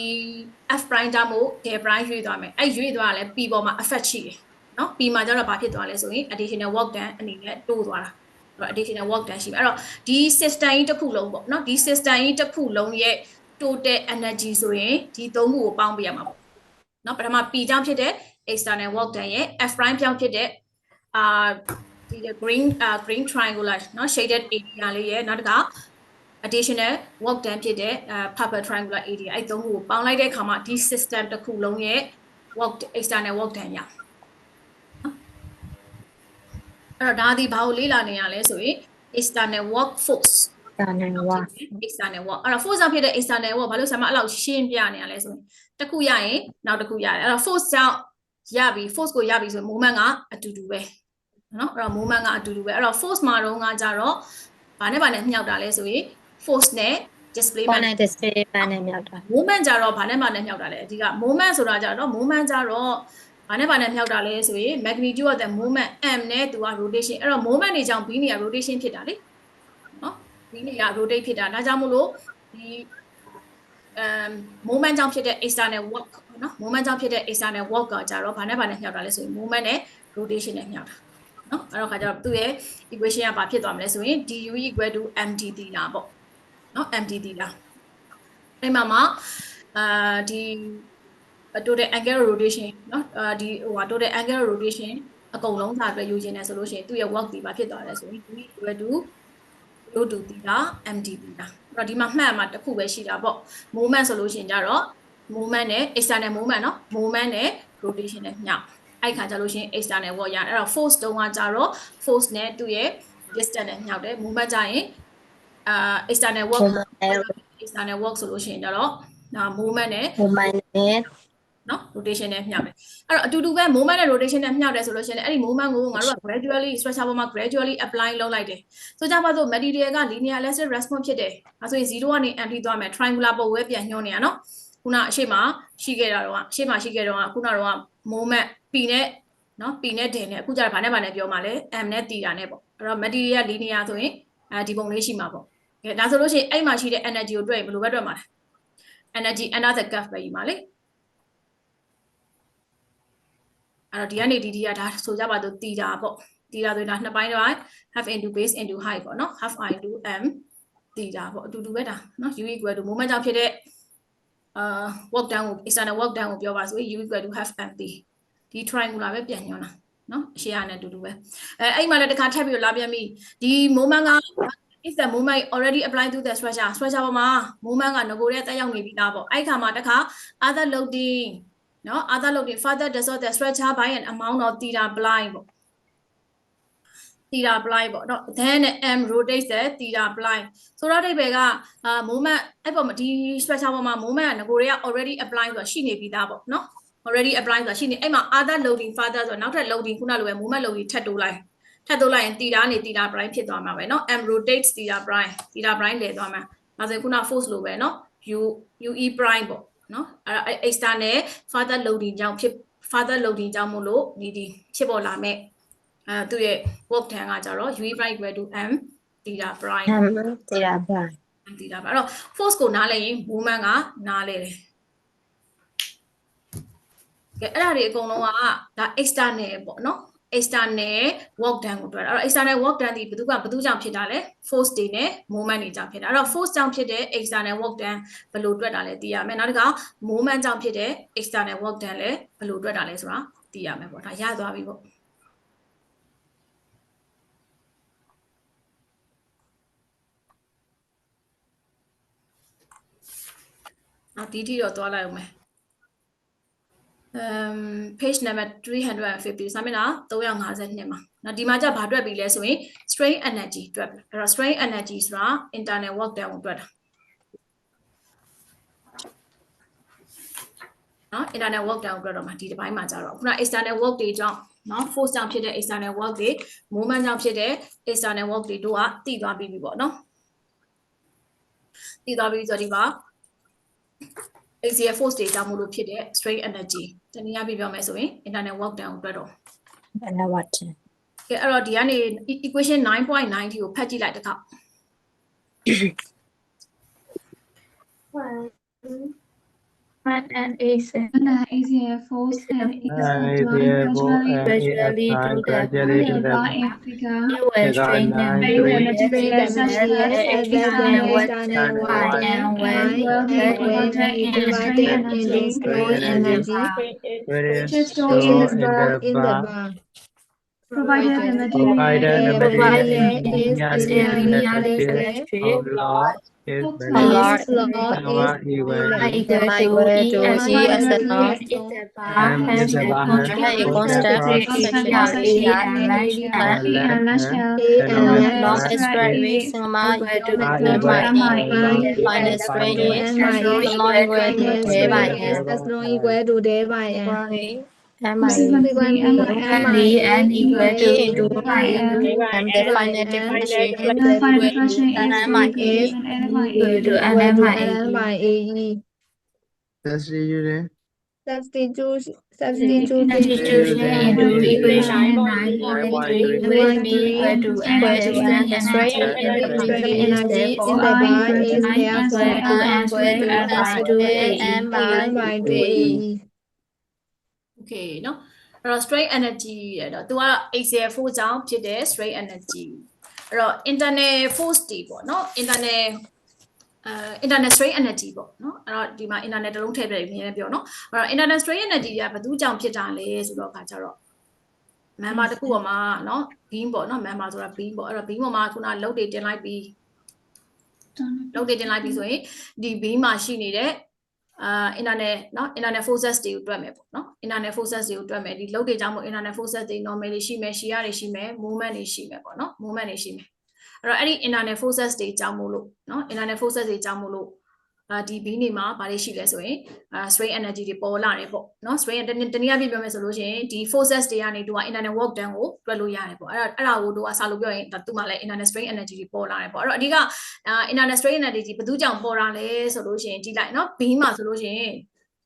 F prime ကြောင့်မို့ del prime ရွေ့သွားမယ်အဲ့ရွေ့သွားတာလဲ P ပေါ်မှာ effect ရှိတယ်เนาะ P မှာကျတော့ဘာဖြစ်သွားလဲဆိုရင် additional work done အနေနဲ့တိုးသွားတာ additional work done ရှိပြီအဲ့တော့ဒီ system ကြီးတစ်ခုလုံးပေါ့နော်ဒီ system ကြီးတစ်ခုလုံးရဲ့ total energy ဆိုရင်ဒီသုံးခုကိုပေါင်းပြရမှာပေါ့နော်ပထမ P ကြောင့်ဖြစ်တဲ့ external work done ရဲ့ F prime ကြောင့်ဖြစ်တဲ့ဒီ green triangular နော် shaded area လေးရဲ့နောက်တစ်ခါ additional work done ဖြစ်တဲ့purple triangular area အဲ့သုံးခုကိုပေါင်းလိုက်တဲ့အခါမှာဒီ system တစ်ခုလုံးရဲ့ work external work done ရအဲ့တော့ဒါဒီဘာကိုလေ့လာနေရလဲဆိုရင် external work force external work external work အဲ့တော့ force ကြောင့်ဖြစ်တဲ့ external work ဘာလို့ဆရာမအဲ့လောက်ရှင်းပြနေရလဲဆိုရင်တစ်ခုရရင်နောက်တစ်ခုရတယ်အဲ့တော့ force ကြောင့်ရပြီ force ကိုရပြီဆိုရင် moment ကအတူတူပဲနော်အဲ့တော့ moment ကအတူတူပဲအဲ့တော့ force မှာတော့ငါကြတော့ဘာနဲ့မြှောက်တာလဲဆိုရင် force နဲ့ displacement နဲ့ displacement နဲ့မြောက်တာ moment ကြတော့ဘာနဲ့မြှောက်တာလဲအဓိက moment ဆိုတာကြတော့ moment ကြတော့ဘာနဲ့မြှောက်တာလဲဆိုရင် magnitude of the moment m နဲ့သူက rotation အဲ့တော့ moment တွေကြောင့် b နေရာ rotation ဖြစ်တာလေနော် b နေရာ rotate ဖြစ်တာဒါကြောင့်မို့လို့ဒီ moment ကြောင့်ဖြစ်တဲ့ external work နော် moment ကြောင့်ဖြစ်တဲ့ external work ကကြတော့ဘာနဲ့မြှောက်တာလဲဆိုရင် moment နဲ့ rotation နဲ့မြှောက်တာနော်အဲ့တော့ခါကျတော့သူ့ရဲ့ equation ကဘာဖြစ်သွားမလဲဆိုရင် du = md theta ပေါ့နော် md theta အဲ့မှာဒီ total angular rotation နော်ဒီဟို total angular rotation အကုန်လုံးသာအတွက်ယူခြင်းနဲ့ဆိုလို့ရှိရင်သူ့ရဲ့ work ဒီဘာဖြစ်သွားလဲဆိုရင် du = root 2 theta md theta အဲ့တော့ဒီမှာမှတ်မှာတစ်ခုပဲရှိတာပေါ့ moment ဆိုလို့ရှိရင်ကြတော့ moment နဲ့ external moment နော် moment နဲ့ rotation နဲ့ညအဲ့ခါကျလို့ရှိရင် external work ရတယ်အဲ့တော့ force တုံးကကြတော့ force နဲ့သူ့ရဲ့ distance နဲ့ညှောက်တယ် moment ကြရင်external work ဆိုလို့ရှိရင်ကြတော့moment နဲ့ နော် rotation နဲ့မြှောက်တယ်အဲ့တော့အတူတူပဲ moment နဲ့ rotation နဲ့မြှောက်တယ်ဆိုလို့ရှိရင်အဲ့ဒီ moment ကိုငါတို့က gradually structure ပေါ်မှာ gradually apply လုပ်လိုက်တယ်ဆိုကြပါစို့ material က linear elastic response ဖြစ်တယ်အဲဆိုရင်0ကနေ m ထိသွားမယ် triangular ပုံဝဲပြန်ညွှန်းနေရနော်ခုနအရှိမရှိခဲ့တော့ခုနတော့ moment p နဲ့နော် p နဲ့တင်နဲ့အခုကျတော့ဗာနဲ့ပြောမှာလဲ m နဲ့ theta နဲ့ပေါ့အဲ့တော့ material linear ဆိုရင်ဒီပုံလေးရှိမှာပေါ့ကဲဒါဆိုလို့ရှိရင်အဲ့မှာရှိတဲ့ energy ကိုတွေ့ရင်ဘယ်လိုပဲတွေ့မှာလဲ energy under the curve ပဲယူမှာလေအဲ့တော့ဒီကနေဒီကဒါဆိုကြပါတော့ theta ပေါ့ theta ဆိုရင်ဒါနှစ်ပိုင်းတစ်ပိုင်း half into base into height ပေါ့နော် half I into m theta ပေါ့အတူတူပဲဒါနော် u = moment ကြောင့်ဖြစ်တဲ့work done ကို external work done ကိုပြောပါဆိုရင် u = half m t ဒီ triangular ပဲပြန်ညွှန်းတာနော်အရှေ့ကနေအတူတူပဲအဲ့မှာလည်းတစ်ခါထပ်ပြီးလာပြန်ပြီဒီ moment က is the moment already applied to the structure ပေါ်မှာ moment ကငကိုတဲ့တက်ရောက်နေပြီသားပေါ့အဲ့ခါမှာတစ်ခါ other loading နော် other loading further distort the structure by an amount of theta blind ပေါ့ theta blind ပေါ့နော် then m rotates the theta blind ဆိုတော့ဒီဘက်ကmoment အဲ့ပေါ်မှာဒီ structure ပေါ်မှာ moment ကငကိုတွေက already apply ဆိုတာရှိနေပြီသားပေါ့နော် already apply ဆိုတာရှိနေအဲ့မှာ other loading further ဆိုတော့နောက်ထပ် loading ခုနလိုပဲ moment loading ထပ်တိုးလိုက်ရင် theta နဲ့ theta prime ဖြစ်သွားမှာပဲเนาะ m rotates theta prime လဲသွားမှာဒါဆိုခုန force လိုပဲเนาะ u prime ပေါ့เนาะအဲ့ external further loading ကြောင့်မို့လို့ဒီဖြစ်ပေါ်လာမဲ့သူ့ရဲ့ work done ကကြတော့ u prime = m theta prime အဲ့တော့ force ကိုနားလဲရင် moment ကနားလဲတယ်ကဲအဲ့ဒါတွေအကုန်လုံးကဒါ external ပေါ့เนาะexternal work done ကိုတွေ့တာအဲ့တော့ external work done ဒီဘယ်သူကြောင့်ဖြစ်တာလဲ force တွေနဲ့ moment တွေကြောင့်ဖြစ်တာအဲ့တော့ force ကြောင့်ဖြစ်တဲ့ external work done ဘယ်လိုတွေ့တာလဲသိရမယ်နောက်တစ်ခါ moment ကြောင့်ဖြစ်တဲ့ external work done လဲဘယ်လိုတွေ့တာလဲဆိုတာသိရမယ်ပေါ့ဒါရသွားပြီပေါ့နောက်ဒီထိတော့သွားလိုက်အောင်မယ်page number 350စာမျက်နှာ352မှာနော်ဒီမှာじゃဘာတွက်ပြီလဲဆိုရင် strain energy တွက်ပြီအဲ့တော့ strain energy ဆိုတာ internal work done ကိုတွက်တာနော် internal work done ကိုတွက်တော့မှာဒီတစ်ပိုင်းမှာကြတော့ခုန external work တွေကြောင့်နော် force ကြောင့်ဖြစ်တဲ့ external work တွေ moment ကြောင့်ဖြစ်တဲ့ external work တွေတို့ကတည်သွားပြီပေါ့နော်တည်သွားပြီဆိုတော့ဒီမှာaxial force တွေကြောင့်မို့လို့ဖြစ်တဲ့ strain energy တနည်းအားဖြင့်ပြောမယ်ဆိုရင် internal work done ကိုတွက်တော့ internal work done ကဲအဲ့တော့ဒီကနေ equation 9.9 ကိုဖတ်ကြည့်လိုက်တစ်ခါ and AC ACF force and gradually do the Whenever Africa it will strain them they to will the materialize such as external external water and will be divided into strain energy just store in the bar. Provided the material is in electric A lot is equal to E as a lot. and A constant section and norm is spread with sigma equal to final strain is not equal to J by N. Frequently and equal to and the final differentiation equal to substitution into equation 9.3 with me equal to n and strain energy is therefore equal to n squared plus 2a m by 2a. Okay เนาะအဲ့တော့ strain energy ရတော့ तू ကတော့ ACF4 ကြောင့်ဖြစ်တဲ့ strain energy အဲ့တော့ internal force တွေပေါ့เนาะ internal strain energy ပေါ့เนาะအဲ့တော့ဒီမှာ internal တလုံးထည့်ပြတယ်မြင်ရပြောเนาะအဲ့တော့ internal strain energy ကဘယ်သူကြောင့်ဖြစ်တာလဲဆိုတော့ခါကျတော့ member တစ်ခုပေါ်မှာเนาะ beam ပေါ့เนาะ member ဆိုတာ beam ပေါ့အဲ့တော့ beam ပေါ်မှာခုန load တွေတင်လိုက်ပြီး load တွေတင်လိုက်ပြီးဆိုရင်ဒီ beam မှာရှိနေတဲ့internal เนาะ internal forces တွေကိုတွက်မယ်ပေါ့เนาะ internal forces တွေကိုတွက်မယ်ဒီ load တွေကြောင့်မို့ internal forces တွေ normal တွေရှိမယ် shear တွေရှိမယ် movement တွေရှိမယ်ပေါ့เนาะ movement တွေရှိမယ်အဲ့တော့အဲ့ဒီ internal forces တွေကြောင့်မို့လို့เนาะ internal forces တွေကြောင့်မို့လို့ဒီ B နေမှာဘာတွေရှိလဲဆိုရင်strain energy တွေပေါ်လာတယ်ပေါ့เนาะ strain တနည်းအားဖြင့်ပြောမယ်ဆိုလို့ရှိရင်ဒီ forces တွေကနေသူက internal work done ကိုတွက်လို့ရတယ်ပေါ့အဲ့ဒါကိုသူကစာလို့ပြောရင်သူမှလည်း internal strain energy တွေပေါ်လာတယ်ပေါ့အဲ့တော့အဓိကinternal strain energy ဘယ်သူကြောင့်ပေါ်လာလဲဆိုလို့ရှိရင်ဒီလိုက်เนาะ B မှာဆိုလို့ရှိရင်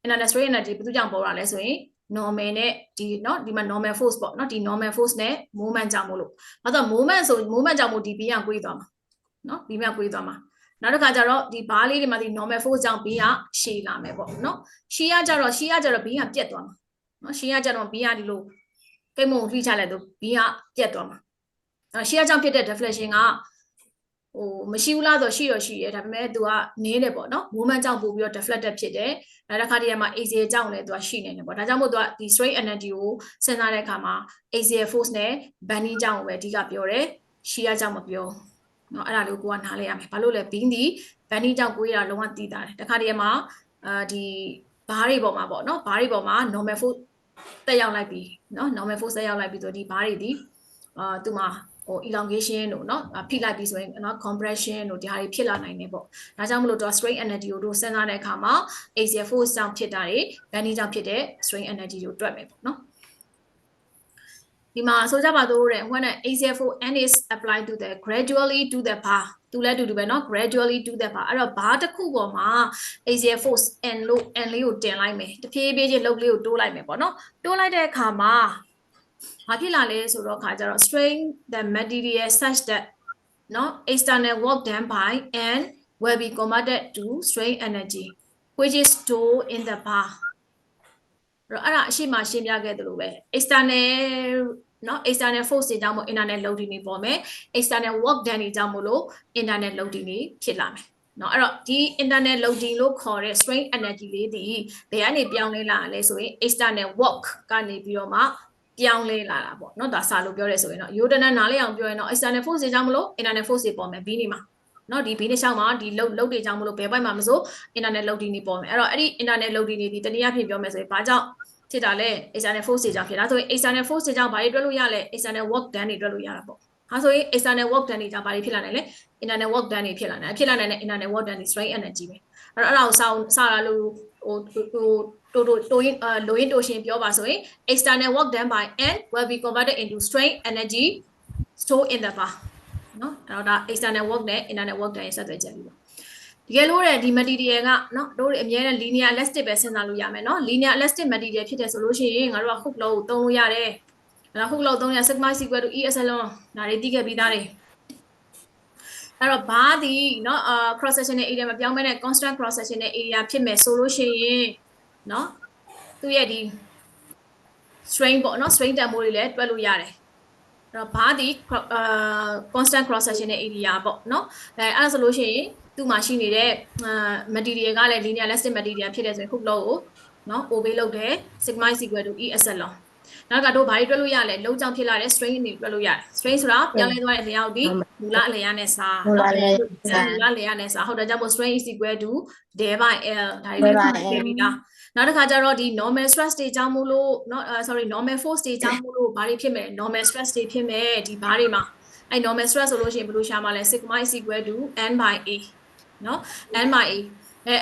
internal strain energy ဘယ်သူကြောင့်ပေါ်လာလဲဆိုရင် normal နဲ့ဒီเนาะဒီမှာ normal force ပေါ့เนาะဒီ normal force နဲ့ movement ကြောင့်မို့လို့ဘာလို့ movement ဆို movement ကြောင့်မို့ဒီ B ကကွေးသွားမှာเนาะ B ကကွေးသွားမှာနောက်တစ်ခါကျတော့ဒီဘားလေးတွေမှာဒီ normal force ကြောင့် B ကရှည်လာမယ်ပေါ့เนาะရှည်ရကြတော့ B ကပြတ်သွားမှာเนาะရှည်ရကြတော့ B ကဒီလိုကိတ်မုံထိချလိုက်တော့ B ကပြတ်သွားမှာရှည်ရကြောင့်ဖြစ်တဲ့ deflection ကမရှိဘူးလားဆိုရှိရရှိရဒါပေမဲ့သူကနည်းတယ်ပေါ့เนาะ movement ကြောင့်ပို့ပြီးတော့ deflected ဖြစ်တယ်နောက်တစ်ခါတည်းမှာ axial ကြောင့်လည်းသူကရှိနေတယ်ပေါ့ဒါကြောင့်မို့သူကဒီ strain energy ကိုစဉ်းစားတဲ့အခါမှာ axial force နဲ့ bending ကြောင့်ပဲအဓိကပြောတယ်ရှည်ရကြောင့်မပြောเนาะအဲ့ဒါလေးကိုကနားလဲရမယ်ဘာလို့လဲ beam ဒီ bending ကြောင့်ကိုရတာလုံးဝသိတာတယ်တခါတည်းမှာဒီဘားတွေပေါ်မှာပေါ့เนาะဘားတွေပေါ်မှာ normal force တက်ရောက်လိုက်ပြီเนาะ normal force တက်ရောက်လိုက်ပြီဆိုဒီဘားတွေဒီသူမှာelongation တို့เนาะဖိလိုက်ပြီဆိုရင်เนาะ compression တို့ဒီဟာတွေဖြစ်လာနိုင်တယ်ပေါ့ဒါကြောင့်မလို့တော့ strain energy ကိုတို့စဉ်းစားတဲ့အခါမှာ axial force ကြောင့်ဖြစ်တာတွေ bending ကြောင့်ဖြစ်တဲ့ strain energy ကိုတွက်မယ်ပေါ့เนาะဒီမှာဆိုကြပါတော့တဲ့ when an axial force n is applied to the gradually to the bar တူလဲတူတူပဲเนาะ gradually to the bar အဲ့တော့ bar တစ်ခုပေါ်မှာ axial force n လို့ n လေးကိုတင်လိုက်မယ်တဖြည်းဖြည်းချင်း load လေးကိုတိုးလိုက်မယ်ပေါ့เนาะတိုးလိုက်တဲ့အခါမှာဘာဖြစ်လာလဲဆိုတော့ခါကျတော့ strain the material such that no external work done by n will be converted to strain energy which is stored in the bar အဲ့ဒါအရှိမရှင်းပြခဲ့သလိုပဲ external เนาะ external force တွေကြောင့်မို့ internal load တွေနေပေါ်မယ် external work done တွေကြောင့်မို့လို့ internal load တွေနေဖြစ်လာမယ်เนาะအဲ့တော့ဒီ internal loading လို့ခေါ်တဲ့ strain energy လေးဒီဘယ်ကနေပြောင်းလဲလာလဲဆိုရင် external work ကနေပြီးတော့မှပြောင်းလဲလာတာပေါ့เนาะဒါစာလို့ပြောရဲဆိုရင်เนาะရိုးတနနားလေးအောင်ပြောရင်เนาะ external force တွေကြောင့်မလို့ internal force တွေပေါ်မယ် B နေမှာเนาะဒီ B နေရှောင်းမှာဒီ load တွေကြောင့်မလို့ဘယ်ဘက်မှာမဆို internal load တွေနေပေါ်မယ်အဲ့တော့အဲ့ဒီ internal load တွေနေဒီတနည်းအားဖြင့်ပြောမယ်ဆိုရင်ဘာကြောင့်ဖြစ်တာလဲ external force တွေကြောင့်ဖြစ်တာဆိုရင် external force တွေကြောင့်ဘာတွေတွက်လို့ရလဲ external work done တွေတွက်လို့ရတာပေါ့ဟာဆိုရင် external work done တွေကြောင့်ဘာတွေဖြစ်လာနိုင်လဲ internal work done တွေဖြစ်လာနိုင်တဲ့ internal work done တွေ strain energy ပဲအဲ့တော့အဲ့ဒါကိုစာလာလို့လိုရင်းတိုရှင်ပြောပါဆိုရင် external work done by n will be converted into strain energy stored in the bar เนาะအဲ့တော့ဒါ external work နဲ့ internal work done ရဲ့ဆက်သွယ်ချက်ပြီးပါတကယ်လို့တဲ့ဒီ material ကเนาะတို့အမြဲတမ်း linear elastic ပဲစဉ်းစားလို့ရမယ်เนาะ linear elastic material ဖြစ်တယ်ဆိုလို့ရှိရင်ငါတို့က hook law ကိုသုံးလို့ရတယ်အဲ့တော့ hook law သုံးရ sigma is equal to e epsilon ဒါတွေသိခဲ့ပြီးသားတွေအဲ့တော့ဘာဒီเนาะcross sectional area မပြောင်းမဲနဲ့ constant cross sectional area ဖြစ်မယ်ဆိုလို့ရှိရင် နော်သူရဲ့ဒီ strain ပေါ့နော် strain တန်ဖိုးတွေလည်းတွက်လို့ရတယ်အဲ့တော့ဘာဒီ constant cross sectional area ပေါ့နော်အဲ့ဒါဆိုလို့ရှိရင်သူ့မှာရှိနေတဲ့ material ကလည်း linear elastic material ဖြစ်တဲ့ဆိုရင် hook law ကိုနော် obey လုပ်တယ် sigma is equal to e epsilon နောက်ကတော့ဘာတွေတွက်လို့ရလဲလုံးကြောင့်ဖြစ်လာတဲ့ strain တွေတွက်လို့ရတယ် strain ဆိုတာပြောင်းလဲသွားတဲ့အလျောက်ဒီမူလအလျားနဲ့စာမူလအလျားနဲ့စာဟုတ်တယ်ကြောင့်မို့ strain is equal to del by l ဒါတွေလည်းဖြစ်ပြီးသားနောက်တစ်ခါကျတော့ဒီ normal stress တွေကြောင့်မို့လို့เนาะ sorry normal force တွေကြောင့်မို့လို့ဘာတွေဖြစ်မလဲ normal stress တွေဖြစ်မယ်ဒီဘာတွေမှာအဲ့ normal stress ဆိုလို့ရှိရင်ဘယ်လိုရှာမှာလဲ sigma is equal to n by a เนาะ n by a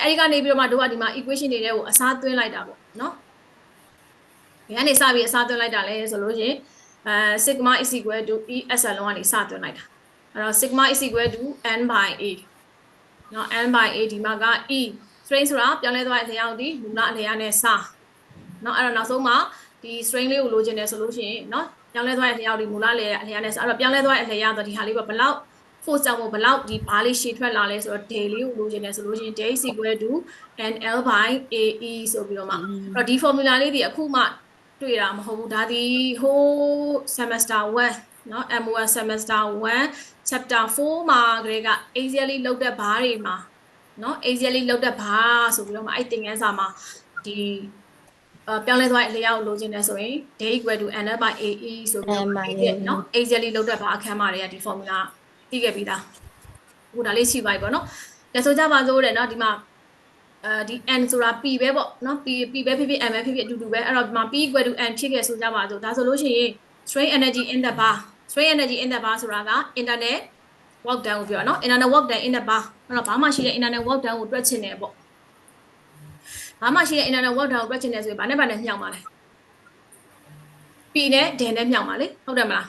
အဲ့ဒီကနေပြီးတော့မှတို့ကဒီမှာ equation တွေတွေကိုအစားသွင်းလိုက်တာပေါ့เนาะဘယ်ကနေစပြီးအစားသွင်းလိုက်တာလဲဆိုလို့ရှိရင် sigma is equal to e epsilon ကနေစသွင်းလိုက်တာအဲ့တော့ sigma is equal to n by a เนาะ n by a ဒီမှာက e strain ဆိုတာပြောင်းလဲသွားတဲ့အလျောက်ဒီမူလအလျားနဲ့စเนาะအဲ့တော့နောက်ဆုံးမှာဒီ strain လေးကိုလိုချင်တယ်ဆိုလို့ရှိရင်เนาะပြောင်းလဲသွားတဲ့အလျောက်ဒီမူလအလျားနဲ့စအဲ့တော့ပြောင်းလဲသွားတဲ့အလျားဆိုဒီဟာလေးကဘလောက် force ကြောင့်ဘလောက်ဒီဘာလေးရှည်ထွက်လာလဲဆိုတော့ day လေးကိုလိုချင်တယ်ဆိုလို့ရှိရင် day is equal to nl by ae ဆိုပြီးတော့မှအဲ့တော့ဒီ formula လေးဒီအခုမှတွေ့တာမဟုတ်ဘူးဒါဒီ whole semester 1เนาะ M1 semester 1 chapter 4မှာကလေးက axially လောက်တဲ့ဘားတွေမှာเนาะ axially လောက်တဲ့ဘားဆိုပြီးတော့မှအဲ့သင်ခန်းစာမှာဒီပြောင်းလဲသွားတဲ့အလျောက်လိုချင်တယ်ဆိုရင် day equal to nl by ae ဆိုပြီးတော့เนาะ axially လောက်တဲ့ဘားအခန်းမှာတွေကဒီ formula သိခဲ့ပြီးသားဟိုဒါလေးရှိပါပြီပေါ့နော်ဒါဆိုကြပါစို့တဲ့เนาะဒီမှာဒီ n ဆိုတာ p ပဲပေါ့เนาะ p ပဲဖြစ်ဖြစ် m ပဲဖြစ်ဖြစ်အတူတူပဲအဲ့တော့ဒီမှာ p equal to n ဖြစ်ခဲ့ဆိုကြပါစို့ဒါဆိုလို့ရှိရင် strain energy in the bar strain energy in the bar ဆိုတာက internal work done ကိုပြောเนาะ internal work done in the bar အဲ့တော့ဘာမှရှိတဲ့ internal work done ကိုတွက်ချင်တယ်ပေါ့ဘာမှရှိတဲ့ internal work done ကိုတွက်ချင်တယ်ဆိုရင်ဘာနဲ့မြောက်ပါလဲ p နဲ့ d နဲ့မြောက်ပါလေဟုတ်တယ်မလား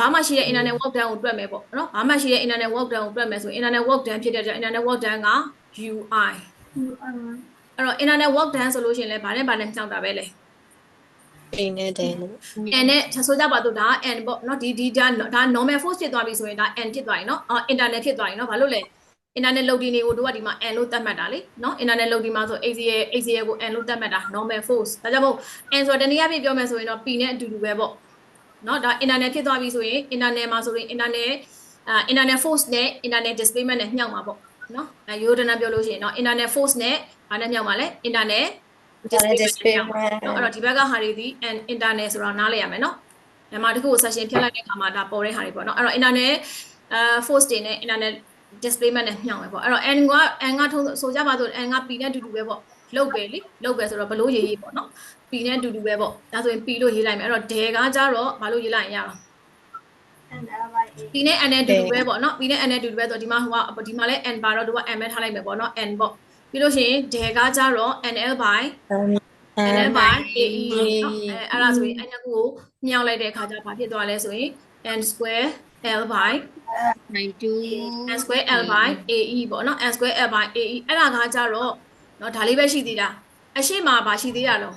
ဘာမှရှိတဲ့ internal work done ကိုတွက်မယ်ပေါ့နော်ဘာမှရှိတဲ့ internal work done ကိုတွက်မယ်ဆိုရင် internal work done ဖြစ်တဲ့အတွက် internal work done က ui အဲ့တော့ internal work done ဆိုလို့ရှိရင်လည်းဘာနဲ့မြောက်တာပဲလေ a နဲ့ del လို့ n နဲ့ဆိုကြပါတော့ဒါ n ပေါ့နော်ဒီဒါ normal force ဖြစ်သွားပြီဆိုရင်ဒါ n ဖြစ်သွားပြီနော် internal ဖြစ်သွားပြီနော်ဘာလို့လဲ internal loading တွေကိုတို့ကဒီမှာ n လို့သတ်မှတ်တာလေနော် internal loading မှာဆို axial ကို n လို့သတ်မှတ်တာ normal force ဒါကြောင့်မို့ n ဆိုတော့တနည်းအားဖြင့်ပြောမယ်ဆိုရင်တော့ p နဲ့အတူတူပဲပေါ့နော်ဒါ internal ဖြစ်သွားပြီဆိုရင် internal မှာဆိုရင် internal force နဲ့ internal displacement နဲ့မြှောက်မှာပေါ့နော်ရိုးတနပြောလို့ရှိရင်နော် internal force နဲ့ဘာနဲ့မြှောက်မှာလဲ internal displacement နော်အဲ့တော့ဒီဘက်ကဟာတွေဒီ internal ဆိုတော့နားလည်ရမယ်နော်ဒါမှတခုကို section ဖြတ်လိုက်တဲ့အခါမှာဒါပေါ်တဲ့ဟာတွေပေါ့နော်အဲ့တော့ internal force တွေနဲ့ internal displacement နဲ့မြှောက်မယ်ပေါ့အဲ့တော့ n ကထုံးဆိုကြပါစို့ n က p နဲ့အတူတူပဲပေါ့လုတ်ပဲလေလုတ်ပဲဆိုတော့ဘလို့ရေးပေါ့နော် p နဲ့အတူတူပဲပေါ့ဒါဆိုရင် p လို့ရေးလိုက်မယ်အဲ့တော့ del ကကြတော့ဘာလို့ရေးလိုက်ရင်ရတော့ p နဲ့ n နဲ့အတူတူပဲပေါ့နော် p နဲ့ n နဲ့အတူတူပဲဆိုတော့ဒီမှာဒီမှာလဲ n ပါတော့တို့က n ပဲထားလိုက်မယ်ပေါ့နော် n ပေါ့ပြီးလို့ရှိရင် del ကကြတော့ nl by ae အဲ့ဒါဆိုရင်အဲ့နှစ်ခုကိုမြောက်လိုက်တဲ့အခါကျဘာဖြစ်သွားလဲဆိုရင် n square l by 92 n square l by ae ပေါ့နော် n square l by ae အဲ့ဒါကကြတော့เนาะဒါလေးပဲရှိသေးတာအရှိမဘာရှိသေးတာတော့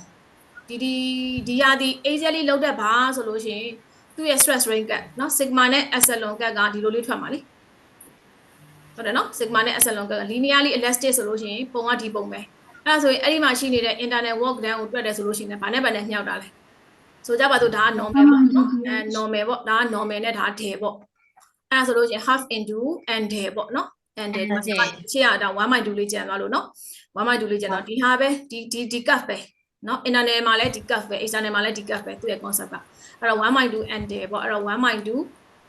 ဒီဟာဒီ axially လောက်တဲ့ဘာဆိုလို့ရှိရင်သူ့ရဲ့ stress strain ကเนาะ sigma နဲ့ epsilon ကဒီလိုလေးထွက်မှာလေဟုတ်တယ်เนาะ sigma နဲ့ epsilon က linearly elastic ဆိုလို့ရှိရင်ပုံကဒီပုံပဲအဲ့ဒါဆိုရင်အဲ့ဒီမှာရှိနေတဲ့ internal work done ကိုတွက်တယ်ဆိုလို့ရှိရင်ဘာနဲ့မြောက်တာလဲဆိုကြပါစို့ဒါက normal ပေါ့เนาะnormal ပေါ့ဒါက normal နဲ့ဒါ del ပေါ့အဲ့ဒါဆိုလို့ရှိရင် half into and del ပေါ့เนาะ and del ရှေ့ရတာ 1/2 လေးကျန်သွားလို့เนาะ 1/2 လေးကျန်တော့ဒီဟာပဲဒီ curve ပဲเนาะ internal မှာလည်းဒီ curve ပဲ external မှာလည်းဒီ curve ပဲသူ့ရဲ့ concept ကအဲ့တော့ 1/2 and del ပေါ့အဲ့တော့ 1/2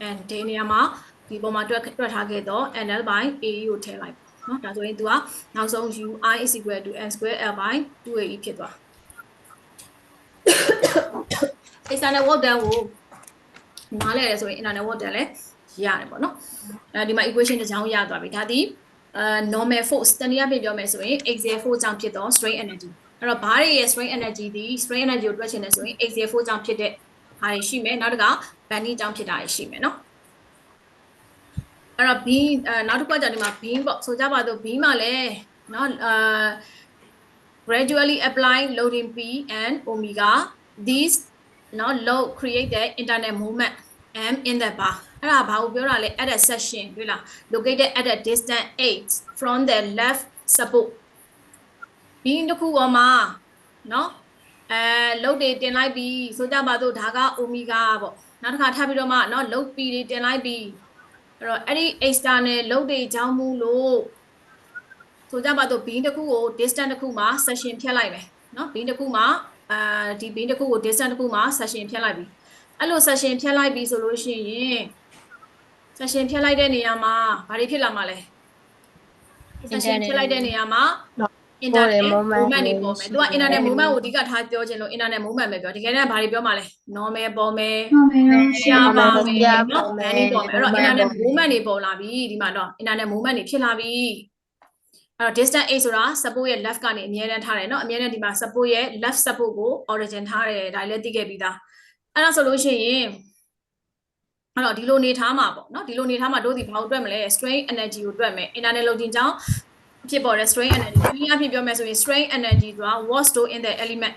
and del နေရာမှာဒီပုံမှာတွက်ထားခဲ့တော့ nl by ae ကိုထည့်လိုက်เนาะဒါဆိုရင်သူကနောက်ဆုံး ui is equal to n square l by 2ae ဖြစ်သွား external work done ကိုနားလဲရဆိုရင် internal work done လည်းရတယ်ပေါ့နော်အဲဒီမှာ equation တစ်ချောင်းရသွားပြီဒါဒီnormal force တနည်းအားဖြင့်ပြောမယ်ဆိုရင် axial force ကြောင့်ဖြစ်သော strain energy အဲ့တော့ဘာတွေရဲ့ strain energy ဒီ strain energy ကိုတွက်ချင်တယ်ဆိုရင် axial force ကြောင့်ဖြစ်တဲ့ဟာတွေရှိမယ်နောက်တစ်ခါ bending ကြောင့်ဖြစ်တာတွေရှိမယ်နော်အဲ့တော့ beam နောက်တစ်ခုကကြာဒီမှာ beam ပေါ့ဆိုကြပါတော့ beam မှာလည်းနော်gradually apply loading P and omega these load create the internal movement m in the bar အဲ့ဒါဘာကိုပြောတာလဲ at a section တွေ့လား located at a distance 8 from the left support being တစ်ခုပေါ်မှာနော်လုတ်တွေတင်လိုက်ပြီးဆိုကြပါတော့ဒါက omega ပေါ့နောက်တစ်ခါထပ်ပြီးတော့မှနော်လုတ်ပီတွေတင်လိုက်ပြီးအဲ့တော့အဲ့ဒီ external လုတ်တွေကြောင်းမှုလို့ဆိုကြပါတော့ being တစ်ခုကို distance တစ်ခုမှာ section ဖြတ်လိုက်မယ်နော် being တစ်ခုမှာဒီ being တစ်ခုကို distance တစ်ခုမှာ section ဖြတ်လိုက်ပြီအဲ့လို section ဖြတ်လိုက်ပြီဆိုလို့ရှိရင် section ဖြတ်လိုက်တဲ့နေရာမှာဘာတွေဖြစ်လာမှာလဲ section ဖြတ်လိုက်တဲ့နေရာမှာ internet movement တွေပေါ်မယ်သူက internet movement ကိုအဓိကထားပြောခြင်းလို့ internet movement ပဲပြောတကယ်တမ်းဘာတွေပြောမှာလဲ normal ပေါ်မယ် share ပါမယ်နော် band တွေပေါ်မယ်အဲ့တော့ internet movement တွေပေါ်လာပြီဒီမှာတော့ internet movement တွေဖြစ်လာပြီအဲ့တော့ distance a ဆိုတာ support ရဲ့ left ကနေအမြဲတမ်းထားတယ်เนาะအမြဲတမ်းဒီမှာ support ရဲ့ left support ကို origin ထားတယ်ဒါလည်းသိခဲ့ပြီးသားအဲ့ဒါဆိုလို့ရှိရင်အဲ့တော့ဒီလိုနေထားမှာပေါ့เนาะဒီလိုနေထားမှာတို့ဒီဘာကိုတွက်မလဲ strain energy ကိုတွက်မယ် internet loading ကြောင့်ဖြစ်ပေါ်တဲ့ strain energy ဒီအဖြစ်ပြောမယ်ဆိုရင် strain energy ဆိုတာ was stored in the element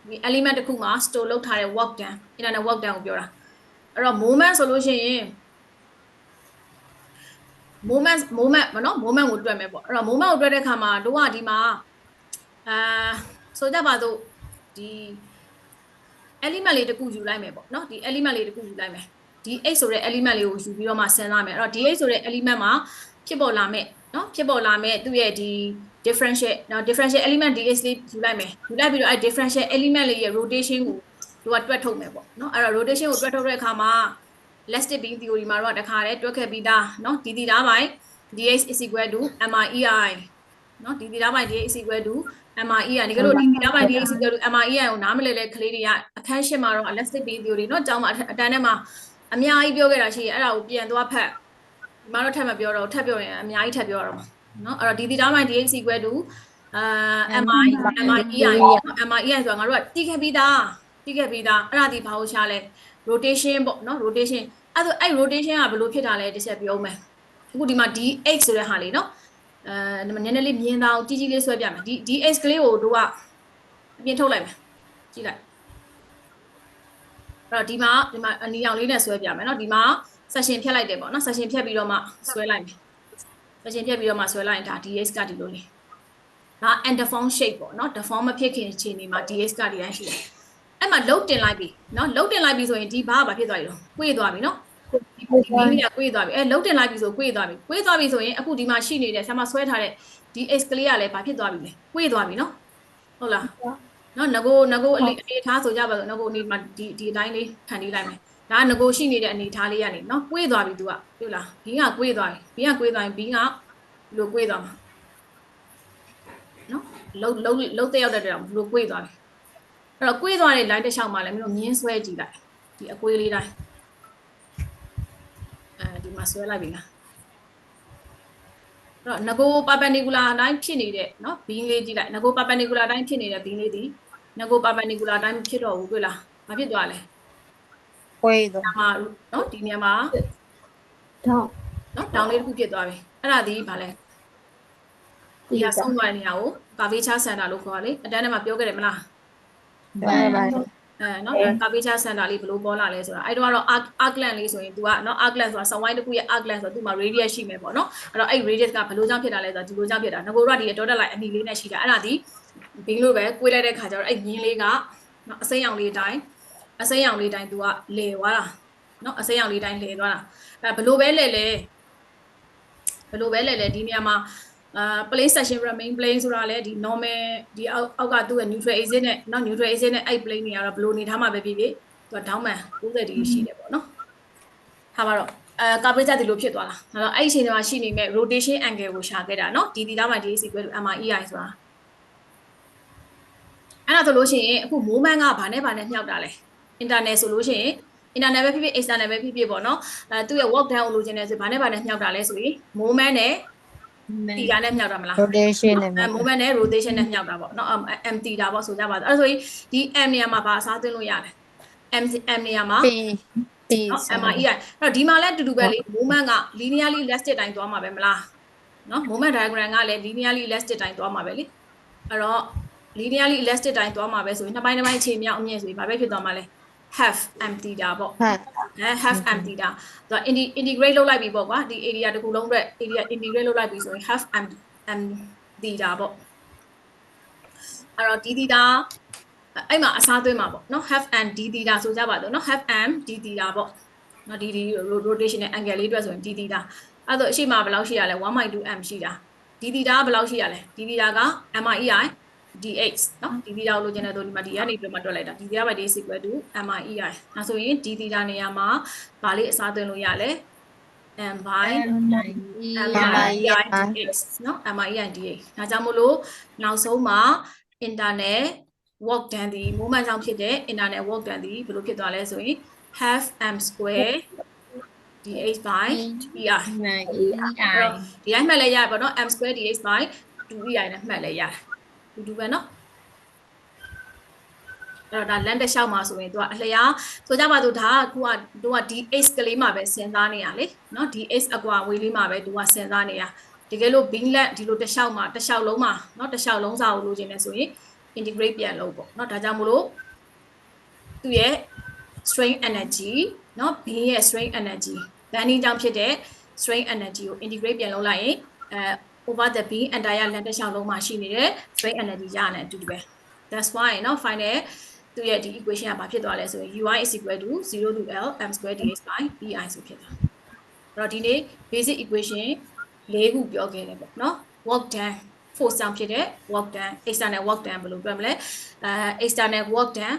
ဒီ element တစ်ခုမှာ store လုပ်ထားတဲ့ work done internet work done ကိုပြောတာအဲ့တော့ moment ဆိုလို့ရှိရင် moment မနော် moment ကိုတွက်မယ်ပေါ့အဲ့တော့ moment ကိုတွက်တဲ့အခါမှာတို့ကဒီမှာဆိုကြပါစို့ဒီ element လေးတစ်ခုယူလိုက်မယ်ပေါ့နော်ဒီ element လေးတစ်ခုယူလိုက်မယ်ဒီ x ဆိုတဲ့ element လေးကိုယူပြီးတော့မှဆင်းလာမယ်အဲ့တော့ဒီ x ဆိုတဲ့ element မှာဖြစ်ပေါ်လာမယ်နော်ဖြစ်ပေါ်လာမယ်သူ့ရဲ့ဒီ differential နော် differential element dx လေးယူလိုက်မယ်ယူလိုက်ပြီးတော့အဲ့ differential element လေးရဲ့ rotation ကိုတို့ကတွက်ထုတ်မယ်ပေါ့နော်အဲ့တော့ rotation ကိုတွက်ထုတ်တဲ့အခါမှာ elastic beam theory မှာတော့တခါတည်းတွက်ခဲ့ပြီးသားเนาะဒီသီတာပိုင်း dx is equal to mrei เนาะဒီသီတာပိုင်း dx is equal to mrei ဒီကတော့ဒီသီတာပိုင်း dx is equal to mrei ကိုနားမလည်တဲ့ကလေးတွေကအခန်းရှင်းမှာတော့ elastic beam theory เนาะကျောင်းမှာအတန်းထဲမှာအများကြီးပြောခဲ့တာရှိတယ်အဲ့ဒါကိုပြန်သွားဖတ်ဒီမှာတော့ထပ်မပြောတော့ထပ်ပြောရင်အများကြီးထပ်ပြောရတော့เนาะအဲ့တော့ဒီသီတာပိုင်း dx is equal to mrei ဆိုတာငါတို့ကတိခဲ့ပြီးသားအဲ့ဒါဒီဘာလို့ရှားလဲ rotation ပေါ့เนาะ rotation အဲ့ rotation ကဘယ်လိုဖြစ်တာလဲတစ်ချက်ပြောမယ်အခုဒီမှာ dx ဆိုတဲ့ဟာလေးเนาะနည်းနည်းလေးမြင်တာကိုကြီးလေးဆွဲပြမယ်ဒီ dx ကလေးကိုတို့ကအပြင်ထုတ်လိုက်မယ်ကြည့်လိုက်အဲ့တော့ဒီမှာအနီရောင်လေးနဲ့ဆွဲပြမယ်เนาะဒီမှာ section ဖြတ်လိုက်တယ်ပေါ့เนาะ section ဖြတ်ပြီးတော့မှဆွဲလိုက်မယ် section ဖြတ်ပြီးတော့မှဆွဲလိုက်ရင်ဒါ dx ကဒီလိုလေးဒါ undeformed shape ပေါ့เนาะ deform မဖြစ်ခင်အခြေအနေမှာ dx ကဒီတိုင်းရှိတယ်အဲ့မှာလုတ်တင်လိုက်ပြီเนาะလုတ်တင်လိုက်ပြီဆိုရင်ဒီဘာကဖြစ်သွားပြီတော့꿰သွားပြီเนาะဒီမိမိက꿰သွားပြီအဲ့လုတ်တင်လိုက်ပြီဆို꿰သွားပြီဆိုရင်အခုဒီမှာရှိနေတဲ့ဆရာမဆွဲထားတဲ့ဒီ x ကလေးကလည်းဘာဖြစ်သွားပြီလဲ꿰သွားပြီเนาะဟုတ်လားเนาะငကိုအနေထားဆိုကြပါစို့ငကိုအနေမှာဒီအတိုင်းလေးဖန်တီးလိုက်မယ်ဒါကငကိုရှိနေတဲ့အနေထားလေးကနေเนาะ꿰သွားပြီ तू ကတွေ့လားဘင်းက꿰သွားပြီဘင်းက꿰သွားရင်ဘင်းကလို့꿰သွားမှာเนาะလုတ်တဲ့ရောက်တဲ့တောင်လို့꿰သွားပြီအဲ့တော့꿰သွားတဲ့ line တစ်လျှောက်မှာလည်းမင်းတို့မြင်းဆွဲကြည့်လိုက်ဒီအကွေးလေးတိုင်းဒီမှာဆွဲလိုက်ပြီလားအဲ့တော့ငကို perpendicular အတိုင်းဖြစ်နေတဲ့เนาะဘင်းလေးကြည့်လိုက်ငကို perpendicular အတိုင်းဖြစ်နေတဲ့ဘင်းလေးဒီငကို perpendicular အတိုင်းဖြစ်တော့ဘူးတွေ့လားဘာဖြစ်သွားလဲ꿰တော့ဒါမှเนาะဒီနေရာမှာတော့เนาะ down လေးတစ်ခုဖြစ်သွားပြီအဲ့ဒါဒီဘာလဲဒီကဆုံးသွားတဲ့နေရာကို curvature center လို့ခေါ်တာလေအတန်းထဲမှာပြောခဲ့တယ်မလားဘာเนาะ curvature center လေးဘယ်လိုပေါ်လာလဲဆိုတာအဲ့တော့ကတော့ arc length လေးဆိုရင် तू ကเนาะ arc length ဆိုတာ sawine တစ်ခုရဲ့ arc length ဆိုတော့ तू မှာ radius ရှိမယ်ပေါ့เนาะအဲ့တော့အဲ့ radius ကဘယ်လိုကြောင့်ဖြစ်တာလဲဆိုတော့ဒီလိုကြောင့်ဖြစ်တာငကိုတို့ကဒီ dotted line အနီလေးနဲ့ရှိတာအဲ့ဒါဒီဘင်းလို့ပဲ꿰လိုက်တဲ့ခါကျတော့အဲ့မြင်းလေးကเนาะအစိမ်းရောင်လေးတိုင်း तू ကလဲသွားတာเนาะအစိမ်းရောင်လေးတိုင်းလဲသွားတာအဲ့ဘယ်လိုပဲလဲဒီနေရာမှာplane section remain plane ဆိုတာလဲဒီ normal ဒီအောက်ကသူ့ရဲ့ neutral axis နဲ့เนาะ neutral axis နဲ့အဲ့ plane တွေကတော့ဘယ်လိုနေထားမှာပဲဖြစ်ဖြစ်သူက down man 90 degree ရှိတယ်ပေါ့เนาะထားပါတော့curvature ဒီလိုဖြစ်သွားတာအဲ့တော့အဲ့အချိန်မှာရှိနေမဲ့ rotation angle ကိုရှာခဲ့တာเนาะဒီသီတာမှာ dx equal to mrei ဆိုတာအဲ့ဒါဆိုလို့ရှိရင်အခု moment ကဘာနဲ့မြောက်တာလဲ internal ဆိုလို့ရှိရင် internal ပဲဖြစ်ဖြစ် external ပဲဖြစ်ဖြစ်ပေါ့เนาะသူ့ရဲ့ work done ကိုလိုချင်တယ်ဆိုဘာနဲ့မြောက်တာလဲဆိုရင် moment နဲ့တီတာနဲ့မြောက်တာမလား rotation နဲ့ moment နဲ့ rotation နဲ့မြောက်တာပေါ့เนาะ m တီတာပေါ့ဆိုကြပါတော့အဲ့ဆိုရင်ဒီ m နေရာမှာဘာအစားသွင်းလို့ရလဲ m နေရာမှာ p mrei အဲ့တော့ဒီမှာလည်းတူတူပဲလေ moment က linearly elastic တိုင်းသွားမှာပဲမလားเนาะ moment diagram ကလည်း linearly elastic တိုင်းသွားမှာပဲလေအဲ့တော့ linearly elastic တိုင်းသွားမှာပဲဆိုရင်နှစ်ပိုင်းခြေမြောက်အမြင့်ဆိုရင်ဘာပဲဖြစ်သွားမှာလဲ half m theta ပေါ့half m theta သူက integrate လုပ်လိုက်ပြီပေါ့ကွာဒီ area တစ်ခုလုံးအတွက် area integrate လုပ်လိုက်ပြီဆိုရင် half m theta ပေါ့ အဲ့တော့ d theta အဲ့မှာအစားသွင်းမှာပေါ့နော် have and d theta ဆိုကြပါတော့နော် have and d theta ပေါ့နော်ဒီ rotational angle လေးအတွက်ဆိုရင် d theta အဲ့တော့အရှိမဘယ်လောက်ရှိရလဲ 1.2 m ရှိတာ d theta ဘယ်လောက်ရှိရလဲ d theta က MIEI dx နော် d theta ကိုလိုချင်တဲ့ဆိုဒီမှာ d ကနေပြီးမှတွက်လိုက်တာ d theta by d is equal to MIEI ဒါဆိုရင် d theta နေရာမှာဗာလေးအစားသွင်းလို့ရလဲ m by MIEI dx နော် MIEI dx ဒါကြောင့်မို့လို့နောက်ဆုံးမှာ internal work done ဒီ moment ကြောင့်ဖြစ်တဲ့ internal work done ဒီဘယ်လိုဖြစ်သွားလဲဆိုရင် half m square dx by 2ei ဒီတိုင်းမှတ်လဲရပါတော့ m square dx by 2ei နဲ့မှတ်လဲရတယ်တူပဲเนาะအဲ့တော့ဒါလမ်းတစ်လျှောက်မှာဆိုရင်သူကအလျားဆိုကြပါတော့ဒါကသူက dx ကလေးမှာပဲစဉ်းစားနေရလေเนาะ dx အကွာဝေးလေးမှာပဲသူကစဉ်းစားနေရတကယ်လို့ beam length ဒီလိုတစ်လျှောက်မှာတစ်လျှောက်လုံးမှာเนาะတစ်လျှောက်လုံးစာကိုလိုချင်နေဆိုရင် integrate ပြန်လုပ်ပေါ့เนาะဒါကြောင့်မို့လို့သူရဲ့ strain energy เนาะ beam ရဲ့ strain energy bending ကြောင့်ဖြစ်တဲ့ strain energy ကို integrate ပြန်လုပ်လိုက်ရင်over the beam entire length တစ်လျှောက်လုံးမှာရှိနေတဲ့ strain energy ရတဲ့အတူတူပဲ that's why เนาะ final သူရဲ့ဒီ equation ကဘာဖြစ်သွားလဲဆိုရင် ui is equal to 0 to l m square dx by ei ဆိုဖြစ်သွားအဲ့တော့ဒီနေ့ basic equation ၄ခုပြောခဲ့တယ်ပေါ့เนาะ work done force ကြောင့်ဖြစ်တဲ့ work done external work done ဘယ်လိုပြောမလဲexternal work done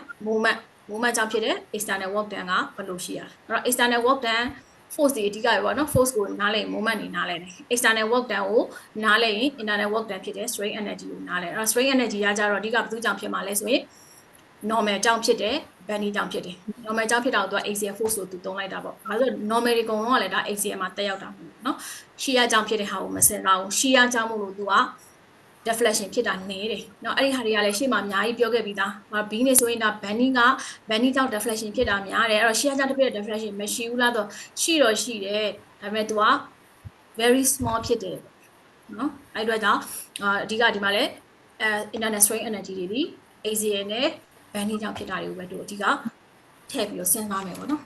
moment ကြောင့်ဖြစ်တဲ့ external work done ကဘယ်လိုရှိရလဲအဲ့တော့ external work done force တွေအဓိကပဲပေါ့နော် force ကိုနားလည် moment တွေနားလည်တယ် external work done ကိုနားလည်ရင် internal work done ဖြစ်တဲ့ strain energy ကိုနားလည်အဲ့တော့ strain energy ကကြတော့အဓိကဘယ်သူကြောင့်ဖြစ်မှာလဲဆိုရင် normal ကြောင့်ဖြစ်တယ် bending ကြောင့်ဖြစ်တယ် normal ကြောင့်ဖြစ်တာကိုသူက axial force ကိုသူသုံးလိုက်တာပေါ့ဒါဆို normal တွေအကုန်လုံးကလည်းဒါ axial မှာတက်ရောက်တာပေါ့နော် shear ကြောင့်ဖြစ်တဲ့ဟာကိုမစင်တော့ဘူး shear ကြောင့်မို့လို့သူက deflection ဖြစ်တာနေတယ်เนาะအဲ့ဒီဟာတွေကလည်းရှေ့မှာအများကြီးပြောခဲ့ပြီးသားဘီးနေဆိုရင်ဒါ bending ကြောင့် deflection ဖြစ်တာများတယ်အဲ့တော့ shear ကြောင့်ဖြစ်တဲ့ deflection မရှိဘူးလားတော့ရှိတော့ရှိတယ်ဒါပေမဲ့သူက very small ဖြစ်တယ်เนาะအဲ့အတွက်ကြောင့်အဓိကဒီမှာလည်းinternal strain energy တွေဒီ axial နဲ့ bending ကြောင့်ဖြစ်တာတွေကိုပဲသူအဓိကထည့်ပြီးတော့စဉ်းစားမယ်ပေါ့နော်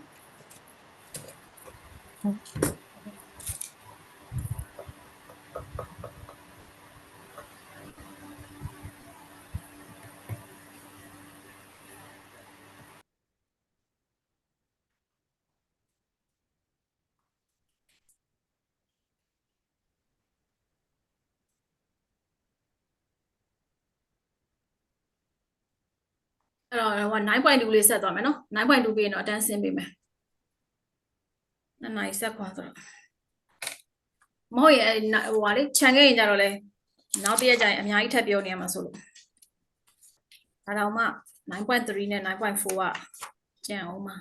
အဲ့တော့9.2 လေးဆက်သွားမယ်နော်9.2ပြီးရင်တော့အတန်းဆင်းပေးမယ်နိုင်ဆက်ခွာဆိုတော့မဟုတ်ရင်ဟိုပါလေခြံခဲ့ရင်ကြတော့လေနောက်တစ်ရက်ကျရင်အများကြီးထပ်ပြောနေရမှာဆိုလို့ဒါတော့မှ9.3 နဲ့ 9.4 ကကျန်အောင်မှာ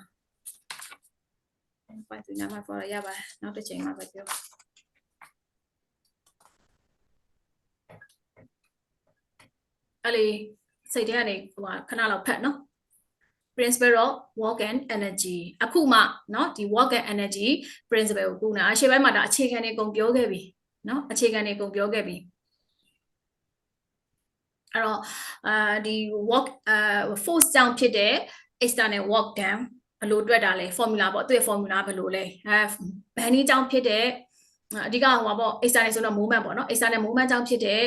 9.3 9.4ရပါတယ်နောက်တစ်ချိန်မှပဲပြောအဲ့လေစိတ်ထဲကနေဟိုခဏလောက်ဖတ်နော် principle of work and energy အခုမှเนาะဒီ work and energy principle ကိုကူနာအရှေ့ပိုင်းမှာဒါအခြေခံတွေကုန်ပြောခဲ့ပြီเนาะအခြေခံတွေကုန်ပြောခဲ့ပြီအဲ့တော့ဒီ work force ကြောင့်ဖြစ်တဲ့ external work done ဘယ်လိုတွက်တာလဲ formula ပေါ့သူ့ရဲ့ formula ဘယ်လိုလဲbending ကြောင့်ဖြစ်တဲ့အဓိကဟိုပါပေါ့ external ဆိုတော့ movement ပေါ့နော် external movement ကြောင့်ဖြစ်တဲ့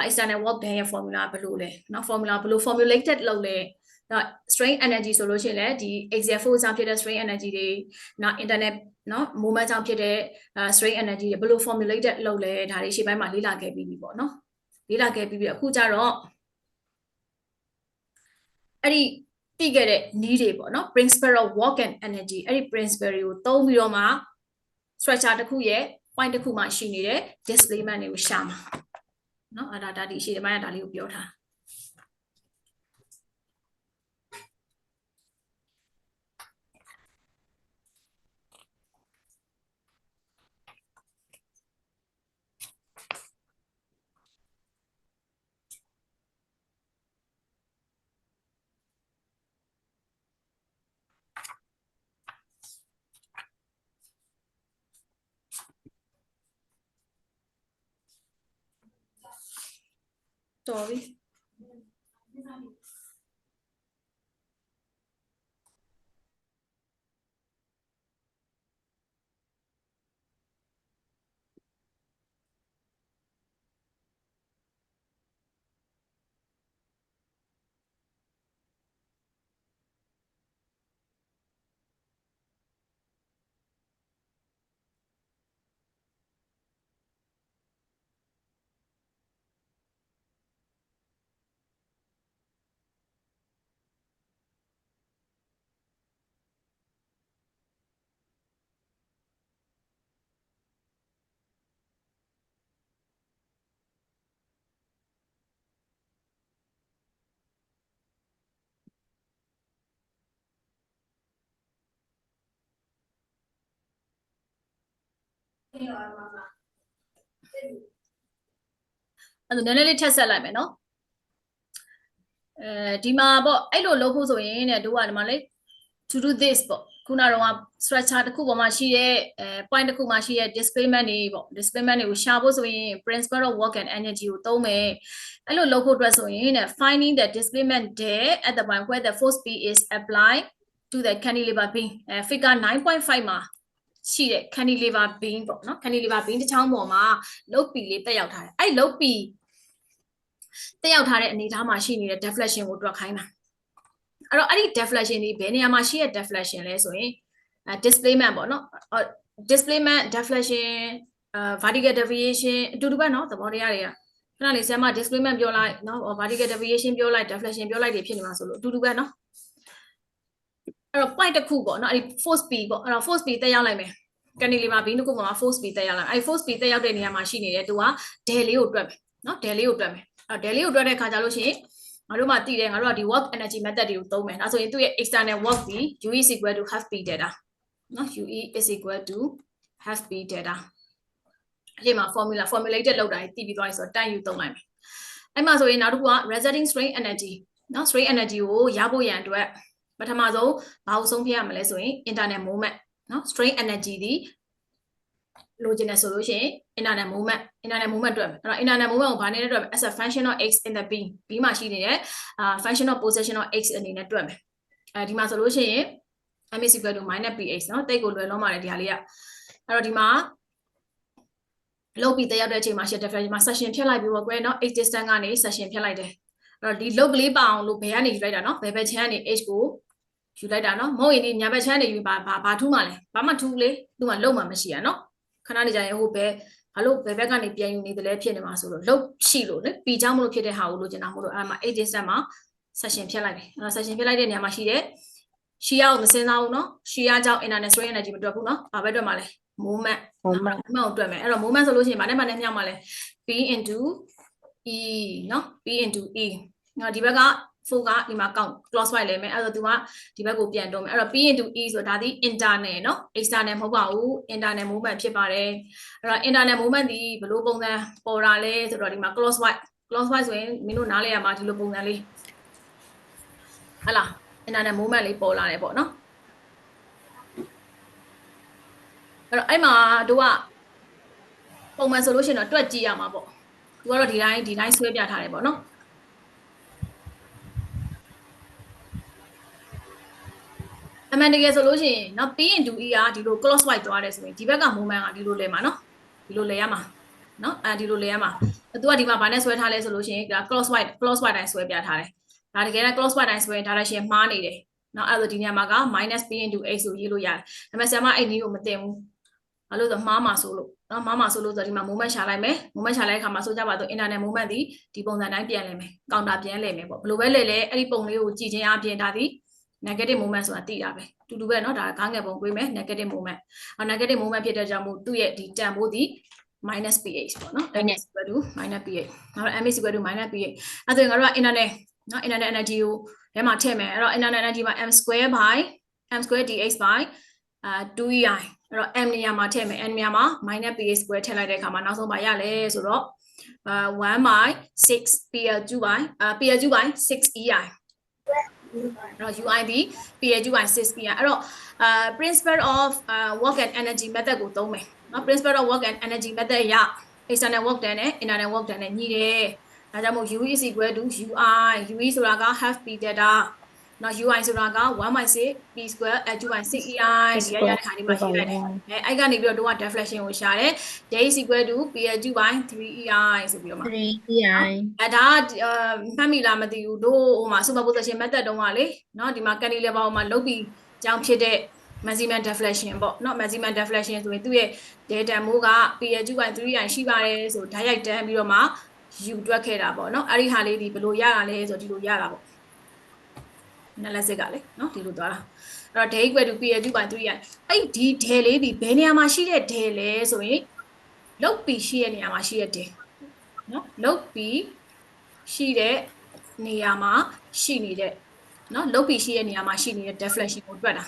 external work done ရဲ့ formula ဘယ်လိုလဲเนาะ formula ဘယ်လို formulated လုပ်လဲstrain energy ဆိုလို့ရှိရင်လည်းဒီ axial force ကြောင့်ဖြစ်တဲ့ strain energy တွေနောက် internal เนาะ movement ကြောင့်ဖြစ်တဲ့ strain energy တွေဘယ်လို formulated လုပ်လဲဒါတွေရှေ့ပိုင်းမှာလေ့လာခဲ့ပြီးပြီပေါ့เนาะလေ့လာခဲ့ပြီးပြီအခုကျတော့အဲ့ဒီသိခဲ့တဲ့နည်းတွေပေါ့เนาะ principle of work and energy အဲ့ဒီ principle တွေကိုသုံးပြီးတော့မှ structure တစ်ခုရဲ့ point တစ်ခုမှာရှိနေတဲ့ displacement တွေကိုရှာမှာเนาะအဲ့ဒါဒီရှေ့ပိုင်းကဒါလေးကိုပြောထားတော်ပြီ အဲ့ဒါနည်းနည်းလေးထက်ဆက်လိုက်မယ်နော်ဒီမှာပေါ့အဲ့လိုလုပ်ဖို့ဆိုရင်တဲ့တို့ကဒီမှာလေ to do this ပေါ့ခုနကတော့ structure တစ်ခုပေါ်မှာရှိတဲ့ point တစ်ခုမှာရှိတဲ့ displacement တွေပေါ့ displacement တွေကိုရှာဖို့ဆိုရင် principle of work and energy ကိုသုံးမယ်အဲ့လိုလုပ်ဖို့အတွက်ဆိုရင်တဲ့ finding the displacement there at the point where the force P is applied to the cantilever beam figure 9.5 မှာရှိတဲ့ cantilever beam ပေါ့နော် cantilever beam တစ်ချောင်းပေါ်မှာ load P လေးတက်ရောက်ထားတယ်အဲ့ load P တက်ရောက်ထားတဲ့အနေအထားမှာရှိနေတဲ့ deflection ကိုတွက်ခိုင်းတာအဲ့တော့အဲ့ဒီ deflection ဒီဘယ်နေရာမှာရှိတဲ့ deflection လဲဆိုရင် displacement ပေါ့နော် displacement deflection vertical deviation အတူတူပဲเนาะသဘောတရားတွေကခဏလေးဆရာမ displacement ပြောလိုက်เนาะ vertical deviation ပြောလိုက် deflection ပြောလိုက်တွေဖြစ်နေမှာဆိုလို့အတူတူပဲเนาะအဲ့တော့ point တစ်ခုပေါ့เนาะအဲ့ဒီ force P ပေါ့အဲ့တော့ force P တက်ရောက်လိုက်မယ် cantilever beam တစ်ခုပေါ်မှာ force P တက်ရောက်လာအဲ့ force P တက်ရောက်တဲ့နေရာမှာရှိနေတဲ့သူက del လေးကိုတွက်မယ်เนาะ del လေးကိုတွက်မယ်အဲ့ del လေးကိုတွက်တဲ့ခါကျလို့ရှိရင်ငါတို့မှတည်တယ်ငါတို့ကဒီ work energy method တွေကိုသုံးမယ်ဒါဆိုရင်သူ့ရဲ့ external work ဒီ U is equal to half P delta နော် U is equal to half P delta အဲ့မှာ formulated လောက်တာတည်ပြီးသွားပြီဆိုတော့တိုက်ယူသုံးလိုက်မယ်အဲ့မှာဆိုရင်နောက်တစ်ခုက resulting strain energy နော် strain energy ကိုရဖို့ရန်အတွက်ပထမဆုံးဘာကိုဆုံးဖြတ်ရမလဲဆိုရင် internal moment နော် strain energy ဒီလိုချင်တယ်ဆိုလို့ရှိရင် internal movement တွက်မယ်အဲ့တော့ internal movement ကိုဘာနဲ့တွက်မလဲ as a function of x in the beam မှာရှိနေတဲ့ function of position of x အနေနဲ့တွက်မယ်ဒီမှာဆိုလို့ရှိရင် m is equal to minus px เนาะတိတ်ကိုလွယ်လုံးပါတယ်ဒီဟာလေးကအဲ့တော့ဒီမှာလောက်ပြီးတက်ရောက်တဲ့အချိန်မှာ shift deflection မှာ section ဖြတ်လိုက်ပြီးတော့ကွယ်เนาะ x distance ကနေ section ဖြတ်လိုက်တယ်အဲ့တော့ဒီလုတ်ကလေးပအောင်လို့ဘယ်ကနေယူလိုက်တာเนาะဘယ်ဘက်ချမ်းကနေ h ကိုယူလိုက်တာเนาะမဟုတ်ရင်ဒီညာဘက်ချမ်းနေယူဘာထူးမှလဲဘာမှထူးလေသူကလုံမှမရှိရเนาะခဏနေကြရင်ဟိုဘယ်ဘာလို့ဘယ်ဘက်ကနေပြန်ယူနေတယ်လဲဖြစ်နေမှာဆိုတော့လုတ်ရှိလို့လေပြီးချောင်းမလို့ဖြစ်တဲ့ဟာကိုလိုချင်တာမဟုတ်လို့အဲ့မှာ h distance မှာ section ဖြတ်လိုက်တယ်အဲ့တော့ section ဖြတ်လိုက်တဲ့နေရာမှာရှိတဲ့ရှီယာကိုမစင်စားဘူးเนาะရှီယာကြောင့် internal strain energy မတွက်ဘူးเนาะဘာပဲတွက်မှာလဲ moment ကိုတွက်မယ်အဲ့တော့ moment ဆိုလို့ရှိရင်ဗာနဲ့မြောက်မှာလဲ p into e เนาะ p into e နော်ဒီဘက်က4ကဒီမှာ count clockwise လဲမယ်အဲ့တော့သူကဒီဘက်ကိုပြန်တွန်းမယ်အဲ့တော့ p into e ဆိုတာဒါဒီ internal เนาะ external မဟုတ်ပါဘူး internal movement ဖြစ်ပါတယ်အဲ့တော့ internal movement ဒီဘယ်လိုပုံစံပေါ်တာလဲဆိုတော့ဒီမှာ clockwise ဆိုရင်မင်းတို့နားလဲရမှာဒီလိုပုံစံလေးဟလာinternal movement လေးပေါ်လာတယ်ပေါ့နော်အဲ့တော့အဲ့မှာတို့ကပုံမှန်ဆိုလို့ရှိရင်တော့တွက်ကြည့်ရမှာပေါ့သူကတော့ဒီတိုင်းဆွဲပြထားတယ်ပေါ့နော်အမှန်တကယ်ဆိုလို့ရှိရင်နော် P into E ကဒီလို clockwise သွားတယ်ဆိုရင်ဒီဘက်က movement ကဒီလိုလဲမှာနော်ဒီလိုလဲရမှာနော်ဒီလိုလဲရမှာသူကဒီမှာဘာနဲ့ဆွဲထားလဲဆိုလို့ရှိရင်ဒါ clockwise တိုင်းဆွဲပြထားတယ်ဒါတကယ်တော့ clockwise တိုင်းဆွဲ direction မှားနေတယ်နော်အဲ့ဒါဒီနေရာမှာက -p into x ဆိုရေးလို့ရတယ်ဒါပေမဲ့ဆရာမအဲ့နည်းကိုမသိဘူးဘာလို့ဆိုမှားမှာဆိုလို့နော်မှားမှာဆိုလို့ဆိုဒီမှာ movement ရှာလိုက်မယ် movement ရှာလိုက်တဲ့အခါမှာဆိုကြပါတော့ internal movement ဒီပုံစံတိုင်းပြန်လဲမယ် counter ပြန်လဲမယ်ပေါ့ဘယ်လိုပဲလဲအဲ့ဒီပုံလေးကိုကြည့်ချင်းအပြင်ဒါဒီ negative moment ဆိုတာသိတာပဲတူတူပဲเนาะဒါကားငယ်ပုံတွေးမယ် negative moment negative moment ဖြစ်တဲ့ကြောင့်မို့သူ့ရဲ့ဒီတန်ဖိုးဒီ -ph ပေါ့เนาะ m is equal to -ph နောက် m is equal to -ph အဲ့ဒါဆိုရင်ငါတို့က internal เนาะ internal energy ကိုထဲမှာထည့်မယ်အဲ့တော့ internal energy မှာ m square dx by 2ei အဲ့တော့ m နေရာမှာထည့်မယ် n နေရာမှာ -ph square ထည့်လိုက်တဲ့အခါမှာနောက်ဆုံးပါရလဲဆိုတော့1 by 6 pl2 by 6ei အဲ့တော့ ui ဒီ pl2 by 6ei အဲ့တော့principle of work and energy method ကိုသုံးမယ်เนาะ principle of work and energy method ရ external work done နဲ့ internal work done နဲ့ညီတယ်ဒါကြောင့်မို့ u is equal to ui ဆိုတာက half p delta နော် ui ဆိုတာက 1/6 p square 2/6 ei ဒီရတဲ့ခါဒီမှာရေးလိုက်တယ်အဲ့ကနေပြီးတော့တို့က deflection ကိုရှာတယ် j is equal to pl2 by 3ei ဆိုပြီးတော့မှာ 3ei ဒါမှတ်မိလားမသိဘူးတို့ဟိုမှာ superposition method တုန်းကလေနော်ဒီမှာ cantilever ပေါ်မှာလုပ်ပြီးကြောင်းဖြစ်တဲ့ maximum deflection ပေါ့နော် maximum deflection ဆိုရင်သူ့ရဲ့ delta မိုးက pl2 by 3ei ရှိပါတယ်ဆိုဓာတ်ရိုက်တန်းပြီးတော့မှ u တွက်ခဲ့တာပေါ့နော်အဲ့ဒီဟာလေးဒီဘယ်လိုရတာလဲဆိုဒီလိုရတာပေါ့analysis ကလေเนาะဒီလိုသွားတာအဲ့တော့ day equal to pl2 by 3ei အဲ့ဒီ day လေးဒီဘယ်နေရာမှာရှိတဲ့ day လဲဆိုရင်လုတ်ပီရှိတဲ့နေရာမှာရှိတဲ့ day เนาะလုတ်ပီရှိတဲ့နေရာမှာရှိနေတဲ့เนาะလုတ်ပီရှိတဲ့နေရာမှာရှိနေတဲ့ deflection ကိုတွက်တာ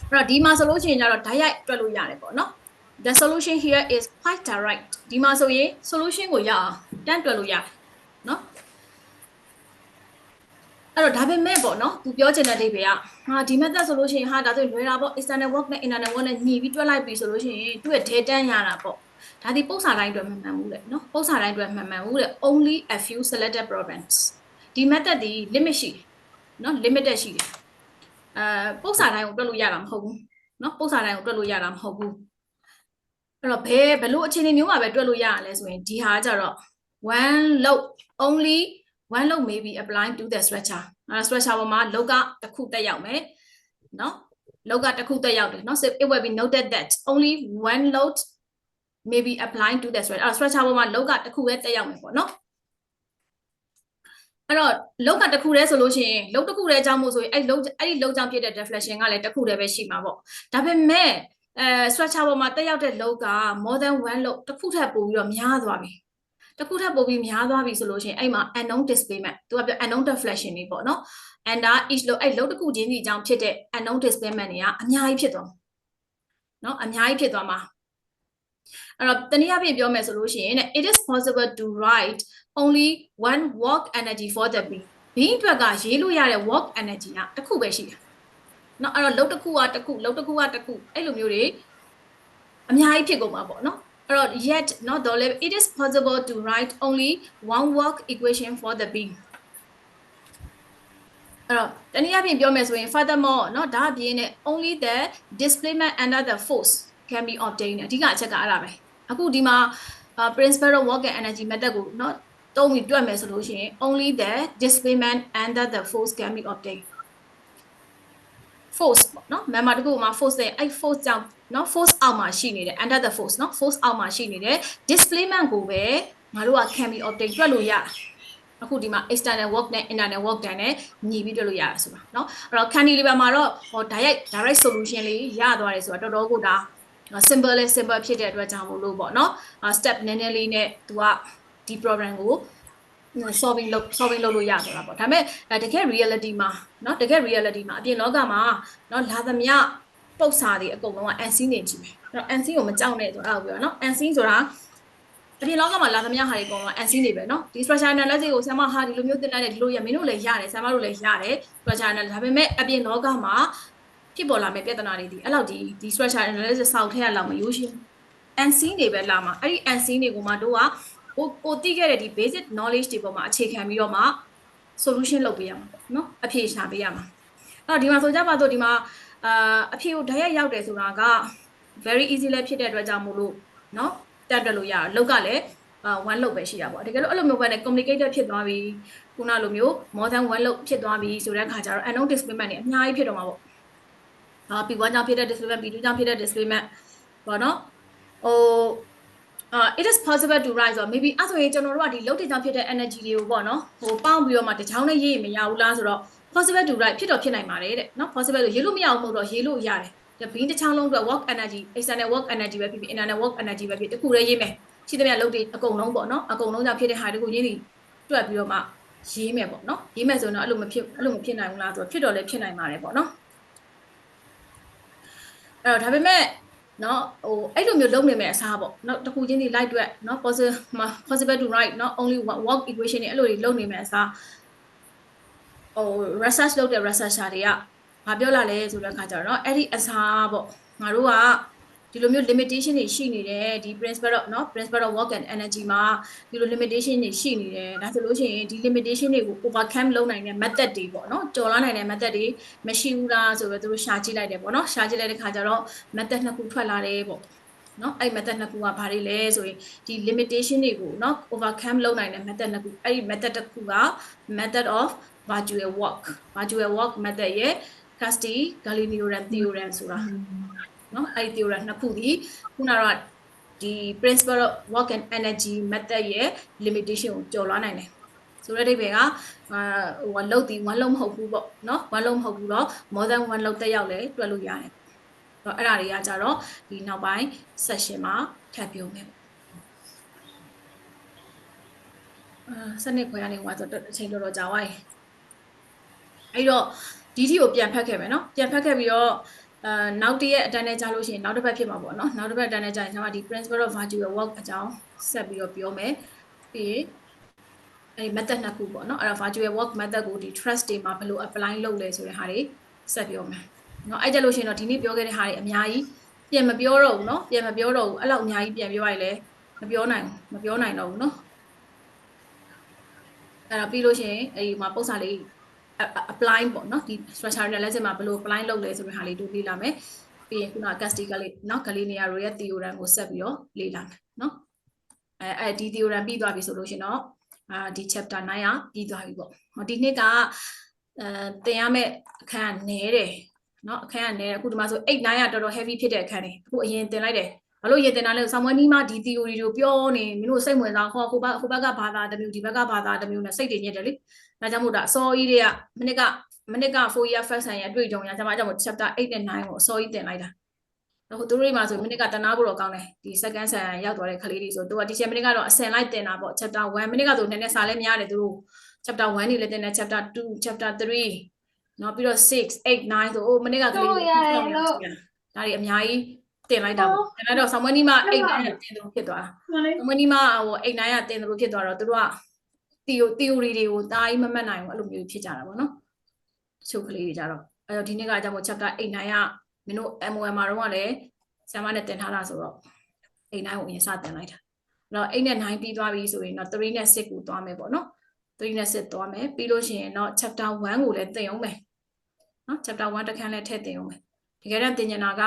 အဲ့တော့ဒီမှာဆိုလို့ရှိရင်ကျတော့ဓာတ်ရိုက်တွက်လို့ရတယ်ပေါ့เนาะ the solution here is quite direct ဒီမှာဆိုရင် solution ကိုရအောင်တန်းတွက်လို့ရတယ်เนาะအဲ့တော့ဒါပေမဲ့ပေါ့နော်သူပြောချင်တဲ့အဓိပ္ပာယ်ကဟာဒီ method ဆိုလို့ရှိရင်ဟာဒါဆိုလွယ်တာပေါ့ external work နဲ့ internal work နဲ့ညီပြီးတွက်လိုက်ပြီဆိုလို့ရှိရင်သူ့ရဲ့ data ရတာပေါ့ဒါဒီပုံစံတိုင်းအတွက်မှန်မှန်ဘူးလေနော်ပုံစံတိုင်းအတွက်မှန်မှန်ဘူးလေ only a few selected problems ဒီ method ဒီ limit ရှိတယ်နော် limited ရှိတယ်ပုံစံတိုင်းကိုတွက်လို့ရတာမဟုတ်ဘူးနော်ပုံစံတိုင်းကိုတွက်လို့ရတာမဟုတ်ဘူးအဲ့တော့ဘယ်လိုအခြေအနေမျိုးမှာပဲတွက်လို့ရရလဲဆိုရင်ဒီဟာကြတော့ one load only one load may be applied to the structure structure ပေါ်မှာ load ကတစ်ခုတက်ရောက်မယ်เนาะ load ကတစ်ခုတက်ရောက်တယ်เนาะ so it will be noted that only one load may be applied to the structure structure ပေါ်မှာ load ကတစ်ခုပဲတက်ရောက်မယ်ပေါ့เนาะအဲ့တော့ load ကတစ်ခုတည်းဆိုလို့ရှိရင် load တစ်ခုတည်းအကြောင်းမို့ဆိုရင်အဲ့ load ကြောင့်ဖြစ်တဲ့ deflection ကလည်းတစ်ခုတည်းပဲရှိမှာပေါ့ဒါပေမဲ့structure ပေါ်မှာတက်ရောက်တဲ့ load က more than one load တစ်ခုထပ်ပို့ပြီးတော့များသွားပြီတစ်ခုထပ်ပို့ပြီးများသွားပြီဆိုလို့ရှိရင်အဲ့မှာ unknown displacement သူကပြော unknown deflection တွေပေါ့နော် under each load အဲ့ load တစ်ခုချင်းစီအကြောင်းဖြစ်တဲ့ unknown displacement တွေကအများကြီးဖြစ်သွားမှာနော်အများကြီးဖြစ်သွားမှာအဲ့တော့တနည်းအားဖြင့်ပြောမယ်ဆိုလို့ရှိရင် it is possible to write only one work energy for the beam beam အတွက်ကရေးလို့ရတဲ့ work energy ကတစ်ခုပဲရှိတယ်နော်အဲ့တော့ load တစ်ခုကတစ်ခု load တစ်ခုကတစ်ခုအဲ့လိုမျိုးတွေအများကြီးဖြစ်ကုန်မှာပေါ့နော်yet not though it is possible to write only one work equation for the beam အဲ့တော့တနည်းအားဖြင့်ပြောမယ်ဆိုရင် furthermore เนาะဒါအပြင်နဲ့ only the displacement under the force can be obtained အဓိကအချက်ကအဲ့ဒါပဲအခုဒီမှာ principle of work and energy method ကိုเนาะတုံးပြီးတွက်မယ်ဆိုလို့ရှိရင် only the displacement under the force can be obtained force ပေါ့เนาะ member တခုမှာ force တဲ့အဲ့ force ကြောင့်เนาะ force အောက်မှာရှိနေတယ် under the force เนาะ force အောက်မှာရှိနေတယ် displacement ကိုပဲငါတို့က can be obtained တွက်လို့ရအခုဒီမှာ external work နဲ့ internal work တန်းနဲ့ညီပြီးတွက်လို့ရတာဆိုတာเนาะအဲ့တော့ cantilever မှာတော့ဟို direct solution လေးရသွားတယ်ဆိုတာတော်တော်ကိုဒါ simple လေး simple ဖြစ်တဲ့အတွက်ကြောင့်မို့လို့ပေါ့เนาะ step နည်းနည်းလေးနဲ့သူကဒီ program ကိုsolving လုပ်လို့ရဆိုတာပေါ့ဒါပေမဲ့တကယ် reality မှာเนาะတကယ် reality မှာအပြင်လောကမှာเนาะလာသမျှပုတ်စာတွေအကုန်လုံးက unseen နေကြည့်မယ်အဲ့တော့ unseen ကိုမကြောက်နဲ့ဆိုတော့ပြောเนาะ unseen ဆိုတာအပြင်လောကမှာလာသမျှဟာတွေအကုန်လုံး unseen နေပဲเนาะဒီ structure analysis ကိုဆရာမဟာဒီလိုမျိုးသင်လိုက်တယ်ဒီလိုရမင်းတို့လည်းရတယ်ဆရာမတို့လည်းရတယ် structure analysis ဒါပေမဲ့အပြင်လောကမှာဖြစ်ပေါ်လာမယ့်ပြဿနာတွေဒီအဲ့လောက်ဒီ structure analysis စောက်ထည့်ရလောက်မရိုးရှင်း unseen တွေပဲလာမှာအဲ့ဒီ unseen တွေကိုမှတို့ကကိုသိခဲ့တဲ့ဒီ basic knowledge တွေပေါ်မှာအခြေခံပြီးတော့မှ solution လုပ်ပေးရမှာပေါ့နော်အဖြေရှာပေးရမှာအဲ့တော့ဒီမှာဆိုကြပါတော့ဒီမှာအဖြေကိုဓာတ်ရိုက်ရောက်တယ်ဆိုတာက very easy လဲဖြစ်တဲ့အတွက်ကြောင့်မို့လို့နော်တက်တက်လို့ရအောင်လောက်ကလည်းone လောက်ပဲရှိတာပေါ့တကယ်လို့အဲ့လိုမျိုးပဲနဲ့ complicated ဖြစ်သွားပြီခုနလိုမျိုး more than one လောက်ဖြစ်သွားပြီဆိုတဲ့အခါကျတော့ unknown displacement တွေအများကြီးဖြစ်တော့မှာပေါ့P1 ကြောင့်ဖြစ်တဲ့ displacement P2 ကြောင့်ဖြစ်တဲ့ displacement ပေါ့နော်it is possible to write so maybe အဲ့ဆိုရင်ကျွန်တော်တို့ကဒီ load တွေကြောင့်ဖြစ်တဲ့ energy တွေကိုပေါ့နော်ဟိုပေါင်းပြီးတော့မှတစ်ချောင်းနဲ့ရေးမရဘူးလားဆိုတော့ possible to write ဖြစ်တော့ဖြစ်နိုင်ပါတယ်တဲ့နော် possible လို့ရေးလို့မရဘူးမဟုတ်တော့ရေးလို့ရတယ်ဒီ beam တစ်ချောင်းလုံးအတွက် work energy external work energy ပဲဖြစ်ဖြစ် internal work energy ပဲဖြစ်တခုတည်းရေးမယ်ရှိသမျှ load တွေအကုန်လုံးပေါ့နော်အကုန်လုံးကြောင့်ဖြစ်တဲ့ဟာတွေကိုရေးပြီးတွက်ပြီးတော့မှရေးမယ်ပေါ့နော်ရေးမယ်ဆိုရင်တော့အဲ့လိုမဖြစ်နိုင်ဘူးလားဆိုတော့ဖြစ်တော့လည်းဖြစ်နိုင်ပါတယ်ပေါ့နော်အဲ့တော့ဒါပေမဲ့နော်ဟိုအဲ့လိုမျိုးလုံးနေမယ်အစားပေါ့နော်တခုချင်းဒီ light အတွက်နော် possible to write not only one work equation တွေအဲ့လိုတွေလုံးနေမယ်အစားဟို research လုပ်တဲ့ researcher တွေကဘာပြောလာလဲဆိုတဲ့အခါကျတော့နော်အဲ့ဒီအစားပေါ့ငါတို့ကဒီလိုမျိုး limitation တွေရှိနေတယ်ဒီ principle of နော် principle of work and energy မှာဒီလို limitation တွေရှိနေတယ်ဒါဆိုလို့ရှိရင်ဒီ limitation တွေကို overcome လုပ်နိုင်တဲ့ method တွေပေါ့နော်ကျော်လွှားနိုင်တဲ့ method တွေမရှိဘူးလားဆိုတော့သူတို့ရှာကြည့်လိုက်တယ်ပေါ့နော်ရှာကြည့်လိုက်တဲ့ခါကျတော့ method နှစ်ခုထွက်လာတယ်ပေါ့နော်အဲ့ method နှစ်ခုကဘာတွေလဲဆိုရင်ဒီ limitation တွေကိုနော် overcome လုပ်နိုင်တဲ့ method နှစ်ခုအဲ့ဒီ method တစ်ခုက method of virtual work method ရဲ့ Casti-Galilean theorem ဆိုတာနော်အဲ့ဒီ theorem နှစ်ခုဒီခုနကတော့ဒီ principle of work and energy method ရဲ့ limitation ကိုကျော်လွှားနိုင်တယ်ဆိုတဲ့အိဗယ်ကဟိုလုံးဒီ one လုံးမဟုတ်ဘူးပေါ့နော် one လုံးမဟုတ်ဘူးတော့ more than one လုံးတက်ရောက်လဲတွက်လို့ရတယ်အဲ့ဒါတွေကကြတော့ဒီနောက်ပိုင်း session မှာထပ်ပြောမယ်စနစ်ခွဲရနေဟိုဆိုတော့အချိန်တော်ကြာသွားပြီအဲ့တော့ဒီထီကိုပြန်ဖတ်ခဲ့မယ်နော်ပြန်ဖတ်ခဲ့ပြီးတော့ နောက်တစ်ရက်အတန်းနဲ့ကြာလို့ရှိရင်နောက်တစ်ပတ်ဖြစ်မှာပေါ့နော်နောက်တစ်ပတ်အတန်းနဲ့ကြာရင်ကျွန်မဒီ principle of virtual work အကြောင်းဆက်ပြီးတော့ပြောမယ်ပြီးအဲ့ method နှစ်ခုပေါ့နော်အဲ့တော့ virtual work method ကိုဒီ trust တွေမှာဘယ်လို apply လုပ်လဲဆိုတဲ့ဟာတွေဆက်ပြောမယ်နော်အဲ့ကြလို့ရှိရင်တော့ဒီနေ့ပြောခဲ့တဲ့ဟာတွေအများကြီးပြန်မပြောတော့ဘူးနော်ပြန်မပြောတော့ဘူးအဲ့လောက်အများကြီးပြန်ပြောရလဲမပြောနိုင်တော့ဘူးနော်အဲ့တော့ပြီးလို့ရှိရင်အဲ့ဒီမှာပုံစံလေးapply ပေါ့နော်ဒီ structure analysis မှာဘယ်လို apply လုပ်လဲဆိုတဲ့ဟာလေးတို့လေ့လာမယ်ပြီးရင်ခုန castig ကလေးနော် Galilean ရဲ့ theorem ကိုဆက်ပြီးတော့လေ့လာမယ်နော်ဒီ theorem ပြီးသွားပြီဆိုလို့ရှိရင်တော့ဒီ chapter 9ကပြီးသွားပြီပေါ့ဟောဒီနှစ်ကသင်ရမယ့်အခန်းကနည်းတယ်နော်အခန်းကနည်းတယ်အခုဒီမှာဆို8 9ကတော်တော် heavy ဖြစ်တဲ့အခန်းတွေအခုအရင်သင်လိုက်တယ်ဘာလို့ရင်သင်တာလဲဆောင်းမွေးနီးမှဒီ theory တွေကိုပြောနေမင်းတို့စိတ်ဝင်စားဟောဟိုဘက်ကဘာသာတစ်မျိုးဒီဘက်ကဘာသာတစ်မျိုးနဲ့စိတ်တွေညစ်တယ်လေဒါကြောင့်မို့ဒါအစောကြီးတွေကမနစ်က4 year first ဆန်ရအတွေ့အကြုံရကျွန်မကြောင့် chapter 8 နဲ့ 9ကိုအစောကြီးသင်လိုက်တာဟိုသူတို့တွေမှာဆိုမနစ်ကတနာဖို့တော့ကောင်းတယ်ဒီ second ဆန်ရောက်သွားတဲ့ခလေးတွေဆိုသူက teacher မနစ်ကတော့အစင်လိုက်သင်တာပေါ့ chapter 1 မနစ်ကဆိုနည်းနည်းစာလဲများတယ်သူတို့ chapter 1နေလည်းသင်တယ် chapter 2 chapter 3နော်ပြီးတော့6 8 9ဆိုမနစ်ကကလေးတွေဒါတွေအများကြီးတင်လိုက်တာပေါ့ဒါနဲ့တော့ဆောင်းမွေးနီးမှ8 9ရတင်သူဖြစ်သွားတာဆောင်းမွေးနီးမှဟို8 9ရတင်သူဖြစ်သွားတော့သူတို့က theory တွေကိုတားကြီးမမှတ်နိုင်ဘူးအဲ့လိုမျိုးဖြစ်ကြတာပေါ့နော်တချို့ကလေးတွေကြတော့အဲ့တော့ဒီနေ့ကကြောင့်မို့ chapter 8 9ကမင်းတို့ MOM မှာတော့လည်းဆရာမနဲ့တင်ထားတာဆိုတော့8 9ကိုအရင်စတင်လိုက်တာအဲ့တော့8နဲ့9ပြီးသွားပြီဆိုရင်တော့3နဲ့6ကိုသွားမယ်ပေါ့နော်3နဲ့6သွားမယ်ပြီးလို့ရှိရင်တော့ chapter 1ကိုလည်းသင်အောင်မယ်နော် chapter 1တစ်ခန်းလည်းထည့်သင်အောင်မယ်တကယ်တော့သင်ကျင်တာက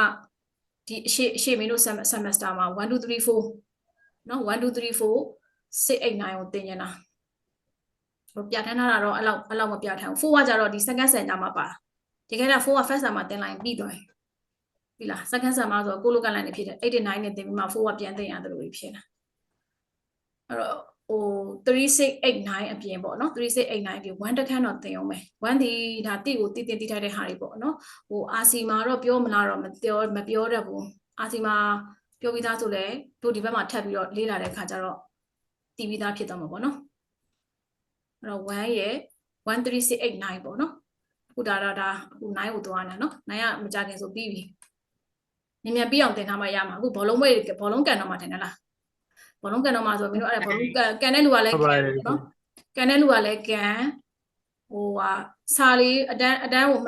ဒီအရှိမင်းတို့ semester မှာ1 2 3 4နော်1 2 3 4 6 8 9ကိုသင်ကျင်တာဟိုပြထန်းထားတာတော့အဲ့လောက်မပြထန်းဘူး4ကကြတော့ဒီ second semester မှာပါဒီကိန်းက4က first semester မှာသင်လိုက်ပြီးသွားပြီလား second semester မှာဆိုကိုလိုကလန်နေဖြစ်တယ်8 9နဲ့သင်ပြီးမှ4ကပြန်သင်ရတယ်လို့ဖြစ်တာအဲ့တော့ဟို3689အပြင်ပေါ့နော်3689ဒီ1တစ်ခန်းတော့သင်အောင်မယ်1ဒီဒါတိကိုတိထိုက်တဲ့ဟာတွေပေါ့နော်ဟို RC မှာတော့ပြောမလားတော့မပြောတတ်ဘူး RC မှာပြောပြီးသားဆိုလဲတို့ဒီဘက်မှာထပ်ပြီးတော့လေ့လာတဲ့အခါကျတော့တည်ပြီးသားဖြစ်သွားမှာပေါ့နော်အဲ့တော့1ရဲ့13689ပေါ့နော်အခုဒါအခု9ကိုသွားနေနော်9ကမကြခင်ဆိုပြီးပြီမြန်ပြီးအောင်သင်ထားမှရမှာအခုဘောလုံးကန်တော့မှထင်တယ်လားဘောလုံးကန်တော့မှဆိုမင်းတို့အဲ့ဒါဘောလုံးကန်တဲ့လူကလည်းကန်နော်ကန်တဲ့လူကလည်းကန်ဟိုဟာစာလေးအတန်းကို